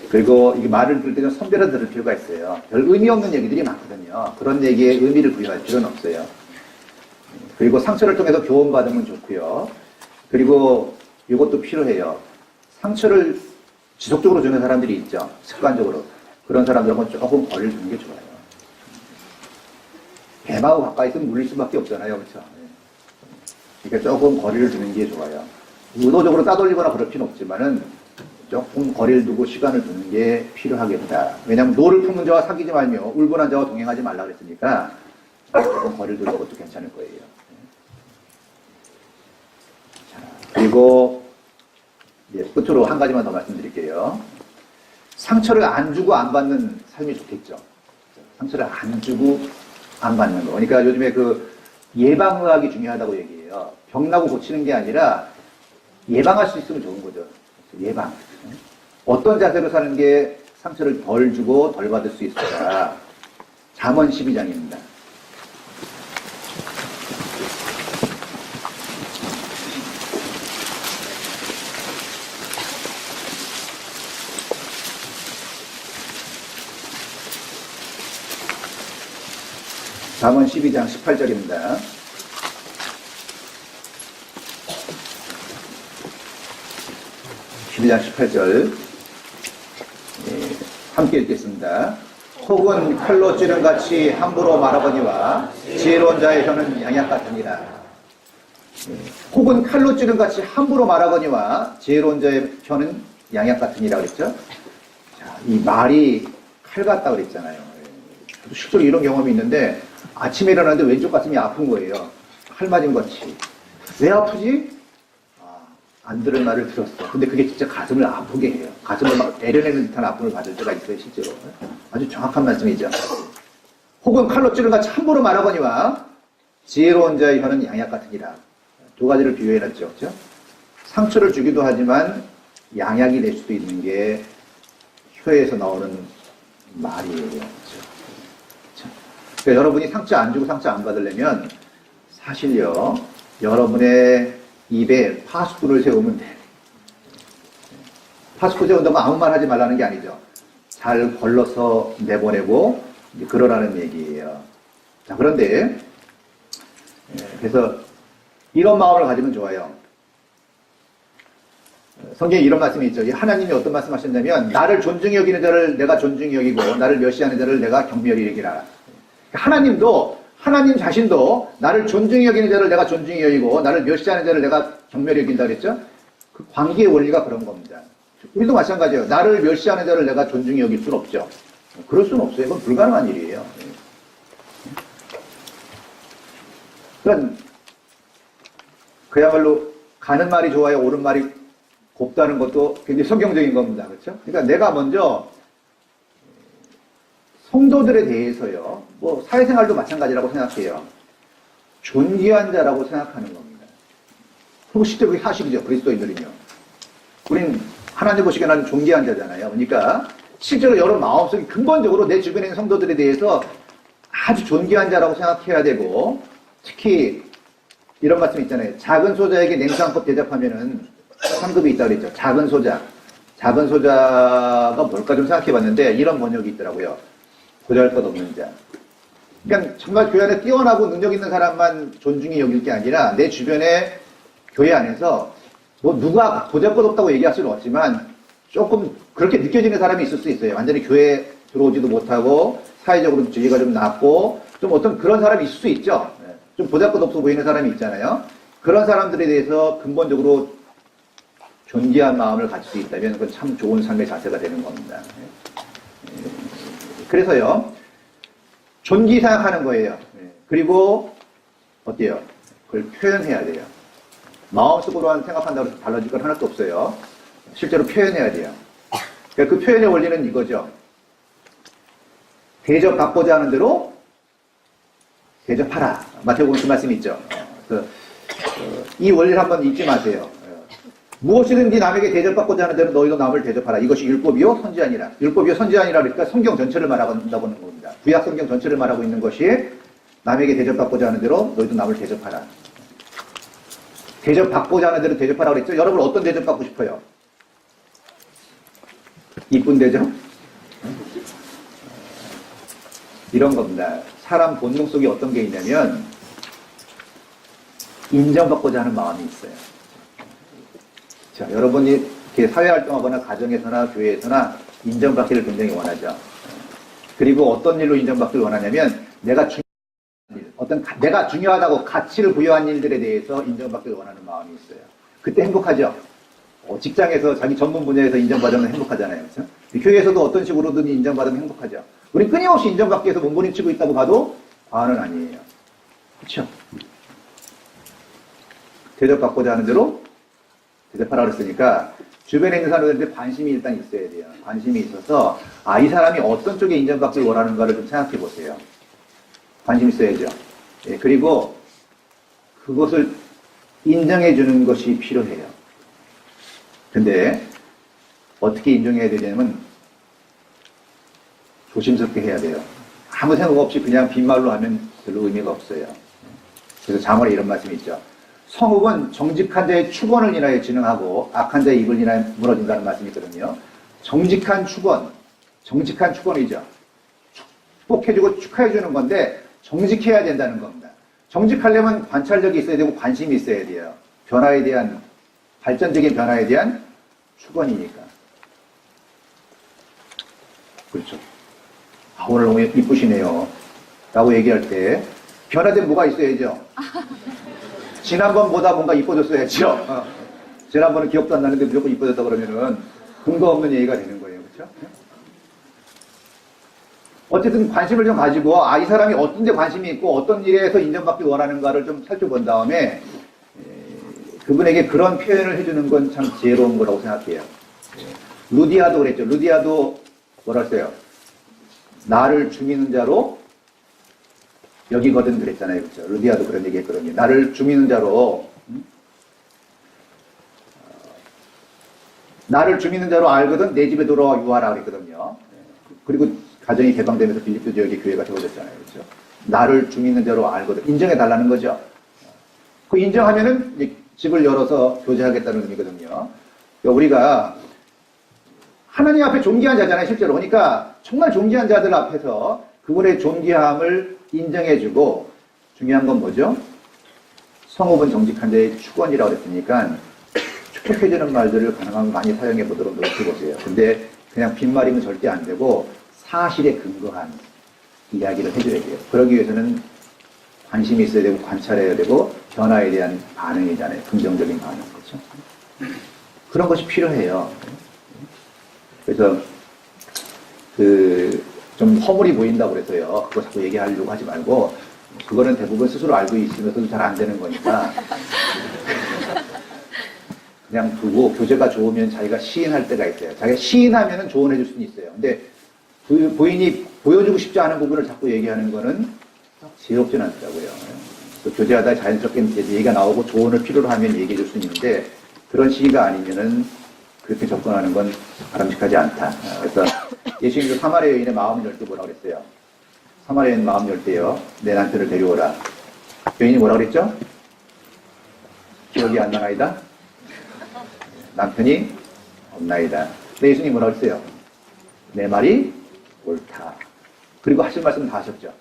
그리고 이 말을 들을 때 좀 선별해 들을 필요가 있어요. 별 의미 없는 얘기들이 많거든요. 그런 얘기에 의미를 부여할 필요는 없어요. 그리고 상처를 통해서 교훈받으면 좋고요. 그리고 이것도 필요해요. 상처를 지속적으로 주는 사람들이 있죠. 습관적으로. 그런 사람들하고는 조금 거리를 두는 게 좋아요. 뱀하고 가까이 있으면 물릴 수밖에 없잖아요. 그렇죠? 그러니까 조금 거리를 두는 게 좋아요. 의도적으로 따돌리거나 그럴 필요는 없지만은 조금 거리를 두고 시간을 두는 게 필요하겠다. 왜냐하면 노를 품은 자와 사귀지 말며 울분한 자와 동행하지 말라 그랬으니까 조금 거리를 두는 것도 괜찮을 거예요. 자, 그리고 끝으로 한 가지만 더 말씀드릴게요. 상처를 안 주고 안 받는 삶이 좋겠죠. 상처를 안 주고 안 받는 거. 그러니까 요즘에 예방의학이 중요하다고 얘기해요. 병나고 고치는 게 아니라 예방할 수 있으면 좋은 거죠. 예방. 어떤 자세로 사는 게 상처를 덜 주고 덜 받을 수 있을까? 잠언 12장입니다. 잠언 12장 18절입니다. (12장 18절) 함께 읽겠습니다. 혹은 칼로 찌른 같이 함부로 말하거니와 지혜로운 자의 혀는 양약 같으니라. 혹은 칼로 찌른 같이 함부로 말하거니와 지혜로운 자의 혀는 양약 같으니라 그랬죠. 자, 이 말이 칼 같다 그랬잖아요. 저도 실제로 이런 경험이 있는데 아침에 일어났는데 왼쪽 가슴이 아픈 거예요. 칼 맞은 것이. 왜 아프지? 안 들은 말을 들었어. 근데 그게 진짜 가슴을 아프게 해요. 가슴을 막 내려내는 듯한 아픔을 받을 때가 있어요, 실제로. 아주 정확한 말씀이죠. 혹은 칼로 찌른 같이 함부로 말하거니와 지혜로운 자의 혀는 양약 같으니라. 두 가지를 비유해놨죠. 그렇죠? 상처를 주기도 하지만 양약이 될 수도 있는 게 혀에서 나오는 말이에요. 그렇죠? 그러니까 여러분이 상처 안 주고 상처 안 받으려면 사실요, 여러분의 입에 파수꾼을 세우면 돼. 파수꾼 세운다고 아무 말 하지 말라는 게 아니죠. 잘 걸러서 내보내고 그러라는 얘기예요. 자, 그런데 그래서 이런 마음을 가지면 좋아요. 성경에 이런 말씀이 있죠. 하나님이 어떤 말씀 하셨냐면 나를 존중히 여기는 자를 내가 존중히 여기고 나를 멸시하는 자를 내가 경멸히 여기라. 하나님도 하나님 자신도 나를 존중히 여기는 자를 내가 존중히 여기고 나를 멸시하는 자를 내가 경멸히 여긴다 그랬죠? 그 관계의 원리가 그런 겁니다. 우리도 마찬가지예요. 나를 멸시하는 자를 내가 존중히 여길 수는 없죠. 그럴 수는 없어요. 이건 불가능한 일이에요. 그러니까 그야말로 가는 말이 좋아요, 오는 말이 곱다는 것도 굉장히 성경적인 겁니다. 그렇죠? 그러니까 내가 먼저 성도들에 대해서요, 사회생활도 마찬가지라고 생각해요. 존귀한 자라고 생각하는 겁니다. 그리고 실제로 그게 사실이죠. 그리스도인들은요. 우린 하나님 보시기에는 존귀한 자잖아요. 그러니까 실제로 여러분 마음속에 근본적으로 내 주변에 있는 성도들에 대해서 아주 존귀한 자라고 생각해야 되고, 특히 이런 말씀 있잖아요. 작은 소자에게 냉장법 대접하면은 상급이 있다고 그랬죠. 작은 소자. 작은 소자가 뭘까 좀 생각해 봤는데, 이런 번역이 있더라고요. 보잘것없는 자. 그러니까 정말 교회 안에 뛰어나고 능력 있는 사람만 존중이 여길 게 아니라, 내 주변에 교회 안에서 뭐 누가 보잘것없다고 얘기할 수는 없지만, 조금 그렇게 느껴지는 사람이 있을 수 있어요. 완전히 교회에 들어오지도 못하고, 사회적으로 지위가 좀 낮고, 좀 어떤 그런 사람이 있을 수 있죠. 좀 보잘것없어 보이는 사람이 있잖아요. 그런 사람들에 대해서 근본적으로 존귀한 마음을 가질 수 있다면 그건 참 좋은 삶의 자세가 되는 겁니다. 그래서요, 존귀 생각하는 거예요. 그리고 어때요? 그걸 표현해야 돼요. 마음속으로만 생각한다고 해서 달라질 건 하나도 없어요. 실제로 표현해야 돼요. 그러니까 그 표현의 원리는 이거죠. 대접받고자 하는 대로 대접하라. 마태복음 그 말씀이 있죠. 이 원리를 한번 잊지 마세요. 무엇이든지 남에게 대접받고자 하는 대로 너희도 남을 대접하라. 이것이 율법이요 선지자니라. 율법이요 선지자니라 그러니까 성경 전체를 말한다고 하는 겁니다. 구약 성경 전체를 말하고 있는 것이 남에게 대접받고자 하는 대로 너희도 남을 대접하라. 대접받고자 하는 대로 대접하라 그랬죠. 여러분 어떤 대접받고 싶어요? 이쁜 대접? 이런 겁니다. 사람 본능 속에 어떤 게 있냐면 인정받고자 하는 마음이 있어요. 자, 여러분이 이렇게 사회활동하거나 가정에서나 교회에서나 인정받기를 굉장히 원하죠. 그리고 어떤 일로 인정받기를 원하냐면 내가 중요하다고 가치를 부여한 일들에 대해서 인정받기를 원하는 마음이 있어요. 그때 행복하죠. 직장에서 자기 전문 분야에서 인정받으면 행복하잖아요. 그렇죠? 교회에서도 어떤 식으로든 인정받으면 행복하죠. 우리 끊임없이 인정받기 위해서 몸부림치고 있다고 봐도 과언은 아니에요. 그렇죠? 대접받고자 하는 대로 대접하라고 그랬으니까 주변에 있는 사람들한테 관심이 일단 있어야 돼요. 관심이 있어서 이 사람이 어떤 쪽에 인정받기를 원하는가를 좀 생각해 보세요. 관심 있어야죠. 예, 그리고 그것을 인정해 주는 것이 필요해요. 근데 어떻게 인정해야 되냐면 조심스럽게 해야 돼요. 아무 생각 없이 그냥 빈말로 하면 별로 의미가 없어요. 그래서 잠언에 이런 말씀이 있죠. 성읍은 정직한 자의 축원을 인하여 진흥하고 악한 자의 입을 인하여 무너진다는 말씀이 있거든요. 정직한 축원이죠. 축복해주고 축하해주는 건데 정직해야 된다는 겁니다. 정직하려면 관찰력이 있어야 되고 관심이 있어야 돼요. 변화에 대한, 발전적인 변화에 대한 축원이니까. 그렇죠. 오늘 너무 이쁘시네요. 라고 얘기할 때 변화된 뭐가 있어야죠. 지난번보다 뭔가 이뻐졌어야죠. 지난번은 기억도 안 나는데 무조건 이뻐졌다 그러면은 근거 없는 얘기가 되는 거예요. 그렇죠? 어쨌든 관심을 좀 가지고 이 사람이 어떤 데 관심이 있고 어떤 일에서 인정받기 원하는가를 좀 살펴본 다음에 그분에게 그런 표현을 해주는 건 참 지혜로운 거라고 생각해요. 루디아도 그랬죠. 루디아도 뭐라 했어요? 나를 죽이는 자로 여기거든 그랬잖아요. 그렇죠? 루디아도 그런 얘기 했거든요. 나를 죽이는 자로 나를 죽이는 자로 알거든 내 집에 돌아와 유하라 그랬거든요. 그리고 가정이 개방되면서 빌립보 지역에 교회가 세워졌잖아요. 그렇죠? 나를 죽이는 자로 알거든. 인정해 달라는 거죠. 그 인정하면은 이제 집을 열어서 교제하겠다는 의미거든요. 그러니까 우리가 하나님 앞에 존귀한 자잖아요, 실제로. 그러니까 정말 존귀한 자들 앞에서 그분의 존귀함을 인정해주고, 중요한 건 뭐죠? 성읍은 정직한 자의 축원이라고 그랬으니까 축복해주는 말들을 가능하면 많이 사용해 보도록 노력해보세요. 근데 그냥 빈말이면 절대 안 되고 사실에 근거한 이야기를 해줘야 돼요. 그러기 위해서는 관심이 있어야 되고 관찰해야 되고 변화에 대한 반응이잖아요. 긍정적인 반응. 그렇죠? 그런 것이 필요해요. 그래서 좀 허물이 보인다고 그래서요. 그거 자꾸 얘기하려고 하지 말고 그거는 대부분 스스로 알고 있으면서도 잘 안 되는 거니까 그냥 두고 교제가 좋으면 자기가 시인할 때가 있어요. 자기가 시인하면은 조언해 줄 수는 있어요. 근데 부인이 보여주고 싶지 않은 부분을 자꾸 얘기하는 거는 지혜롭진 않더라고요. 교제하다 자연스럽게 얘기가 나오고 조언을 필요로 하면 얘기해 줄 수는 있는데 그런 시기가 아니면은 그렇게 접근하는 건 바람직하지 않다. 그래서 예수님도 사마리아 여인의 마음을 열 때 뭐라고 그랬어요? 사마리아인 마음 열 때요. 내 남편을 데려오라. 여인이 뭐라 그랬죠? 기억이 안 나나이다? 남편이 없나이다. 근데 예수님이 뭐라 그랬어요? 내 말이 옳다. 그리고 하실 말씀 다 하셨죠.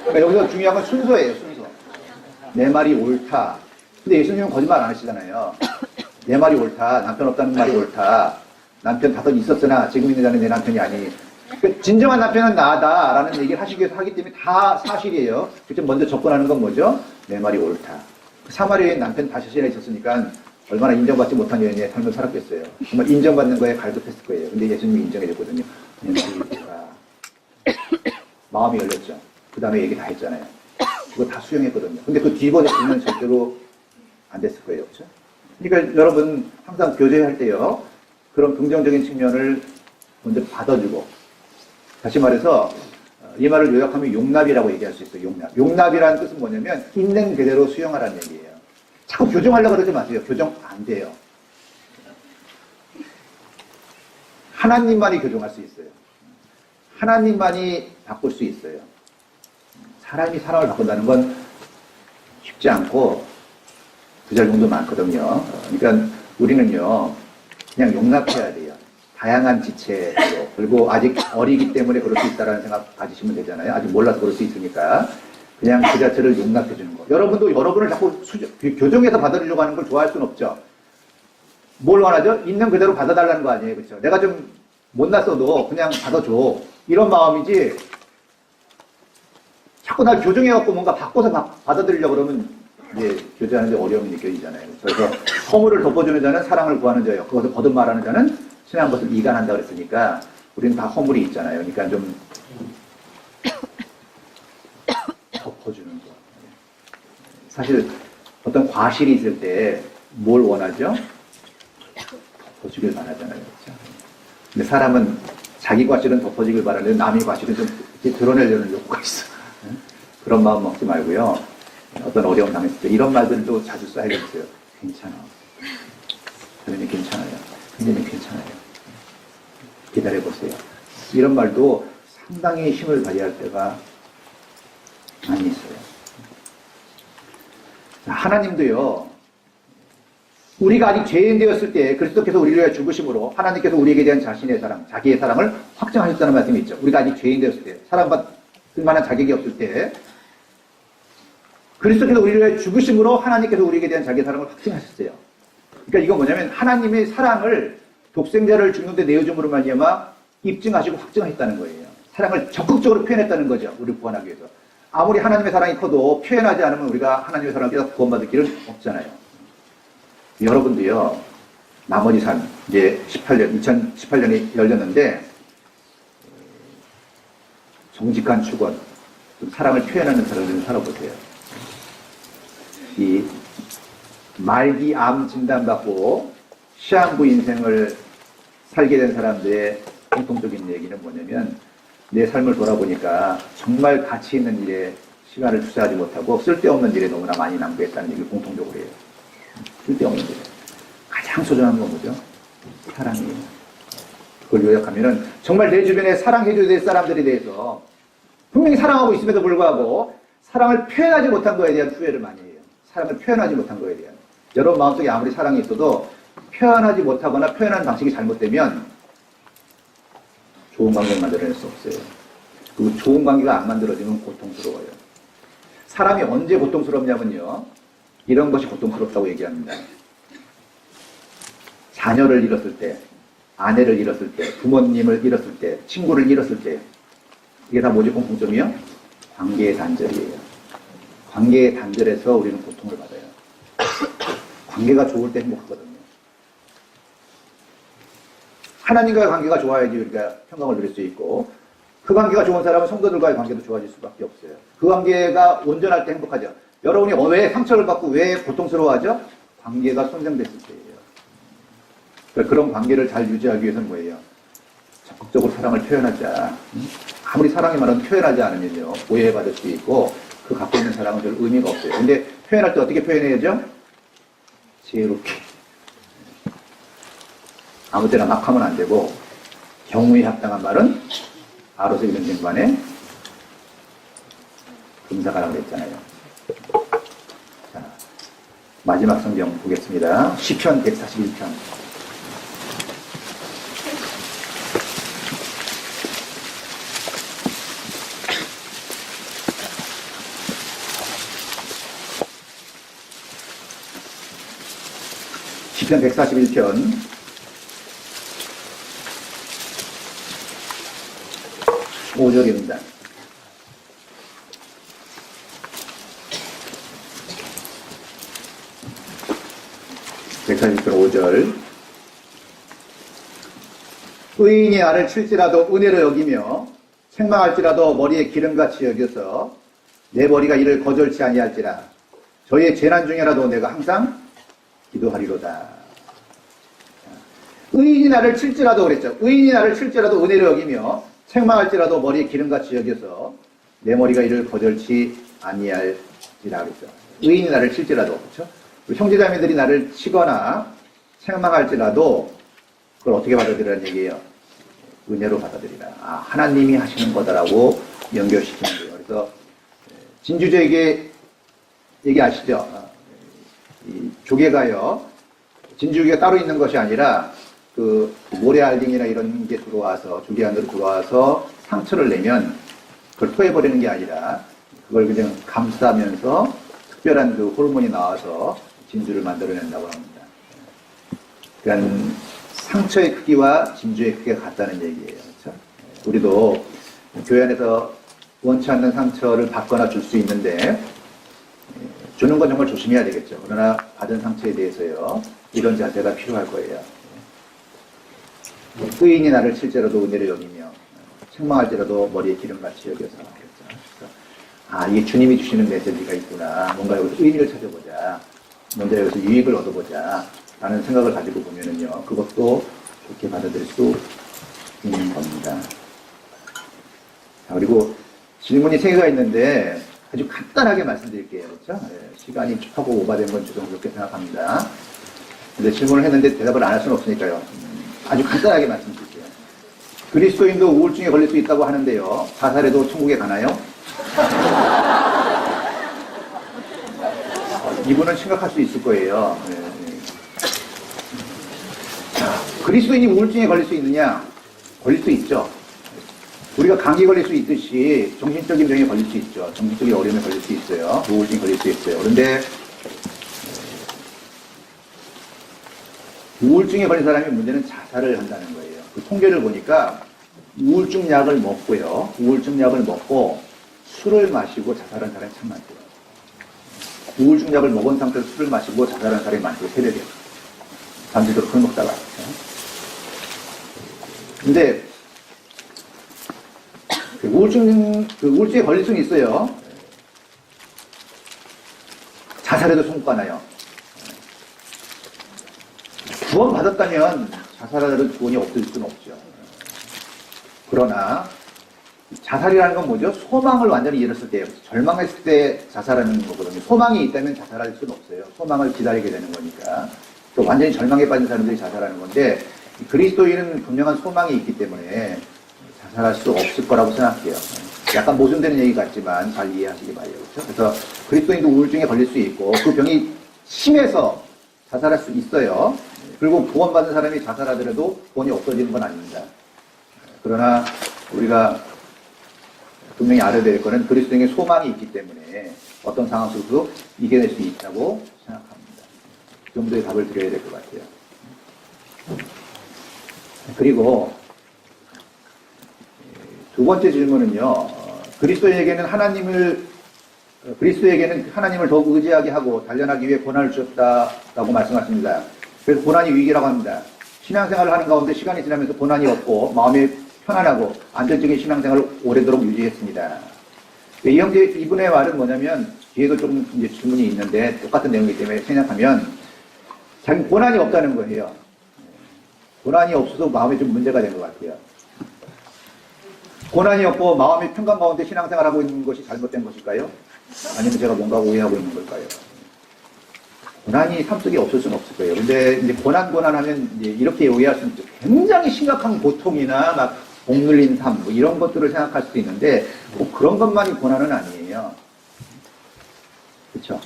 그러니까 여기서 중요한 건 순서예요, 순서. 내 말이 옳다. 근데 예수님은 거짓말 안 하시잖아요. 내 말이 옳다. 남편 없다는 말이 옳다. 남편 다섯 있었으나 지금 있는 자는 내 남편이 아니. 그러니까 진정한 남편은 나다라는 얘기를 하시기 위해서 하기 때문에 다 사실이에요. 그래서 먼저 접근하는 건 뭐죠? 내 말이 옳다. 사마리아인 남편 다섯이나 있었으니까 얼마나 인정받지 못한 여인의 삶을 살았겠어요. 정말 인정받는 거에 갈급했을 거예요. 근데 예수님이 인정해줬거든요. 내 말이 옳다. 마음이 열렸죠. 그 다음에 얘기 다 했잖아요. 그거 다 수용했거든요. 근데 그 뒤집어내면 절대로 안 됐을 거예요. 그렇죠? 그러니까 여러분 항상 교제할 때요. 그런 긍정적인 측면을 먼저 받아주고, 다시 말해서 이 말을 요약하면 용납이라고 얘기할 수 있어요. 용납. 용납이라는 뜻은 뭐냐면 있는 그대로 수용하라는 얘기예요. 자꾸 교정하려고 그러지 마세요. 교정 안 돼요. 하나님만이 교정할 수 있어요. 하나님만이 바꿀 수 있어요. 사람이 사람을 바꾼다는 건 쉽지 않고 부작용도 많거든요. 그러니까 우리는요, 그냥 용납해야 돼요. 다양한 지체로. 그리고 아직 어리기 때문에 그럴 수 있다는 생각 가지시면 되잖아요. 아직 몰라서 그럴 수 있으니까. 그냥 그 자체를 용납해 주는 거. 여러분도 여러분을 자꾸 교정해서 받아들이려고 하는 걸 좋아할 수는 없죠. 뭘 원하죠? 있는 그대로 받아달라는 거 아니에요. 그렇죠? 내가 좀 못났어도 그냥 받아줘. 이런 마음이지. 자꾸 날 교정해갖고 뭔가 바꿔서 받아들이려고 그러면 이제 교제하는데 어려움이 느껴지잖아요. 그래서 허물을 덮어주는 자는 사랑을 구하는 자예요. 그것을 거듭 말하는 자는 신한 것을 이간한다 그랬으니까 우리는 다 허물이 있잖아요. 그러니까 좀 덮어주는 거. 사실 어떤 과실이 있을 때 뭘 원하죠? 덮어주길 바라잖아요. 그렇죠? 근데 사람은 자기 과실은 덮어주길 바라는데 남의 과실은 좀 이렇게 드러내려는 욕구가 있어. 그런 마음 먹지 말고요. 어떤 어려움 당했을 때 이런 말들도 자주 써야겠어요. 괜찮아. 선생님 괜찮아요. 선생님 괜찮아요. 기다려보세요. 이런 말도 상당히 힘을 발휘할 때가 많이 있어요. 하나님도요. 우리가 아직 죄인 되었을 때 그리스도께서 우리를 위해 죽으심으로 하나님께서 우리에게 대한 자신의 사랑, 자기의 사랑을 확정하셨다는 말씀이 있죠. 우리가 아직 죄인 되었을 때, 사랑받을 만한 자격이 없을 때 그리스도께서 우리를 위해 죽으심으로 하나님께서 우리에게 대한 자기의 사랑을 확증하셨어요. 그러니까 이건 뭐냐면 하나님의 사랑을 독생자를 죽는데 내어줌으로 말미암아 입증하시고 확증하셨다는 거예요. 사랑을 적극적으로 표현했다는 거죠. 우리를 구원하기 위해서. 아무리 하나님의 사랑이 커도 표현하지 않으면 우리가 하나님의 사랑을 깨닫고 구원받을 길은 없잖아요. 여러분도요. 나머지 삶 이제 2018년이 열렸는데 정직한 축원, 사랑을 표현하는 삶을 좀 살아보세요. 이 말기 암 진단받고 시한부 인생을 살게 된 사람들의 공통적인 얘기는 뭐냐면 내 삶을 돌아보니까 정말 가치 있는 일에 시간을 투자하지 못하고 쓸데없는 일에 너무나 많이 낭비했다는 얘기를 공통적으로 해요. 쓸데없는 일에. 가장 소중한 건 뭐죠? 사랑이에요. 그걸 요약하면은 정말 내 주변에 사랑해줘야 될 사람들에 대해서 분명히 사랑하고 있음에도 불구하고 사랑을 표현하지 못한 거에 대한 후회를 많이 해요. 사랑을 표현하지 못한 거에 대한. 여러분 마음속에 아무리 사랑이 있어도 표현하지 못하거나 표현하는 방식이 잘못되면 좋은 관계를 만들어낼 수 없어요. 그리고 좋은 관계가 안 만들어지면 고통스러워요. 사람이 언제 고통스럽냐면요. 이런 것이 고통스럽다고 얘기합니다. 자녀를 잃었을 때, 아내를 잃었을 때, 부모님을 잃었을 때, 친구를 잃었을 때 이게 다 뭐지 공통점이요? 관계의 단절이에요. 관계의 단절에서 우리는 고통을 받아요. 관계가 좋을 때 행복하거든요. 하나님과의 관계가 좋아야지 우리가 평강을 누릴 수 있고 그 관계가 좋은 사람은 성도들과의 관계도 좋아질 수밖에 없어요. 그 관계가 온전할 때 행복하죠. 여러분이 왜 상처를 받고 왜 고통스러워하죠? 관계가 손상됐을 때예요. 그러니까 그런 관계를 잘 유지하기 위해서는 뭐예요? 적극적으로 사랑을 표현하자. 아무리 사랑이 말은 표현하지 않으면요. 오해받을 수 있고 그 갖고 있는 사랑은 별 의미가 없어요. 근데 표현할 때 어떻게 표현해야죠? 지혜롭게. 아무 때나 막 하면 안 되고 경우에 합당한 말은 아로새 이런 쟁반에 금사가라고 그랬잖아요. 자, 마지막 성경 보겠습니다. 시편 141편. 시편 141편 5절입니다. 140편 5절. 의인이 나를 칠지라도 은혜로 여기며 책망할지라도 머리에 기름같이 여겨서 내 머리가 이를 거절치 아니할지라. 저희의 재난 중에라도 내가 항상 기도하리로다. 의인이 나를 칠지라도 그랬죠. 의인이 나를 칠지라도 은혜로 여기며 책망할지라도 머리에 기름같이 여겨서 내 머리가 이를 거절치 아니할지라 그랬죠. 의인이 나를 칠지라도, 그렇죠? 형제자매들이 나를 치거나 책망할지라도 그걸 어떻게 받아들이라는 얘기예요? 은혜로 받아들이라. 아, 하나님이 하시는 거다라고 연결시키는 거예요. 그래서 진주저에게 얘기하시죠. 이 조개가요, 진주기가 따로 있는 것이 아니라 그 모래알갱이나 이런 게 들어와서 조개 안으로 들어와서 상처를 내면 그걸 토해버리는 게 아니라 그걸 그냥 감싸면서 특별한 그 호르몬이 나와서 진주를 만들어낸다고 합니다. 그러니까 상처의 크기와 진주의 크기가 같다는 얘기예요. 그렇죠? 우리도 교회 안에서 원치 않는 상처를 받거나 줄 수 있는데 주는 건 정말 조심해야 되겠죠. 그러나 받은 상처에 대해서요, 이런 자세가 필요할 거예요. 의인이 나를 칠지라도 은혜를 여기며 책망할지라도 머리에 기름같이 여겨서 그랬죠. 아, 이게 주님이 주시는 메시지가 있구나. 뭔가 여기서 의미를 찾아보자. 뭔가 여기서 유익을 얻어보자. 라는 생각을 가지고 보면은요, 그것도 좋게 받아들일 수 있는 겁니다. 자, 그리고 질문이 3개가 있는데 아주 간단하게 말씀드릴게요. 그렇죠? 네, 시간이 하고 오바된 건 저도 그렇게 생각합니다. 근데 질문을 했는데 대답을 안 할 수는 없으니까요. 아주 간단하게 말씀드릴게요. 그리스도인도 우울증에 걸릴 수 있다고 하는데요, 자살해도 천국에 가나요? 이분은 심각할 수 있을 거예요. 네, 네. 자, 그리스도인이 우울증에 걸릴 수 있느냐? 걸릴 수 있죠. 우리가 감기 걸릴 수 있듯이 정신적인 병에 걸릴 수 있죠. 정신적인 어려움에 걸릴 수 있어요. 우울증에 걸릴 수 있어요. 그런데 우울증에 걸린 사람의 문제는 자살을 한다는 거예요. 그 통계를 보니까 우울증 약을 먹고요, 우울증 약을 먹고 술을 마시고 자살한 사람이 참 많대요. 우울증 약을 먹은 상태에서 술을 마시고 자살한 사람이 많대요. 새벽에 밤새도록 술 먹다가. 근데 우울증에 걸릴 수는 있어요. 자살해도 천국 가나요? 구원 받았다면 자살하더라도 구원이 없을 수는 없죠. 그러나 자살이라는 건 뭐죠? 소망을 완전히 잃었을 때예요. 절망했을 때 자살하는 거거든요. 소망이 있다면 자살할 수는 없어요. 소망을 기다리게 되는 거니까. 또 완전히 절망에 빠진 사람들이 자살하는 건데, 그리스도인은 분명한 소망이 있기 때문에 자살할 수 없을 거라고 생각해요. 약간 모순되는 얘기 같지만 잘 이해하시기 바래요. 그렇죠? 그래서 그리스도인도 우울증에 걸릴 수 있고 그 병이 심해서 자살할 수 있어요. 그리고 구원받은 사람이 자살하더라도 구원이 없어지는 건 아닙니다. 그러나 우리가 분명히 알아야 될 거는 그리스도인의 소망이 있기 때문에 어떤 상황 속에서도 이겨낼 수 있다고 생각합니다. 그 정도의 답을 드려야 될 것 같아요. 그리고 두 번째 질문은요, 그리스도에게는 하나님을 더욱 의지하게 하고 단련하기 위해 고난을 주셨다라고 말씀하십니다. 그래서 고난이 위기라고 합니다. 신앙생활을 하는 가운데 시간이 지나면서 고난이 없고 마음이 편안하고 안정적인 신앙생활을 오래도록 유지했습니다. 이분의 말은 뭐냐면, 뒤에도 조금 이제 질문이 있는데 똑같은 내용이기 때문에 생각하면 자기 고난이 없다는 거예요. 고난이 없어서 마음에 좀 문제가 된 것 같아요. 고난이 없고 마음의 평강 가운데 신앙생활하고 있는 것이 잘못된 것일까요? 아니면 제가 뭔가 오해하고 있는 걸까요? 고난이 삶 속에 없을 수는 없을 거예요. 근데 이제 고난하면 이제 이렇게 오해할 수는 있죠. 굉장히 심각한 고통이나 막 복눌린 삶, 뭐 이런 것들을 생각할 수도 있는데, 꼭 그런 것만이 고난은 아니에요. 그렇죠?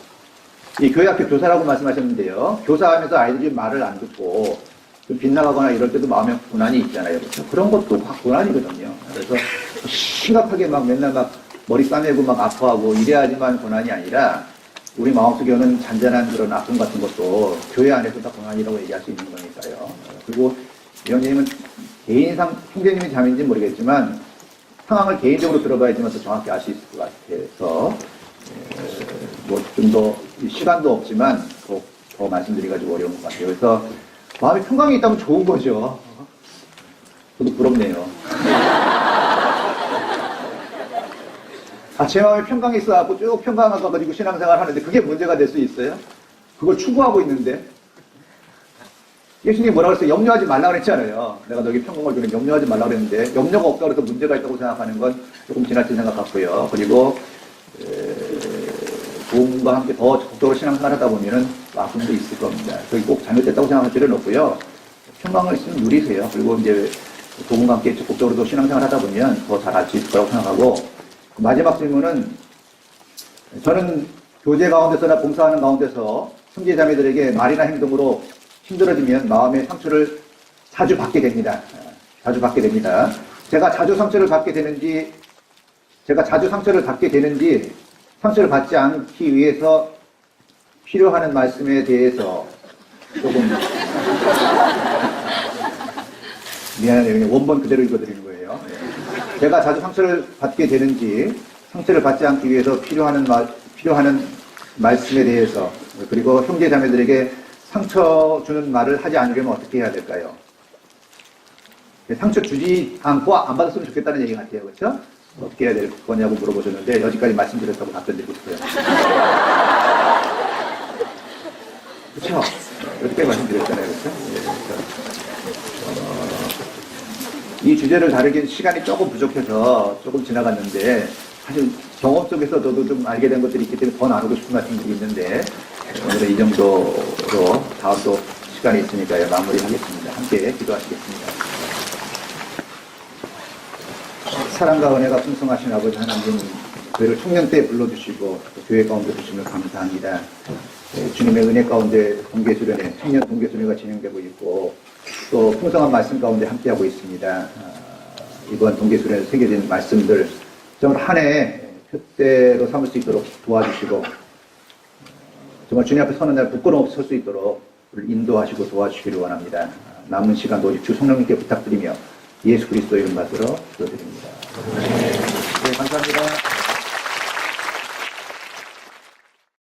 이 교회 학교 교사라고 말씀하셨는데요. 교사하면서 아이들이 말을 안 듣고 좀 빗나가거나 이럴 때도 마음에 고난이 있잖아요. 그렇죠? 그런 것도 다 고난이거든요. 그래서 심각하게 막 맨날 막 머리 싸매고 막 아파하고 이래야지만 고난이 아니라 우리 마음속에 오는 잔잔한 그런 아픔 같은 것도 교회 안에서 다 고난이라고 얘기할 수 있는 거니까요. 그리고 위원님은 개인상 형제님이 잠인지 모르겠지만 상황을 개인적으로 들어봐야지만 더 정확히 알 수 있을 것 같아서 뭐 좀 더 시간도 없지만 더 말씀드리기가 어려운 것 같아요. 그래서 마음이 평강이 있다면 좋은 거죠. 저도 부럽네요. 제 마음에 평강이 있어갖고 쭉 평강하고 신앙생활 하는데 그게 문제가 될 수 있어요? 그걸 추구하고 있는데. 예수님이 뭐라고 했어요? 염려하지 말라고 그랬잖아요. 내가 너에게 평강을 주는 염려하지 말라고 그랬는데, 염려가 없다고 해서 문제가 있다고 생각하는 건 조금 지나친 생각 같고요. 그리고, 도움과 함께 더 적극적으로 신앙생활 하다 보면은 아픔도 있을 겁니다. 그게 꼭 잘못됐다고 생각할 필요는 없고요. 평강을 있으면 누리세요. 그리고 이제 도움과 함께 적극적으로 신앙생활 하다 보면 더 잘 알 수 있을 거라고 생각하고, 마지막 질문은 저는 교제 가운데서나 봉사하는 가운데서 형제자매들에게 말이나 행동으로 힘들어지면 마음의 상처를 자주 받게 됩니다. 자주 받게 됩니다. 제가 자주 상처를 받게 되는지, 상처를 받지 않기 위해서 필요하는 말씀에 대해서 조금 미안해요. 원본 그대로 읽어드리는 거예요. 제가 자주 상처를 받게 되는지, 상처를 받지 않기 위해서 필요하는 말씀에 대해서, 그리고 형제자매들에게 상처 주는 말을 하지 않으려면 어떻게 해야 될까요? 상처 주지 않고 안 받았으면 좋겠다는 얘기 같아요. 그렇죠? 어떻게 해야 될 거냐고 물어보셨는데 여기까지 말씀드렸다고 답변드리고 싶어요. 그렇죠? 여기까지 말씀드렸잖아요. 그렇죠? 네, 이 주제를 다루기엔 시간이 조금 부족해서 조금 지나갔는데 사실 경험 속에서 저도 좀 알게 된 것들이 있기 때문에 더 나누고 싶은 말씀들이 있는데 오늘은 이 정도로 다음 또 시간이 있으니까요. 마무리하겠습니다. 함께 기도하시겠습니다. 사랑과 은혜가 풍성하신 아버지 하나님, 교회를 청년 때 불러주시고 또 교회 가운데 주시면 감사합니다. 주님의 은혜 가운데 동계수련회, 청년 동계수련회가 진행되고 있고 또 풍성한 말씀 가운데 함께하고 있습니다. 이번 동계수련회에 새겨진 말씀들 정말 한 해 표대로 삼을 수 있도록 도와주시고 정말 주님 앞에 서는 날 부끄러움 없이 설 수 있도록 인도하시고 도와주시기를 원합니다. 남은 시간도 오직 주 성령님께 부탁드리며 예수 그리스도 이름 받들어 기도드립니다. 네, 감사합니다.